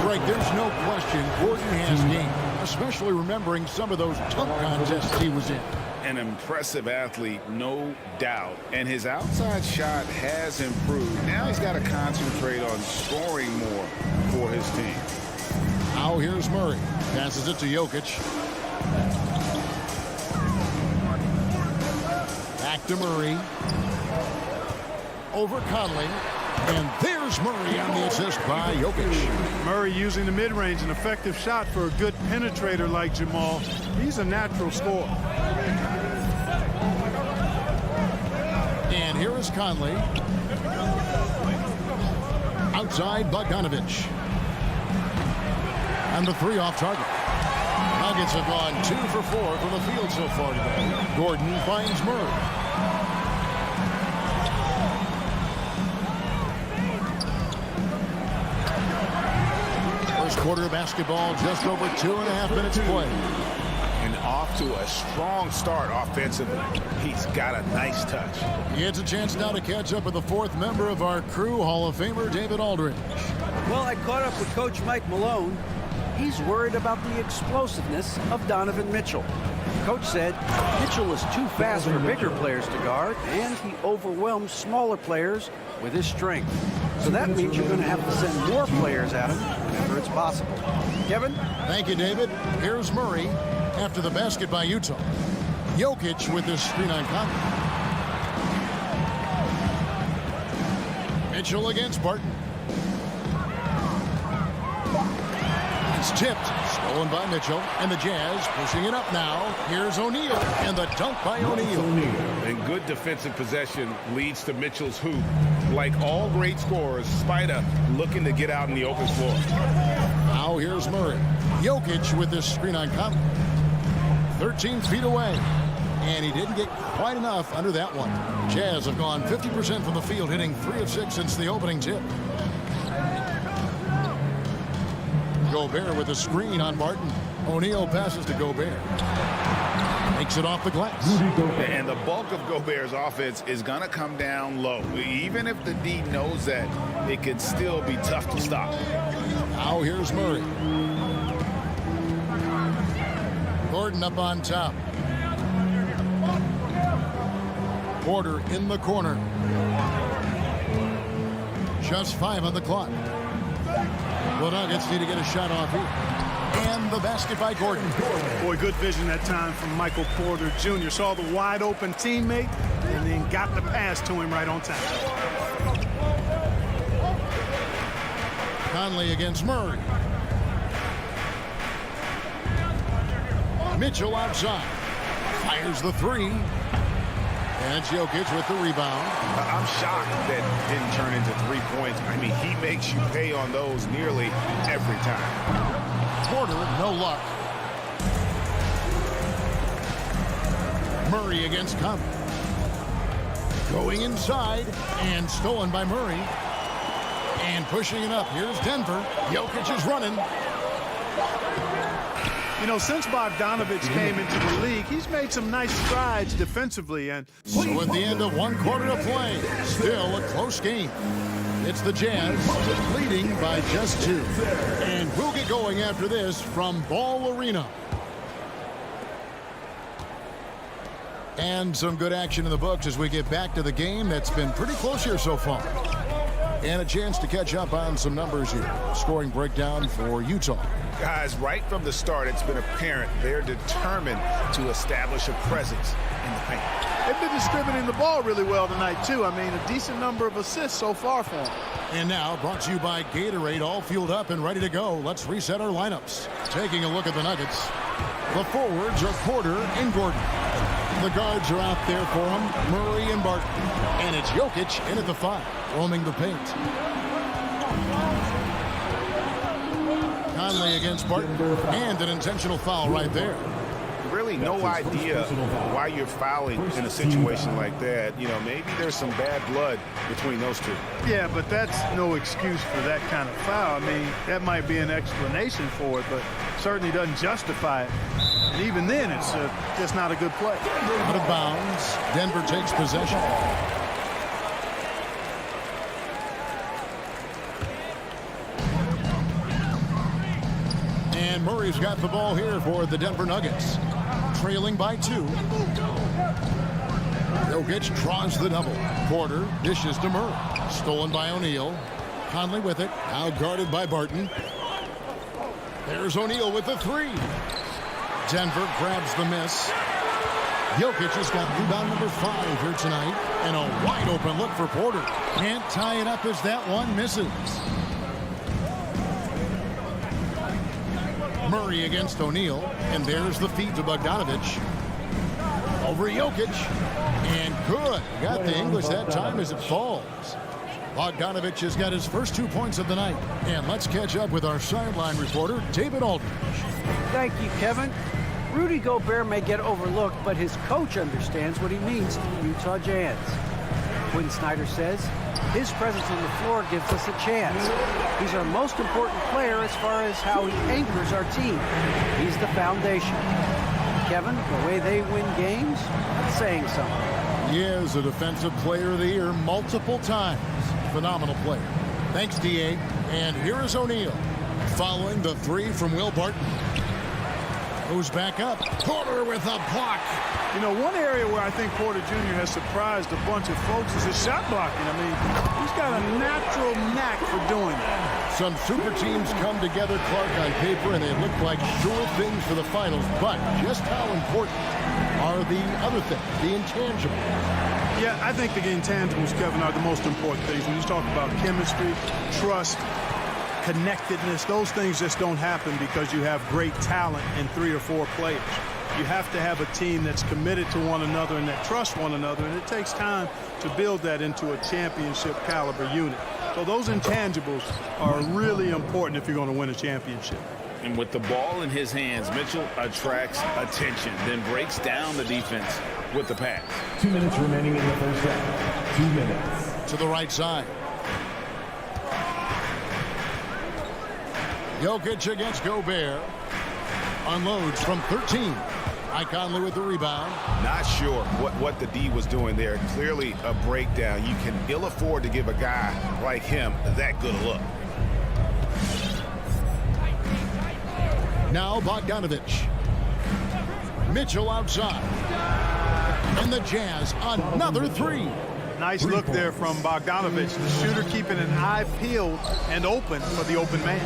Greg, there's no question Gordon has game, especially remembering some of those tough contests he was in. An impressive athlete, no doubt. And his outside shot has improved. Now he's got to concentrate on scoring more for his team. Now here's Murray. Passes it to Jokic. Back to Murray. Over Conley. And there's Murray on the assist by Jokic. Murray using the mid-range, an effective shot for a good penetrator like Jamal. He's a natural scorer. And here is Conley. Outside Bogdanovich. And the 3 off target. Nuggets have gone 2 for 4 from the field so far today. Gordon finds Murray. quarter of basketball, just over 2.5 minutes played. And off to a strong start offensively. He's got a nice touch. He gets a chance now to catch up with the fourth member of our crew, Hall of Famer David Aldridge. Well, I caught up with Coach Mike Malone. He's worried about the explosiveness of Donovan Mitchell. Coach said Mitchell is too fast for bigger players to guard, and he overwhelms smaller players with his strength. So that means you're going to have to send more players at him whenever it's possible. Kevin? Thank you, David. Here's Murray after the basket by Utah. Jokic with this screen on Conley. Mitchell against Barton. It's tipped, stolen by Mitchell, and the Jazz pushing it up now. Here's O'Neal, and the dunk by O'Neal. And good defensive possession leads to Mitchell's hoop. Like all great scorers, Spida looking to get out in the open floor. Now here's Murray. Jokic with this screen on Conley. 13 feet away. And he didn't get quite enough under that one. Jazz have gone 50% from the field, hitting 3 of 6 since the opening tip. Gobert with a screen on Barton. O'Neal passes to Gobert. Makes it off the glass. And the bulk of Gobert's offense is going to come down low. Even if the D knows that, it can still be tough to stop. Now here's Murray. Gordon up on top. Porter in the corner. Just 5 on the clock. The Nuggets need to get a shot off here. And the basket by Gordon. Boy, good vision that time from Michael Porter Jr. Saw the wide open teammate and then got the pass to him right on time. Conley against Murray. Mitchell outside. Fires the 3. And Jokic with the rebound. I'm shocked that didn't turn into 3 points. I mean, he makes you pay on those nearly every time. Porter, no luck. Murray against Conley. Going inside and stolen by Murray. And pushing it up. Here's Denver. Jokic is running. You know, since Bogdanovich came into the league, he's made some nice strides defensively. And so at the end of 1 quarter of play, still a close game. It's the Jazz leading by just 2. And we'll get going after this from Ball Arena. And some good action in the books as we get back to the game that's been pretty close here so far. And a chance to catch up on some numbers here. Scoring breakdown for Utah. Guys, right from the start, it's been apparent they're determined to establish a presence in the paint. They've been distributing the ball really well tonight, too. I mean, a decent number of assists so far for them. And now, brought to you by Gatorade, all fueled up and ready to go. Let's reset our lineups. Taking a look at the Nuggets. The forwards are Porter and Gordon. The guards are out there for them, Murray and Barton. And it's Jokic in at the 5, roaming the paint. Conley against Barton, and an intentional foul right there. Really no idea why you're fouling in a situation like that. You know, maybe there's some bad blood between those two. Yeah, but that's no excuse for that kind of foul. I mean, that might be an explanation for it, but certainly doesn't justify it. And even then, it's just not a good play. Out of bounds. Denver takes possession. And Murray's got the ball here for the Denver Nuggets. Trailing by 2. Jokic draws the double. Porter dishes to Murray. Stolen by O'Neal. Conley with it. Now guarded by Barton. There's O'Neal with the 3. Denver grabs the miss. Jokic has got rebound number 5 here tonight. And a wide open look for Porter. Can't tie it up as that one misses. Murray against O'Neal. And there's the feed to Bogdanovich. Over Jokic. And good. Got the English that time as it falls. Bogdanovich has got his first 2 points of the night. And let's catch up with our sideline reporter, David Aldridge. Thank you, Kevin. Rudy Gobert may get overlooked, but his coach understands what he means to the Utah Jazz. Quinn Snyder says his presence on the floor gives us a chance. He's our most important player as far as how he anchors our team. He's the foundation. Kevin, the way they win games, that's saying something. He is a Defensive Player of the Year multiple times. Phenomenal player. Thanks, D.A. And here is O'Neal, following the three from Will Barton. Goes back up. Porter with a block. You know, one area where I think Porter Jr. has surprised a bunch of folks is his shot blocking. I mean, he's got a natural knack for doing that. Some super teams come together, Clark, on paper, and they look like sure things for the finals. But just how important are the other things, the intangibles? Yeah, I think the intangibles, Kevin, are the most important things. When you talk about chemistry, trust, connectedness, those things just don't happen because you have great talent in 3 or 4 players. You have to have a team that's committed to one another and that trusts one another, and it takes time to build that into a championship caliber unit. So those intangibles are really important if you're going to win a championship. And with the ball in his hands, Mitchell attracts attention, then breaks down the defense with the pass. 2 minutes remaining in the first half. 2 minutes. To the right side. Jokic against Gobert. Unloads from 13. Mike Conley with the rebound. Not sure what the D was doing there. Clearly a breakdown. You can ill afford to give a guy like him that good a look. Now Bogdanovich. Mitchell outside. And the Jazz another three. Nice look there from Bogdanovich. The shooter keeping an eye peeled and open for the open man.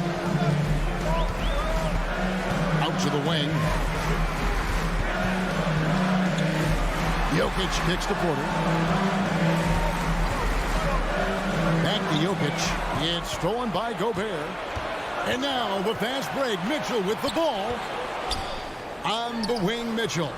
Out to the wing. Jokic kicks to Porter. Back to Jokic. It's stolen by Gobert. And now the fast break. Mitchell with the ball. On the wing, Mitchell.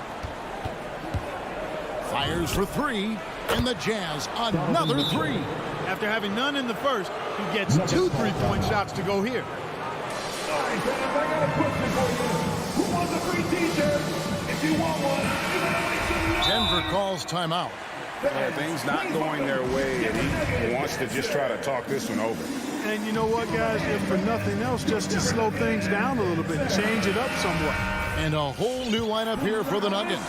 Fires for three. And the Jazz another three. After having none in the first, he gets 2 3-point shots to go here. All right, fans, I got a question for you. Who wants a free t-shirt? If you want one, Denver calls timeout. Yeah, things not going their way, and he wants to just try to talk this one over. And you know what, guys? If for nothing else, just to slow things down a little bit, change it up somewhat. And a whole new lineup here for the Nuggets.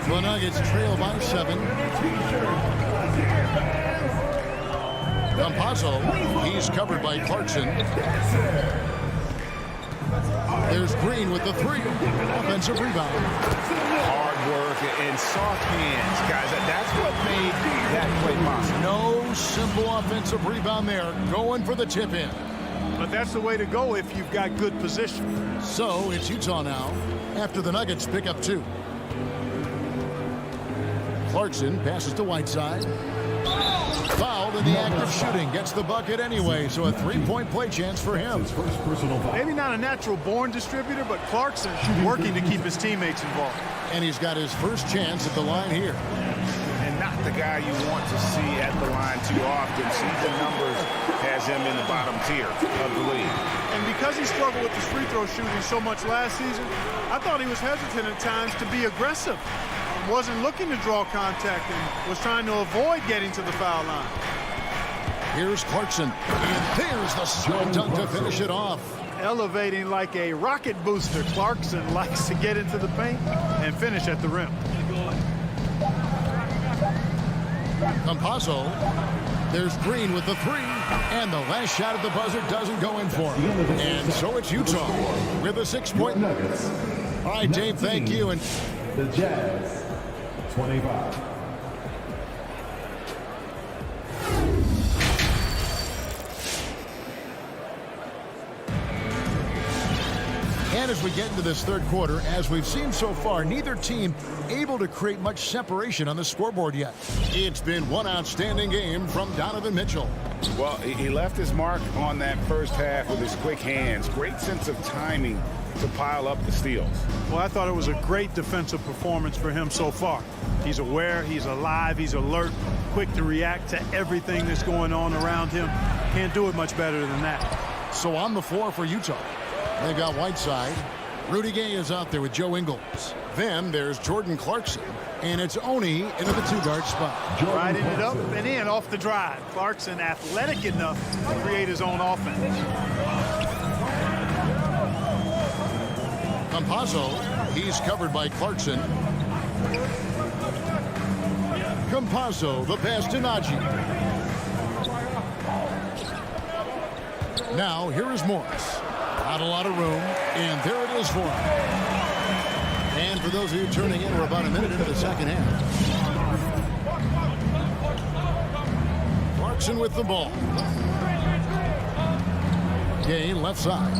The Nuggets trail by 7. Campazzo, he's covered by Clarkson. There's Green with the 3. Offensive rebound. Hard work and soft hands, guys. That's what made that play possible. No simple offensive rebound there. Going for the tip in. But that's the way to go if you've got good position. So it's Utah now after the Nuggets pick up 2. Clarkson passes to Whiteside. Fouled in the act of shooting. Gets the bucket anyway, so a 3-point play chance for him. Maybe not a natural born distributor, but Clarkson working to keep his teammates involved. And he's got his first chance at the line here. And not the guy you want to see at the line too often. Season numbers has him in the bottom tier of the league. And because he struggled with his free throw shooting so much last season, I thought he was hesitant at times to be aggressive. Wasn't looking to draw contact and was trying to avoid getting to the foul line. Here's Clarkson. And there's the slam dunk to finish it off. Elevating like a rocket booster, Clarkson likes to get into the paint and finish at the rim. Campazzo. There's Green with the 3. And the last shot at the buzzer doesn't go in for him. And so it's Utah with a 6-point. Nuggets. All right, Dave, thank you. And the Jazz, 25. And as we get into this third quarter, as we've seen so far, neither team able to create much separation on the scoreboard yet. It's been one outstanding game from Donovan Mitchell. Well, he left his mark on that first half with his quick hands. Great sense of timing to pile up the steals. Well, I thought it was a great defensive performance for him so far. He's aware, he's alive, he's alert, quick to react to everything that's going on around him. Can't do it much better than that. So on the floor for Utah, they've got Whiteside. Rudy Gay is out there with Joe Ingles. Then there's Jordan Clarkson. And it's Oni into the 2-guard spot. Riding it up and in off the drive. Clarkson athletic enough to create his own offense. Campazzo, he's covered by Clarkson. Campazzo, the pass to Najee. Now, here is Morris. Not a lot of room, and there it is for him. And for those of you turning in, we're about a minute into the second half. Clarkson with the ball. Gay, left side.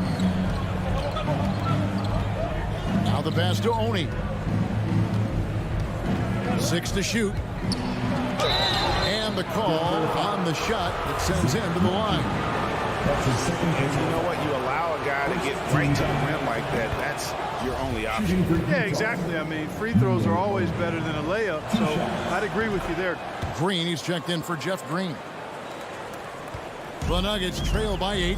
Now the pass to Oni. 6 to shoot. And the call on the shot that sends him to the line. And you know what? You allow a guy to get right to the rim like that. That's your only option. Yeah, exactly. I mean, free throws are always better than a layup, so I'd agree with you there. Green, he's checked in for Jeff Green. The Nuggets trail by 8.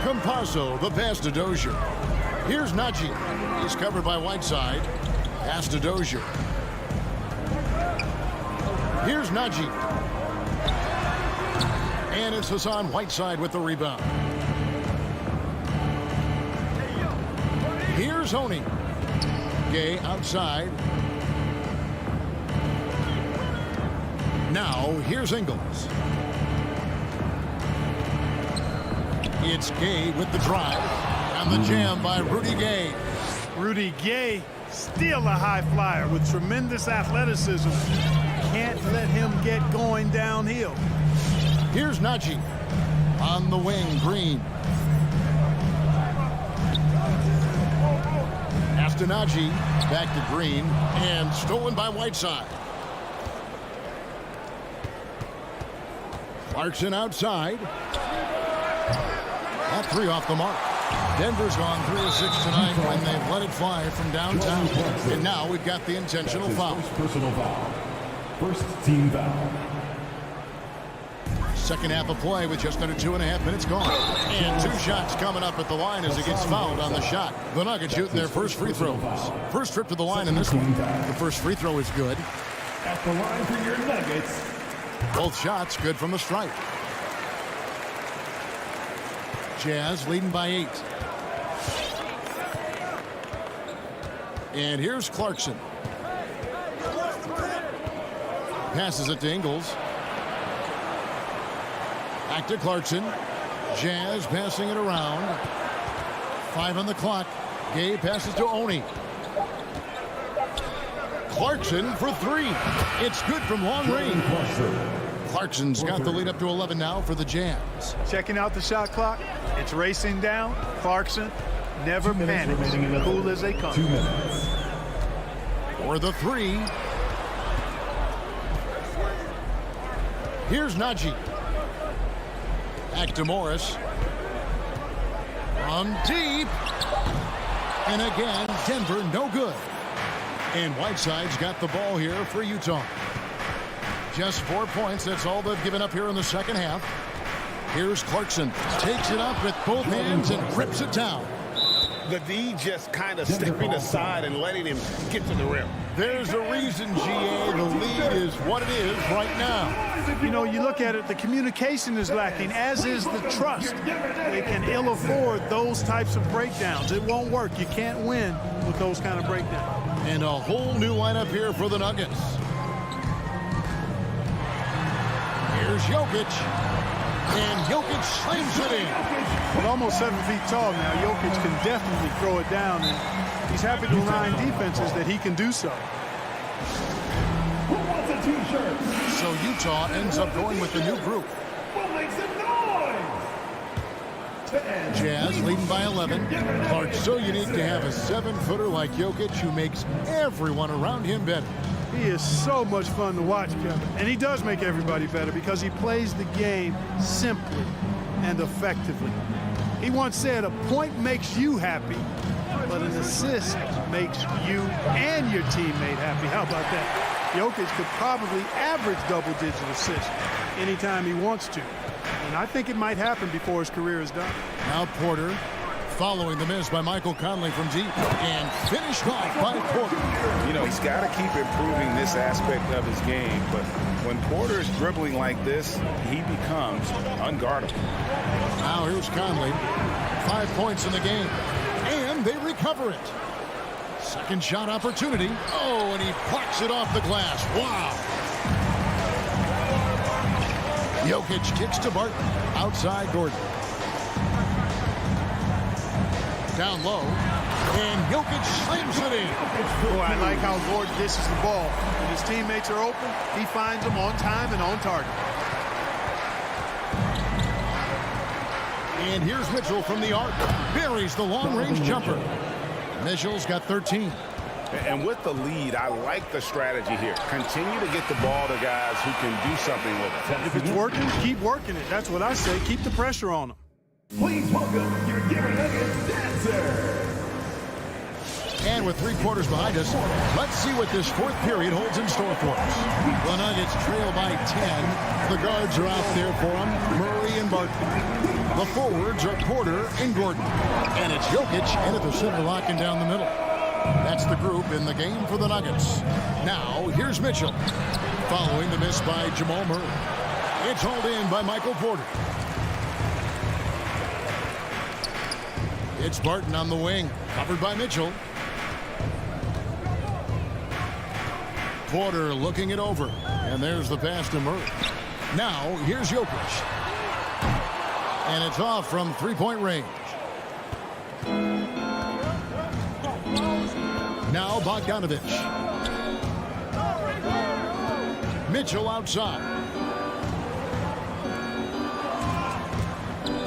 Campazzo, the pass to Dozier. Here's Najee. He's covered by Whiteside. Pass to Dozier. Here's Najee. And it's Hassan Whiteside with the rebound. Here's Oni. Gay outside. Now, here's Ingles. It's Gay with the drive. And the jam by Rudy Gay. Rudy Gay, still a high flyer with tremendous athleticism. Can't let him get going downhill. Here's Najee. On the wing, Green. Pass to Najee. Back to Green. And stolen by Whiteside. Clarkson outside. That 3 off the mark. Denver's gone 3 of 6 tonight when they've let it fly from downtown. And now we've got the intentional foul. Personal foul. First team foul. Second half of play with just under 2.5 minutes gone. And 2 shots coming up at the line as he gets fouled on the shot. The Nuggets shooting their first free throws. First trip to the line in this one. The first free throw is good. At the line for your Nuggets. Both shots good from the stripe. Jazz leading by 8. And here's Clarkson. Passes it to Ingles. Back to Clarkson. Jazz passing it around. 5 on the clock. Gay passes to Oni. Clarkson for 3. It's good from long range. Clarkson's got the lead up to 11 now for the Jazz. Checking out the shot clock. It's racing down. Clarkson never panics. Cool as they come. 2 minutes. For the 3. Here's Najee. Back to Morris. From deep. And again, Denver no good. And Whiteside's got the ball here for Utah. Just 4 points. That's all they've given up here in the second half. Here's Clarkson. Takes it up with both hands and rips it down. The D just kind of stepping aside and letting him get to the rim. There's a reason, GA. The lead is what it is right now. You know, you look at it, the communication is lacking, as is the trust. They can ill afford those types of breakdowns. It won't work. You can't win with those kind of breakdowns. And a whole new lineup here for the Nuggets. Here's Jokic. And Jokic slams it in. But almost 7 feet tall now, Jokic can definitely throw it down, and he's happy to remind defenses that he can do so. Who wants a t-shirt? So Utah ends up going with the new group. We'll make some noise! Jazz leading by 11. Clark, so unique to have a 7-footer like Jokic who makes everyone around him better. He is so much fun to watch, Kevin. And he does make everybody better because he plays the game simply and effectively. He once said, a point makes you happy, but an assist makes you and your teammate happy. How about that? Jokic could probably average double-digit assists anytime he wants to. And I think it might happen before his career is done. Now Porter following the miss by Michael Conley from deep and finished off by Porter. You know, he's got to keep improving this aspect of his game, but when Porter's dribbling like this, he becomes unguardable. Now here's Conley. 5 points in the game, and they recover it. Second shot opportunity. Oh, and he plucks it off the glass. Wow. Jokic kicks to Barton. Outside Gordon. Down low. And Jokic slams it in. Boy, I like how Gordon dishes the ball. When his teammates are open, he finds them on time and on target. And here's Mitchell from the arc. Buries the long-range jumper. Mitchell's got 13. And with the lead, I like the strategy here. Continue to get the ball to guys who can do something with it. If it's working, keep working it. That's what I say. Keep the pressure on them. Please welcome your Denver Nuggets dancer. And with 3 quarters behind us, let's see what this fourth period holds in store for us. The Nuggets trail by 10. The guards are out there for them, Murray and Barton. The forwards are Porter and Gordon. And it's Jokic and at the center locking down the middle. That's the group in the game for the Nuggets. Now, here's Mitchell. Following the miss by Jamal Murray. It's hauled in by Michael Porter. It's Barton on the wing, covered by Mitchell. Porter looking it over. And there's the pass to Murray. Now, here's Jokic. And it's off from three-point range. Now Bogdanovich. Mitchell outside.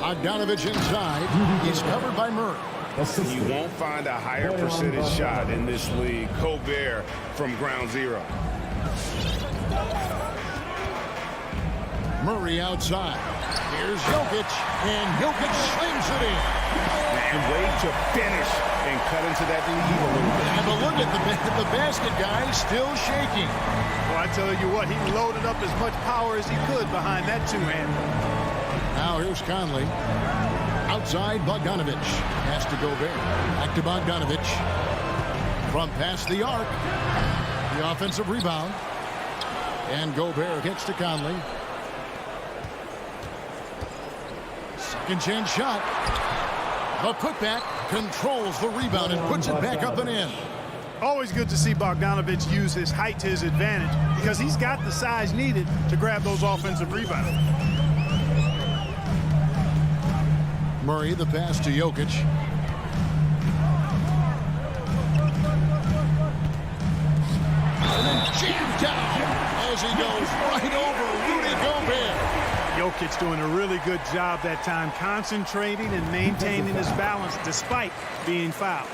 Bogdanovich inside. He's covered by Murray. You won't find a higher percentage shot in this league. Gobert from ground zero. Murray outside. Here's Jokic, and Jokic slings it in. And wait to finish and cut into that lead a little bit. And but look at the basket guy still shaking. Well, I tell you what, he loaded up as much power as he could behind that two-hander. Now here's Conley. Outside Bogdanovich. Pass to Gobert. Back to Bogdanovich. From past the arc. The offensive rebound. And Gobert gets to Conley. Second chance shot. The putback controls the rebound and puts it back up and in. Always good to see Bogdanovich use his height to his advantage because he's got the size needed to grab those offensive rebounds. Murray, the pass to Jokic. Jammed down as he goes right over Rudy Gobert. Jokic doing a really good job that time, concentrating and maintaining his balance despite being fouled.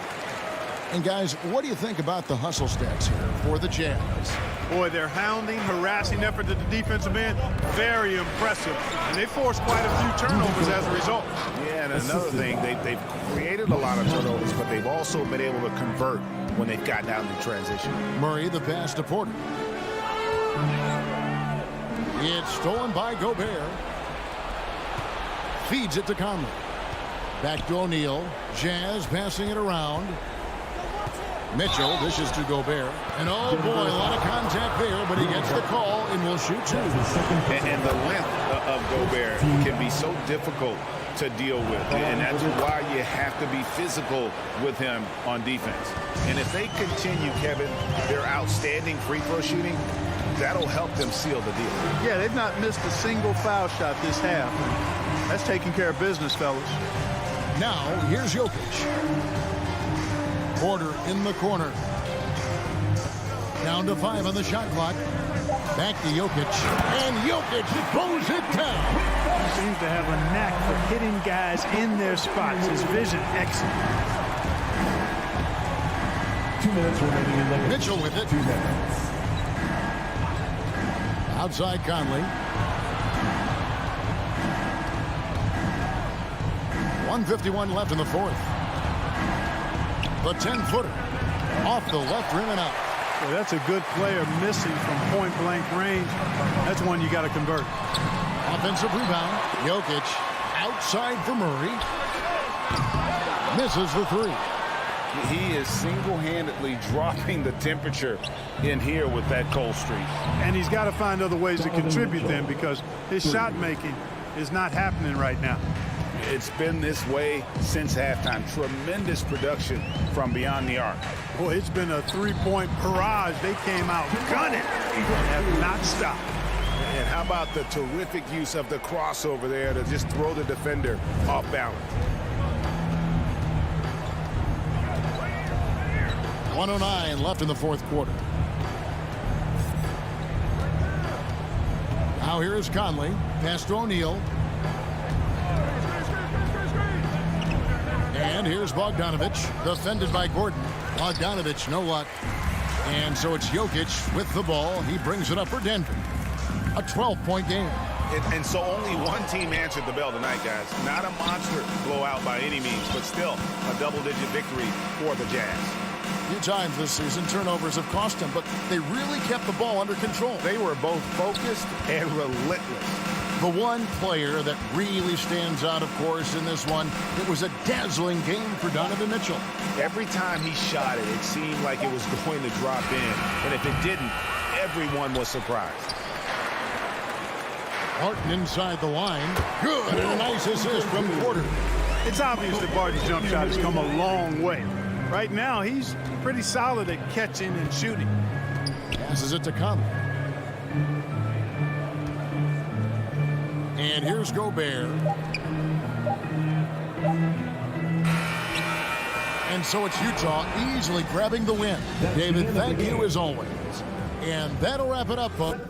And guys, what do you think about the hustle stats here for the Jazz? Boy, their hounding, harassing effort at the defensive end, very impressive. And they forced quite a few turnovers as a result. Yeah, and another thing, they've created a lot of turnovers, but they've also been able to convert when they've gotten out in transition. Murray, the pass to Porter. It's stolen by Gobert. Feeds it to Conley. Back to O'Neal. Jazz passing it around. Mitchell dishes to Gobert. And oh boy, a lot of contact there, but he gets the call and will shoot two. And the length of Gobert can be so difficult to deal with. And that's why you have to be physical with him on defense. And if they continue, Kevin, their outstanding free throw shooting, that'll help them seal the deal. Yeah, they've not missed a single foul shot this half. That's taking care of business, fellas. Now, here's Jokic. Porter in the corner. Down to 5 on the shot clock. Back to Jokic. And Jokic throws it down. He seems to have a knack for hitting guys in their spots. His vision, excellent. 2 minutes remaining in the Mitchell with it. 2 minutes. Outside Conley. 1:51 left in the fourth. The 10-footer off the left rim and out. Well, that's a good player missing from point-blank range. That's one you got to convert. Offensive rebound. Jokic outside for Murray. Misses the three. He is single-handedly dropping the temperature in here with that cold streak. And he's got to find other ways to contribute then, because his shot making is not happening right now. It's been this way since halftime. Tremendous production from beyond the arc. Boy, it's been a three-point barrage. They came out gunning and have not stopped. And how about the terrific use of the crossover there to just throw the defender off balance. 1:09 left in the fourth quarter. Now here is Conley. Pass to O'Neal. And here's Bogdanovic, defended by Gordon. Bogdanovic, no luck. And so it's Jokic with the ball. He brings it up for Denver. A 12-point game. And so only one team answered the bell tonight, guys. Not a monster blowout by any means, but still a double-digit victory for the Jazz. A few times this season, turnovers have cost them, but they really kept the ball under control. They were both focused and relentless. The one player that really stands out, of course, in this one, it was a dazzling game for Donovan Mitchell. Every time he shot it, it seemed like it was going to drop in. And if it didn't, everyone was surprised. Martin inside the line. Good, and a nice assist from Porter. It's obvious that Barton's jump shot has come a long way. Right now, he's pretty solid at catching and shooting. Passes it to Conley. And here's Gobert. And so it's Utah easily grabbing the win. David, thank you as always. And that'll wrap it up, folks.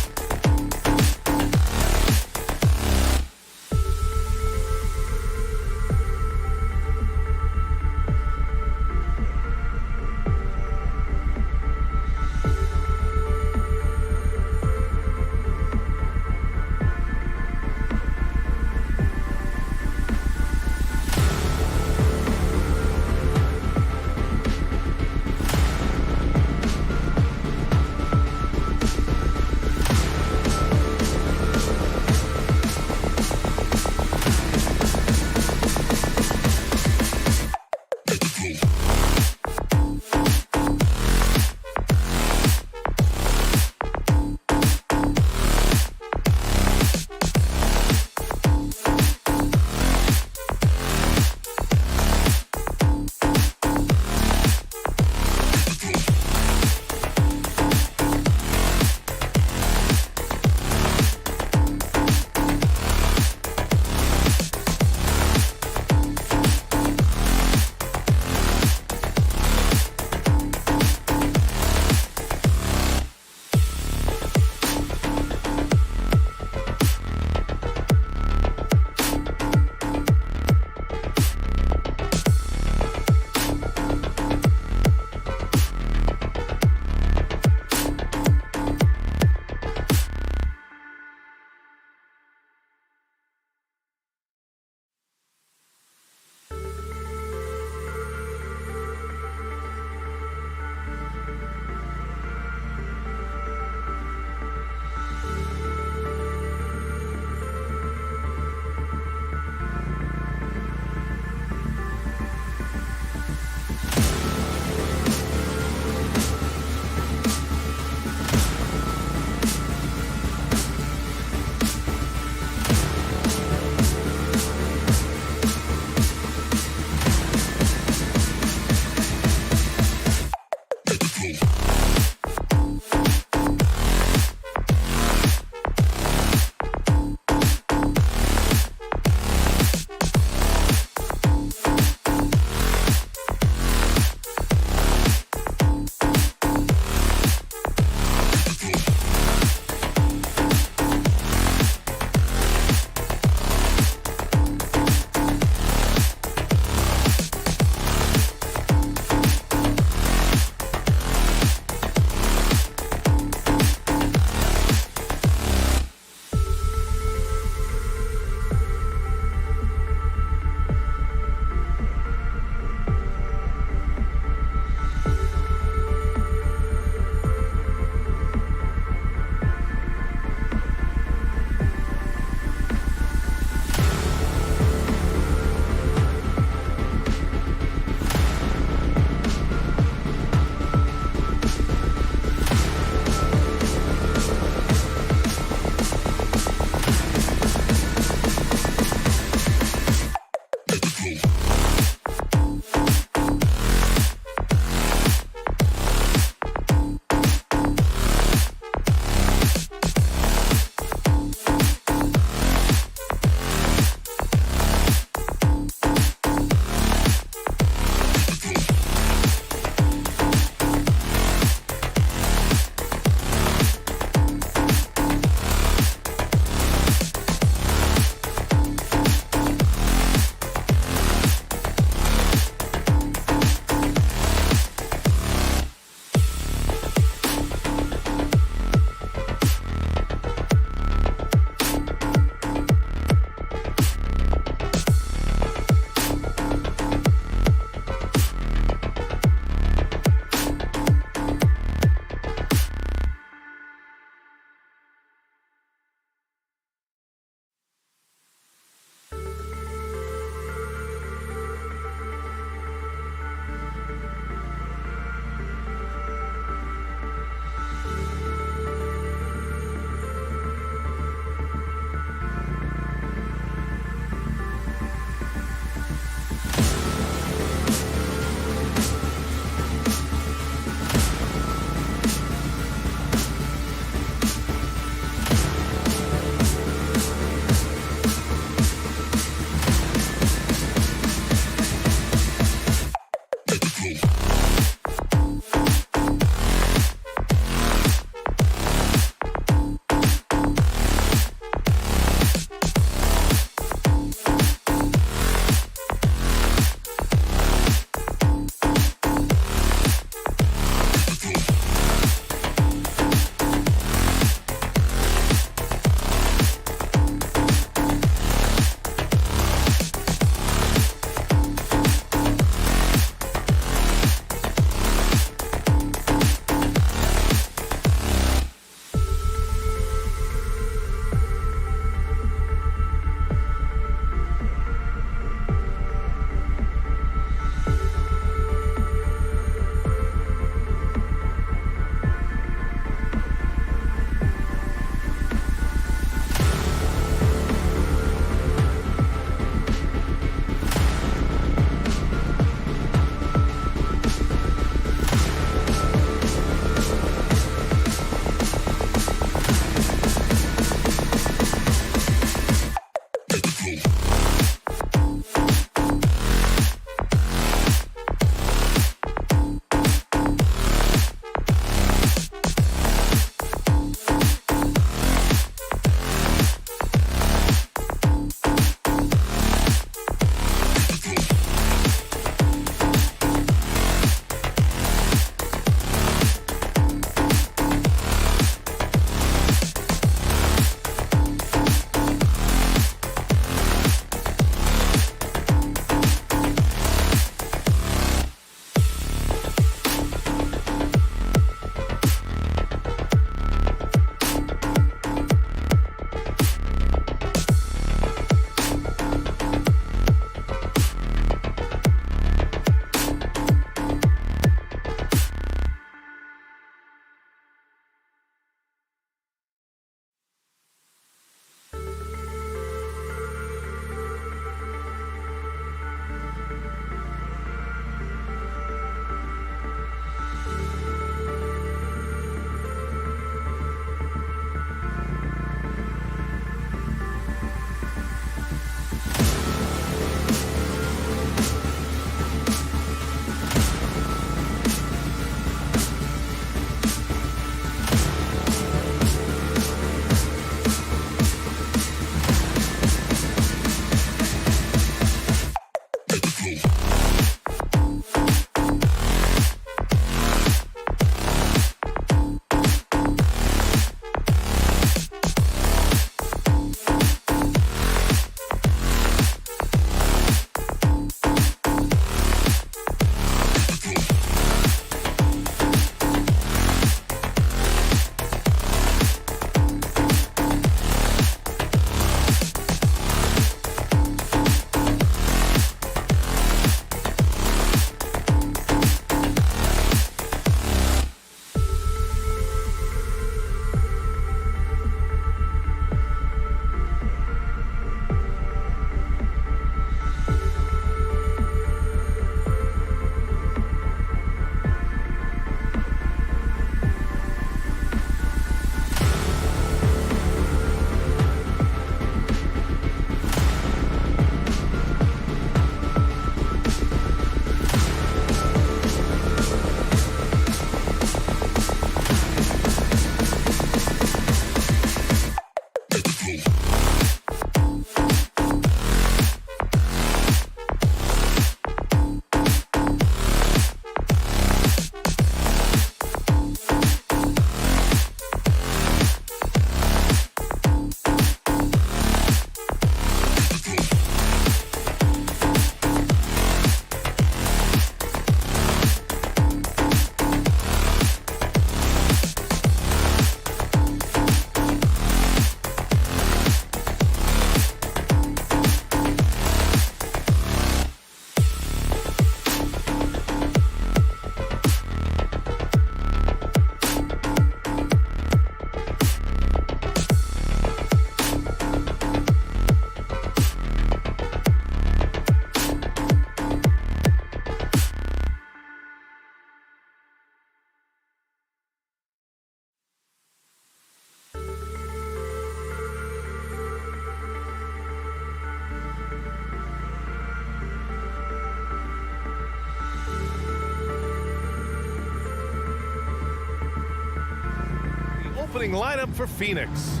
opening lineup for Phoenix.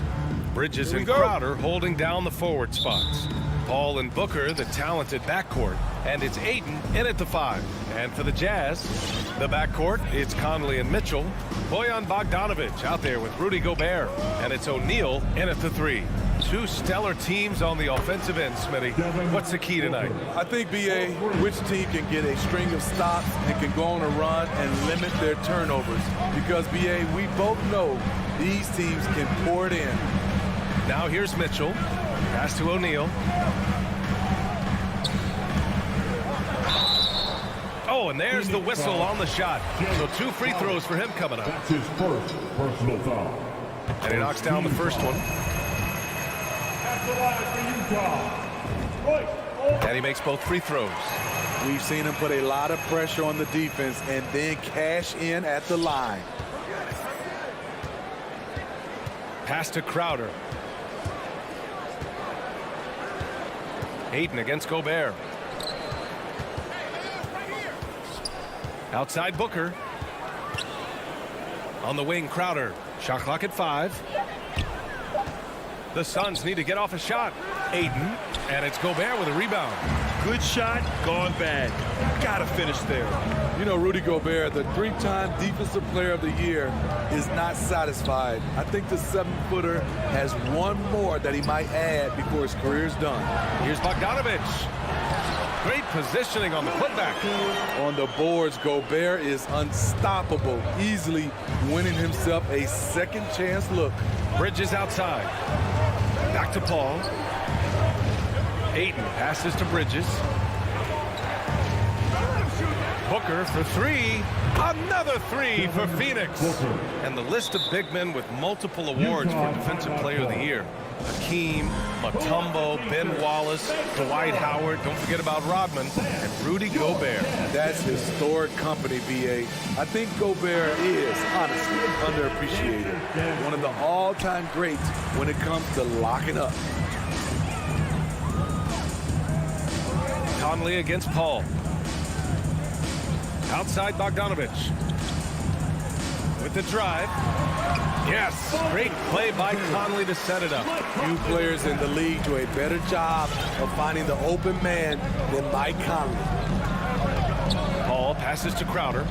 Bridges and Crowder holding down the forward spots. Paul and Booker, the talented backcourt. And it's Ayton in at the 5. And for the Jazz, the backcourt, it's Conley and Mitchell. Bojan Bogdanovic out there with Rudy Gobert. And it's O'Neal in at the 3. Two stellar teams on the offensive end, Smitty. What's the key tonight? I think, B.A., which team can get a string of stops and can go on a run and limit their turnovers. Because, B.A., we both know these teams can pour it in. Now here's Mitchell. Pass to O'Neal. Oh, and there's the whistle on the shot. So 2 free throws for him coming up. That's his first personal foul. And he knocks down the first one. And he makes both free throws. We've seen him put a lot of pressure on the defense and then cash in at the line. Pass to Crowder. Ayton against Gobert. Outside Booker. On the wing, Crowder. Shot clock at 5. The Suns need to get off a shot. Ayton, and it's Gobert with a rebound. Good shot, gone bad. Gotta finish there. You know, Rudy Gobert, the 3-time Defensive Player of the Year, is not satisfied. I think the 7-footer has one more that he might add before his career is done. Here's Bogdanovic. Great positioning on the putback. On the boards, Gobert is unstoppable, easily winning himself a second chance look. Bridges outside. Back to Paul. Ayton passes to Bridges. Booker for 3. Another 3 for Phoenix. And the list of big men with multiple awards for Defensive Player of the Year. Hakeem, Mutombo, Ben Wallace, Dwight Howard, don't forget about Rodman, and Rudy Gobert. That's historic company, B.A. I think Gobert is, honestly, underappreciated. One of the all-time greats when it comes to locking up. Conley against Paul. Outside Bogdanovic. With the drive. Yes, great play by Conley to set it up. Few players in the league do a better job of finding the open man than Mike Conley. Paul passes to Crowder.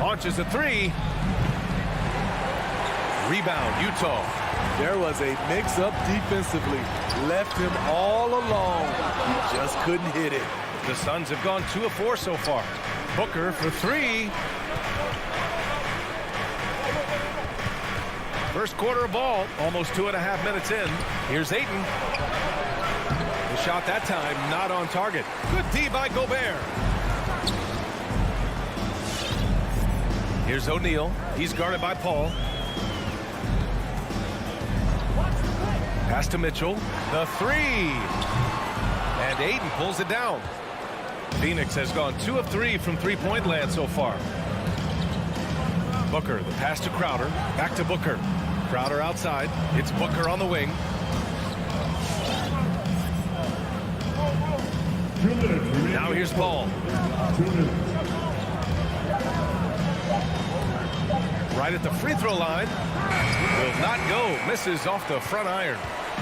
Launches a 3. Rebound, Utah. There was a mix-up defensively. Left him all alone. He just couldn't hit it. The Suns have gone 2 of 4 so far. Booker for 3. First quarter of ball, almost 2.5 minutes in. Here's Ayton. The shot that time not on target. Good D by Gobert. Here's O'Neal. He's guarded by Paul. Pass to Mitchell. The 3. And Ayton pulls it down. Phoenix has gone 2 of 3 from three-point land so far. Booker, the pass to Crowder. Back to Booker. Crowder outside. It's Booker on the wing. Now here's Paul. Right at the free throw line. Will not go. Misses off the front iron.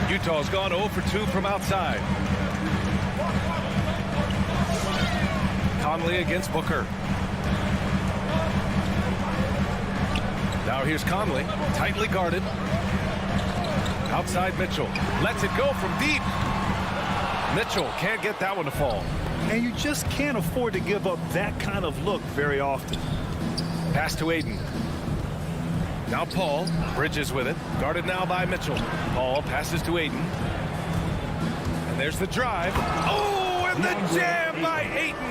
Utah's gone 0 for 2 from outside. Conley against Booker. Now here's Conley, tightly guarded. Outside Mitchell. Lets it go from deep. Mitchell can't get that one to fall. And you just can't afford to give up that kind of look very often. Pass to Ayton. Now Paul. Bridges with it. Guarded now by Mitchell. Paul passes to Ayton. And there's the drive. Oh, and the jam by Ayton.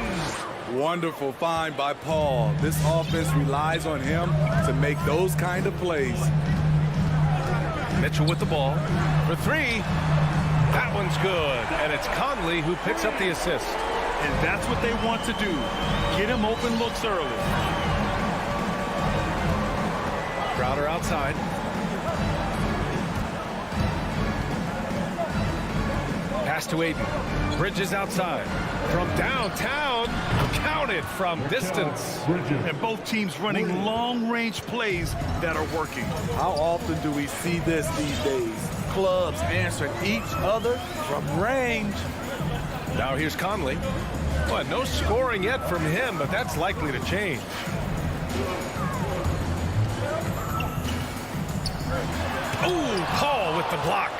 Wonderful find by Paul. This offense relies on him to make those kind of plays. Mitchell with the ball for 3. That one's good. And it's Conley who picks up the assist. And that's what they want to do. Get him open looks early. Crowder outside. Pass to Ayton. Bridges outside. From downtown. Counted from distance. And both teams running long-range plays that are working. How often do we see this these days? Clubs answering each other from range. Now here's Conley. Well, no scoring yet from him, but that's likely to change. Ooh, Paul with the block.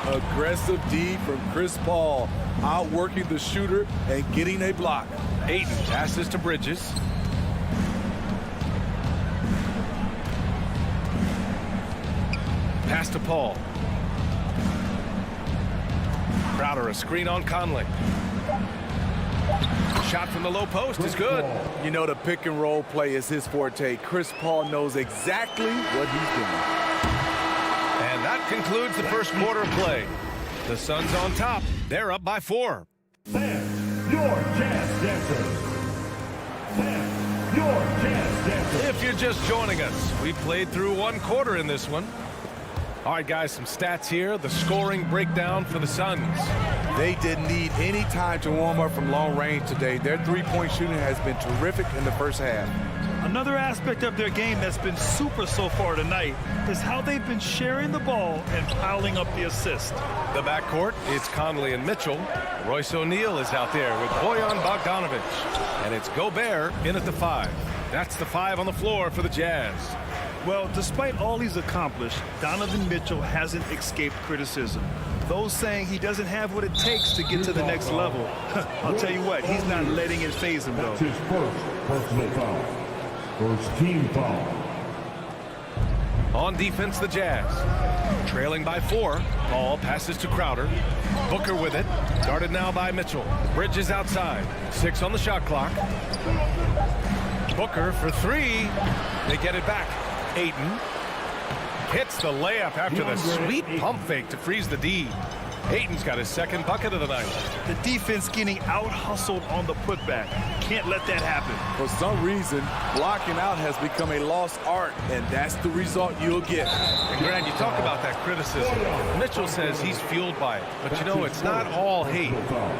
Aggressive D from Chris Paul, outworking the shooter and getting a block. Ayton passes to Bridges. Pass to Paul. Crowder, a screen on Conley. Shot from the low post is good. You know, the pick and roll play is his forte. Chris Paul knows exactly what he's doing. And that concludes the first quarter of play. The Suns on top. They're up by 4. Sam, your jazz dancer. Sam, your jazz dancer. If you're just joining us, we played through 1 quarter in this one. All right, guys, some stats here. The scoring breakdown for the Suns. They didn't need any time to warm up from long range today. Their three-point shooting has been terrific in the first half. Another aspect of their game that's been super so far tonight is how they've been sharing the ball and piling up the assist. The backcourt, it's Conley and Mitchell. Royce O'Neal is out there with Bojan Bogdanovic. And it's Gobert in at the 5. That's the 5 on the floor for the Jazz. Well, despite all he's accomplished, Donovan Mitchell hasn't escaped criticism. Those saying he doesn't have what it takes to get to the next level. I'll tell you what, he's not letting it faze him, though. That's his first personal foul. First team foul. On defense, the Jazz. Trailing by 4. Ball passes to Crowder. Booker with it. Guarded now by Mitchell. Bridges outside. 6 on the shot clock. Booker for 3. They get it back. Ayton hits the layup after the sweet pump fake to freeze the D. Ayton's got his second bucket of the night. The defense getting out-hustled on the putback. Can't let that happen. For some reason, blocking out has become a lost art, and that's the result you'll get. And Grant, you talk about that criticism. Mitchell says he's fueled by it. But, you know, it's not all hate.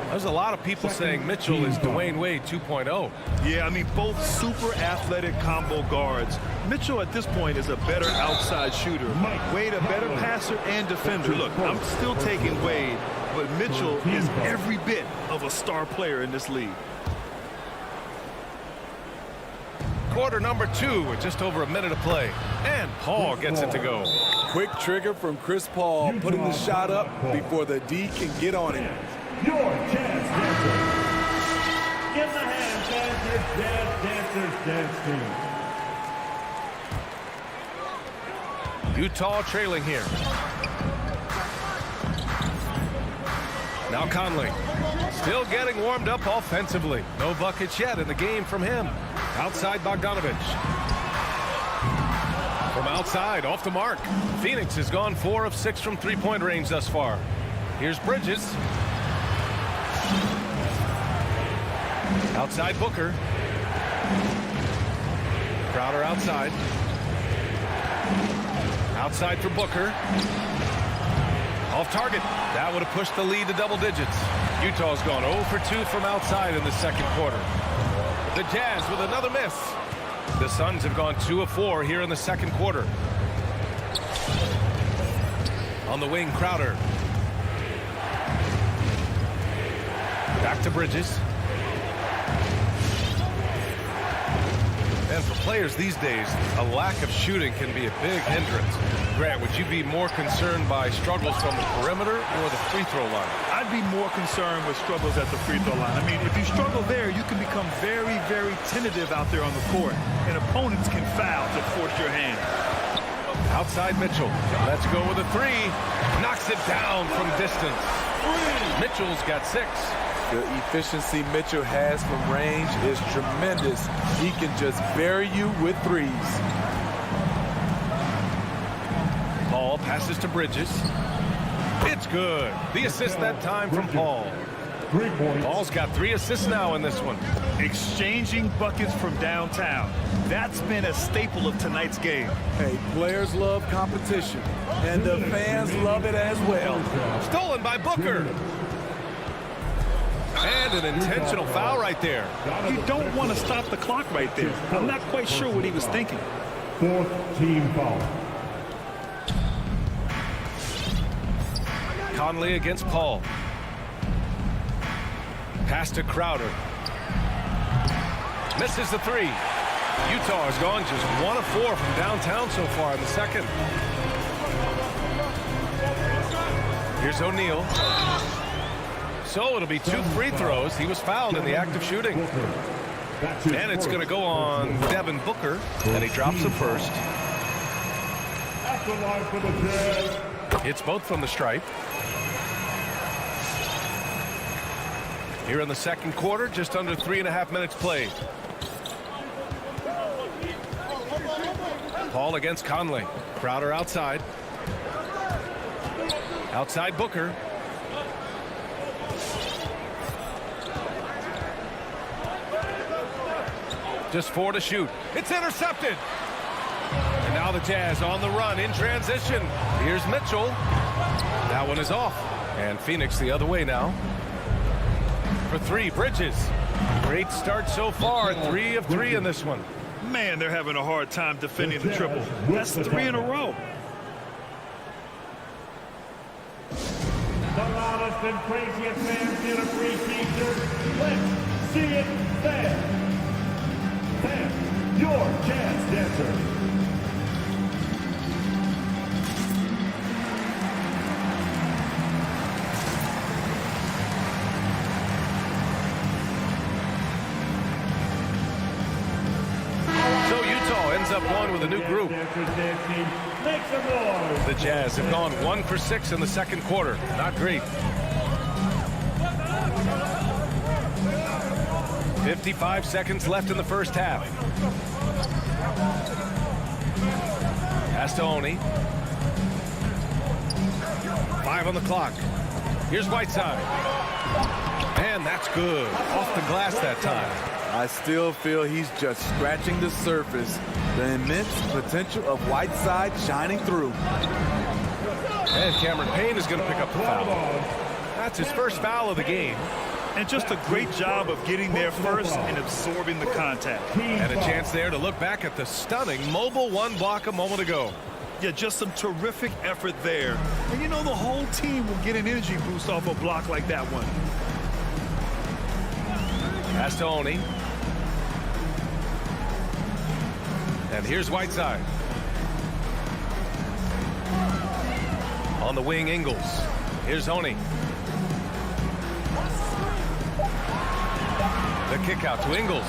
There's a lot of people saying Mitchell is Dwayne Wade 2.0. Yeah, I mean, both super athletic combo guards. Mitchell at this point is a better outside shooter. Wade a better passer and defender. Look, I'm still taking Wade, but Mitchell is every bit of a star player in this league. Quarter number 2 with just over a minute of play. And Paul gets it to go. Quick trigger from Chris Paul, putting the shot up before the D can get on it. Your Jazz Dancer. Give the hand to your Jazz Dancers dance team. Utah trailing here. Now Conley, still getting warmed up offensively. No buckets yet in the game from him. Outside Bogdanovic. From outside, off the mark. Phoenix has gone 4 of 6 from three-point range thus far. Here's Bridges. Outside Booker. Crowder outside. Outside for Booker. Off target. That would have pushed the lead to double digits. Utah's gone 0 for 2 from outside in the second quarter. The Jazz with another miss. The Suns have gone 2 of 4 here in the second quarter. On the wing, Crowder. Back to Bridges. And for players these days, a lack of shooting can be a big hindrance. Grant, would you be more concerned by struggles from the perimeter or the free throw line? I'd be more concerned with struggles at the free throw line. I mean, if you struggle there, you can become very, very tentative out there on the court, and opponents can foul to force your hand. Outside Mitchell. Let's go with a 3. Knocks it down from distance. Mitchell's got 6. The efficiency Mitchell has from range is tremendous. He can just bury you with threes. Paul passes to Bridges. It's good. The assist that time from Paul. 3 points. Paul's got 3 assists now in this one. Exchanging buckets from downtown. That's been a staple of tonight's game. Hey, players love competition, and the fans love it as well. Stolen by Booker. And an intentional foul right there. You don't want to stop the clock right there. I'm not quite sure what he was thinking. 4th team foul. Conley against Paul. Pass to Crowder. Misses the three. Utah has gone just 1 of 4 from downtown so far in the second. Here's O'Neal. So it'll be 2 free throws. He was fouled in the act of shooting. And it's going to go on Devin Booker, and he drops the first. It's both from the stripe. Here in the second quarter, just under 3.5 minutes played. Paul against Conley. Crowder outside. Outside Booker. Just 4 to shoot. It's intercepted. And now the Jazz on the run in transition. Here's Mitchell. That one is off. And Phoenix the other way now. For 3, Bridges. Great start so far. 3 of 3 in this one. Man, they're having a hard time defending the triple. That's 3 in a row. The loudest and craziest fans in a free feature. Let's see it then. And your Jazz Dancer. So Utah ends up one with a new group. The Jazz have gone 1 for 6 in the second quarter. Not great. 55 seconds left in the first half. Pass to Oni. 5 on the clock. Here's Whiteside. And that's good. Off the glass that time. I still feel he's just scratching the surface. The immense potential of Whiteside shining through. And Cameron Payne is going to pick up the foul. That's his first foul of the game. And just a great job of getting there first and absorbing the contact. And a chance there to look back at the stunning mobile 1 block a moment ago. Yeah, just some terrific effort there. And you know, the whole team will get an energy boost off a block like that one. Pass to Oni. And here's Whiteside. On the wing, Ingles. Here's Oni. The kick out to Ingles.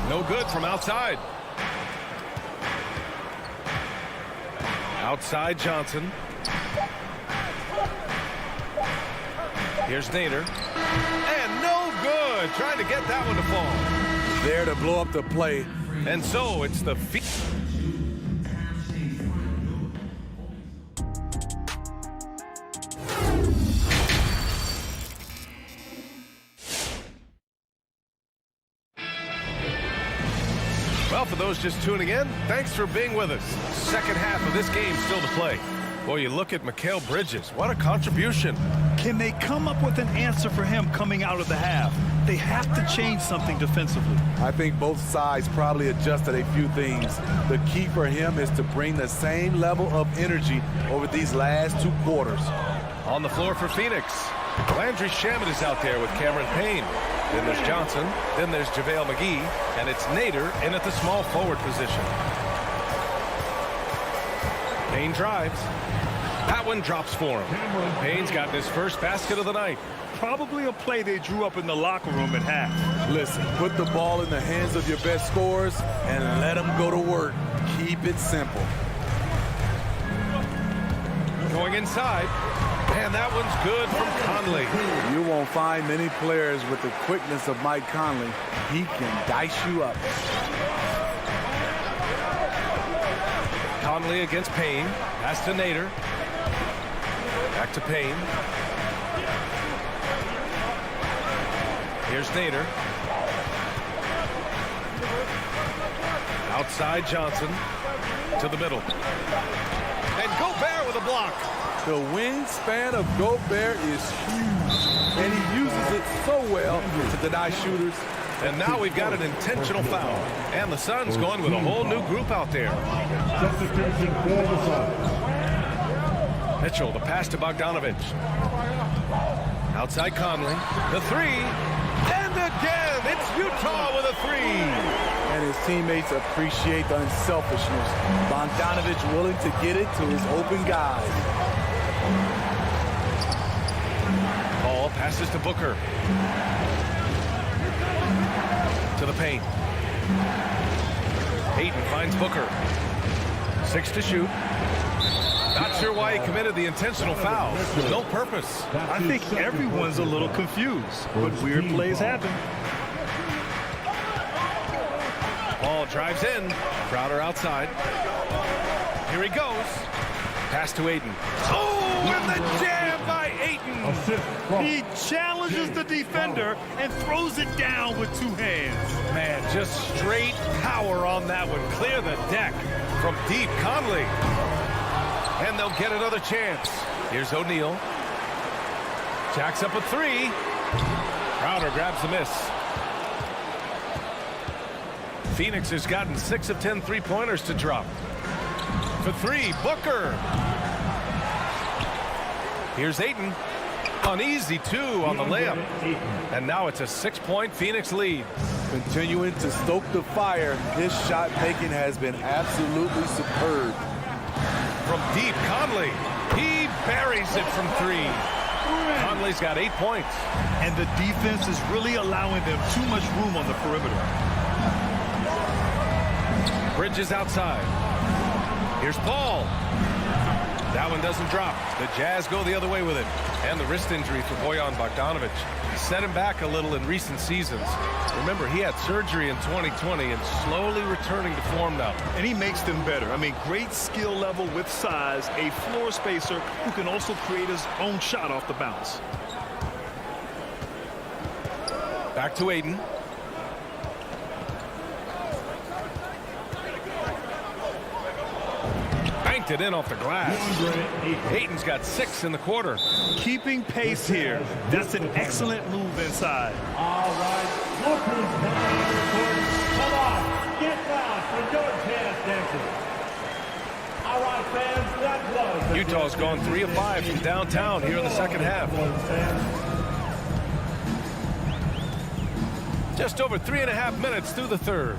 No good from outside. Outside Johnson. Here's Nader. And no good. Trying to get that one to fall. There to blow up the play. And so it's the Well, for those just tuning in, thanks for being with us. Second half of this game still to play. Boy, you look at Mikal Bridges. What a contribution. Can they come up with an answer for him coming out of the half? They have to change something defensively. I think both sides probably adjusted a few things. The key for him is to bring the same level of energy over these last 2 quarters. On the floor for Phoenix, Landry Shamet is out there with Cameron Payne. Then there's Johnson. Then there's JaVale McGee. And it's Nader in at the small forward position. Payne drives. That one drops for him. Payne's gotten his first basket of the night. Probably a play they drew up in the locker room at half. Listen, put the ball in the hands of your best scorers and let them go to work. Keep it simple. Going inside. And that one's good from Conley. You won't find many players with the quickness of Mike Conley. He can dice you up. Conley against Payne. Pass to Nader. Back to Payne. Here's Nader. Outside Johnson. To the middle. And Gobert with a block. The wingspan of Gobert is huge, and he uses it so well to deny shooters. And now we've got an intentional foul. And the Suns going with a whole new group out there. Substitution for the Suns. Mitchell, the pass to Bogdanovich. Outside Conley. The three. And again, it's Utah with a three. And his teammates appreciate the unselfishness. Bogdanovich willing to get it to his open guys. Ball passes to Booker. To the paint. Ayton finds Booker. 6 to shoot. Not sure why he committed the intentional foul. No purpose. I think everyone's a little confused, but weird plays happen. Ball drives in. Crowder outside. Here he goes. Pass to Ayton. Oh, and the jam by Ayton. He challenges the defender and throws it down with 2 hands. Man, just straight power on that one. Clear the deck from deep. Conley. And they'll get another chance. Here's O'Neal. Jacks up a 3. Crowder grabs the miss. Phoenix has gotten 6 of 10 three-pointers to drop. For 3, Booker. Here's Ayton. An easy 2 on the layup. And now it's a 6-point Phoenix lead. Continuing to stoke the fire, his shot making has been absolutely superb. From deep, Conley. He buries it from 3. Conley's got 8 points. And the defense is really allowing them too much room on the perimeter. Bridges outside. Here's Paul. That one doesn't drop. The Jazz go the other way with it. And the wrist injury for Bojan Bogdanović set him back a little in recent seasons. Remember, he had surgery in 2020 and slowly returning to form now. And he makes them better. I mean, great skill level with size, a floor spacer who can also create his own shot off the bounce. Back to Ayton. Banked it in off the glass. Ayton's got 6 in the quarter. Keeping pace here. That's an excellent move inside. All right. Look who's coming on the court. Come on. Get down for your chance dancers. All right, fans. That was Utah's gone 3 of 5 from downtown here in the second half. Just over 3.5 minutes through the third.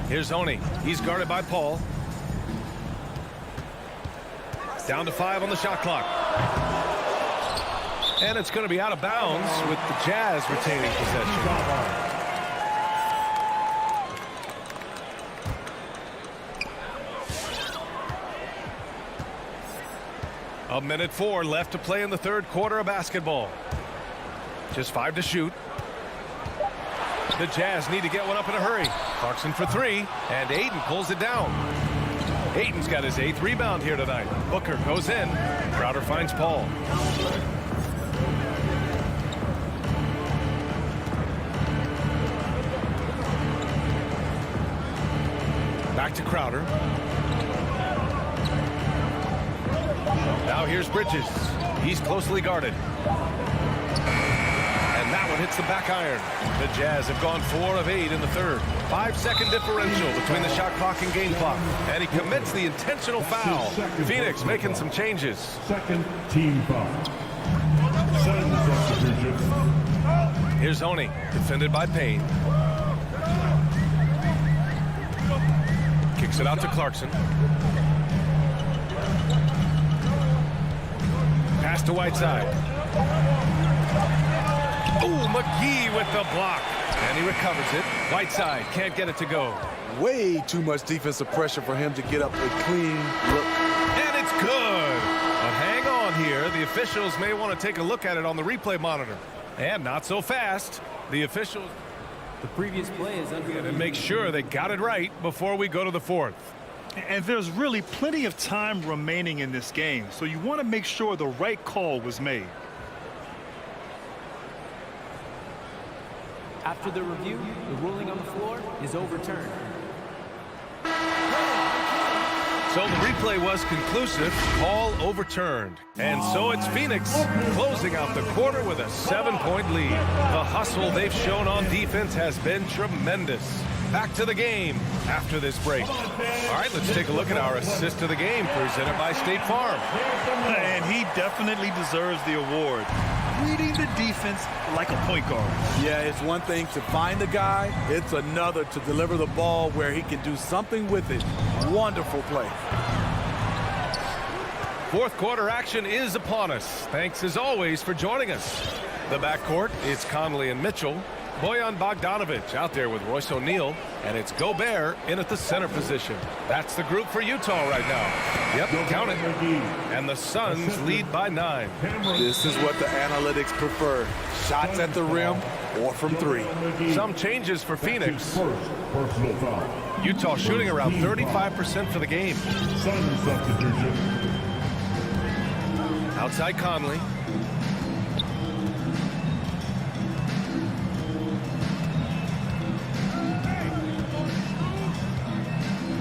Here's Oni. He's guarded by Paul. Down to 5 on the shot clock. And it's going to be out of bounds with the Jazz retaining possession. A minute 4 left to play in the third quarter of basketball. Just 5 to shoot. The Jazz need to get one up in a hurry. Clarkson for 3, and Ayton pulls it down. Ayton's got his 8th rebound here tonight. Booker goes in. Crowder finds Paul. Back to Crowder. Now here's Bridges. He's closely guarded. And that one hits the back iron. The Jazz have gone 4 of 8 in the third. 5-second differential between the shot clock and game clock. And he commits the intentional foul. Phoenix making some changes. Second team foul. Substitution. Here's Oni, defended by Payne. Kicks it out to Clarkson. Pass to Whiteside. Oh, McGee with the block. And he recovers it. Whiteside can't get it to go. Way too much defensive pressure for him to get up a clean look. And it's good. But hang on here. The officials may want to take a look at it on the replay monitor. And not so fast. The officials... The previous play is under... And make sure they got it right before we go to the fourth. And there's really plenty of time remaining in this game. So you want to make sure the right call was made. After the review, the ruling on the floor is overturned. So the replay was conclusive, call overturned. And so it's Phoenix closing out the quarter with a 7-point lead. The hustle they've shown on defense has been tremendous. Back to the game after this break. All right, let's take a look at our assist of the game presented by State Farm. And he definitely deserves the award. Reading the defense like a point guard. Yeah, it's one thing to find the guy. It's another to deliver the ball where he can do something with it. Wonderful play. Fourth quarter action is upon us. Thanks as always for joining us. The backcourt is Conley and Mitchell. Bojan Bogdanovic out there with Royce O'Neal, and it's Gobert in at the center position. That's the group for Utah right now. Yep, count it. And the Suns lead by 9. This is what the analytics prefer. Shots at the rim or from 3. Some changes for Phoenix. Utah shooting around 35% for the game. Outside Conley.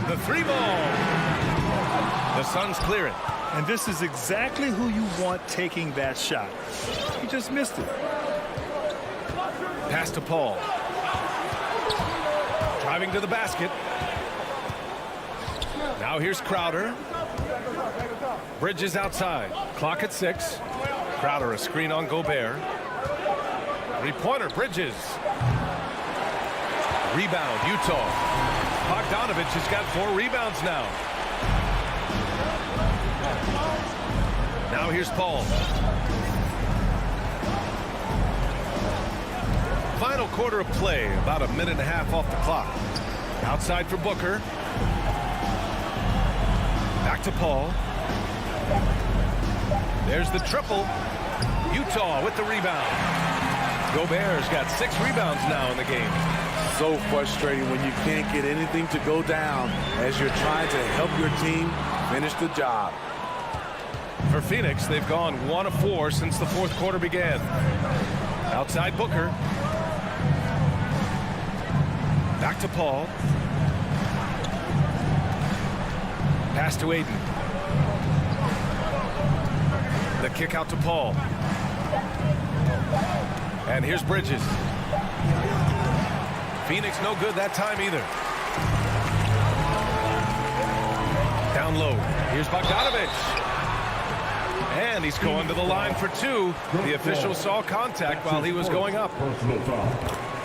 The 3 ball. The Suns clear it. And this is exactly who you want taking that shot. He just missed it. Pass to Paul. Driving to the basket. Now here's Crowder. Bridges outside. Clock at 6. Crowder a screen on Gobert. 3-pointer, Bridges. Rebound, Utah. Bogdanovic has got 4 rebounds now. Now here's Paul. Final quarter of play, about a minute and a half off the clock. Outside for Booker. Back to Paul. There's the triple. Utah with the rebound. Gobert's got 6 rebounds now in the game. So frustrating when you can't get anything to go down as you're trying to help your team finish the job. For Phoenix, they've gone 1 of 4 since the fourth quarter began. Outside Booker. Back to Paul. Pass to Ayton. The kick out to Paul. And here's Bridges. Phoenix no good that time either. Down low. Here's Bogdanovic. And he's going to the line for 2. The official saw contact while he was going up.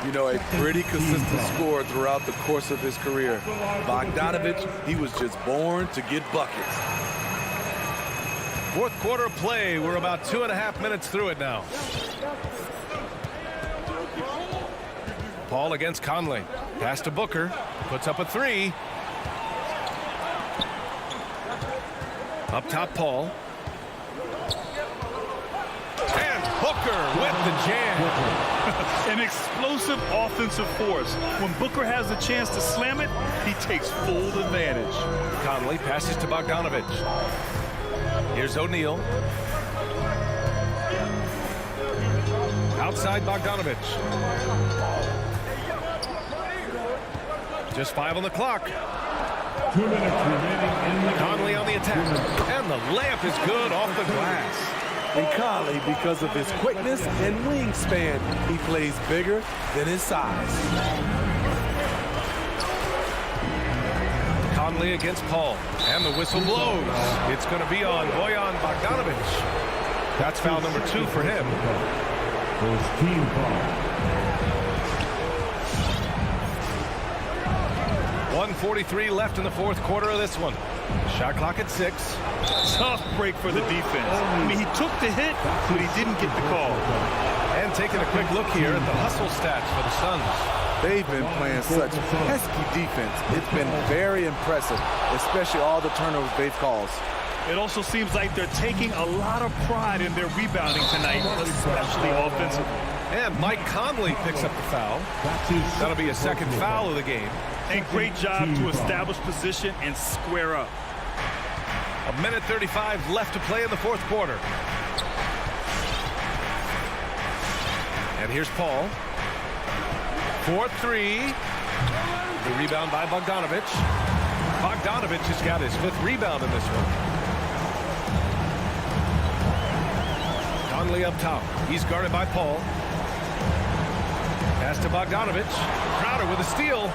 You know, a pretty consistent scorer throughout the course of his career. Bogdanovic, he was just born to get buckets. Fourth quarter of play. We're about 2.5 minutes through it now. Paul against Conley. Pass to Booker. Puts up a 3. Up top, Paul. And Booker with the jam. An explosive offensive force. When Booker has a chance to slam it, he takes full advantage. Conley passes to Bogdanovic. Here's O'Neal. Outside Bogdanovic. Just 5 on the clock. 2 minutes remaining in the Conley on the attack. And the layup is good off the glass. And Conley, because of his quickness and wingspan, he plays bigger than his size. Conley against Paul. And the whistle blows. It's going to be on Bojan Bogdanovic. That's foul number 2 for him. First team foul. 1:43 left in the fourth quarter of this one. Shot clock at 6. Tough break for the defense. I mean, he took the hit, but he didn't get the call. And taking a quick look here at the hustle stats for the Suns. They've been playing such pesky defense. It's been very impressive, especially all the turnovers they've caused. It also seems like they're taking a lot of pride in their rebounding tonight, especially offensively. And Mike Conley picks up the foul. That'll be a second foul of the game. And great job to establish position and square up. 1:35 left to play in the fourth quarter. And here's Paul. 4-3. The rebound by Bogdanovic. Bogdanovich has got his 5th rebound in this one. Conley up top. He's guarded by Paul. Pass to Bogdanovich. Crowder with a steal.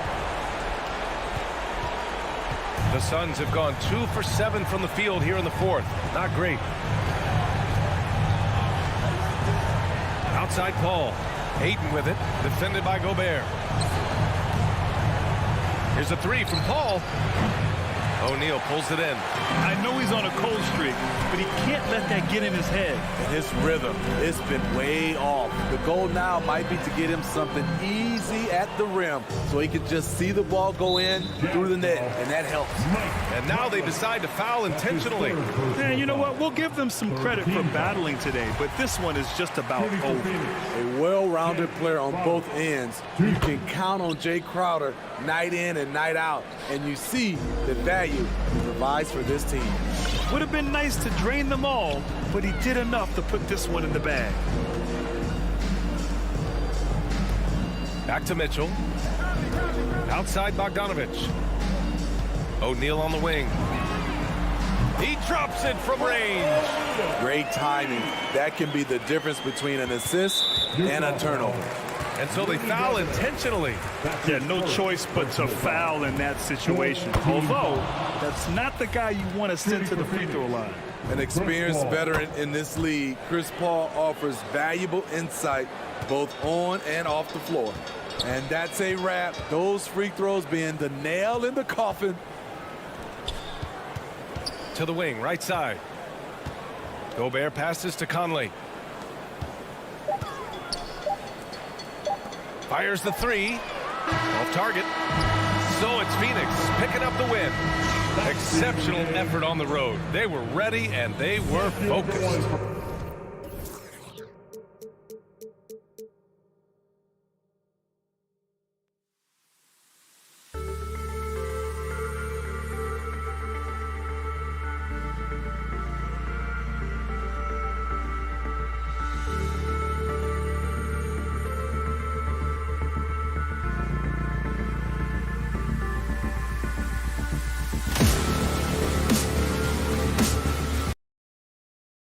The Suns have gone 2 for 7 from the field here in the 4th. Not great. Outside Paul. Ayton with it. Defended by Gobert. Here's a 3 from Paul. O'Neal pulls it in. I know he's on a cold streak, but he can't let that get in his head. And his rhythm, it's been way off. The goal now might be to get him something easy at the rim so he can just see the ball go in through the net, and that helps. And now they decide to foul intentionally. And you know what? We'll give them some credit for battling today, but this one is just about over. A well-rounded player on both ends. You can count on Jay Crowder night in and night out, and you see the value he provides for this team. Would have been nice to drain them all, but he did enough to put this one in the bag. Back to Mitchell. Outside Bogdanovich. O'Neal on the wing. He drops it from range. Great timing. That can be the difference between an assist and a turnover. And so they foul intentionally. Yeah, no choice but to foul in that situation. Although, that's not the guy you want to send to the free throw line. An experienced veteran in this league, Chris Paul offers valuable insight both on and off the floor. And that's a wrap. Those free throws being the nail in the coffin. To the wing, right side. Gobert passes to Conley. Fires the 3. Off target. So it's Phoenix picking up the win. Exceptional effort on the road. They were ready and they were focused.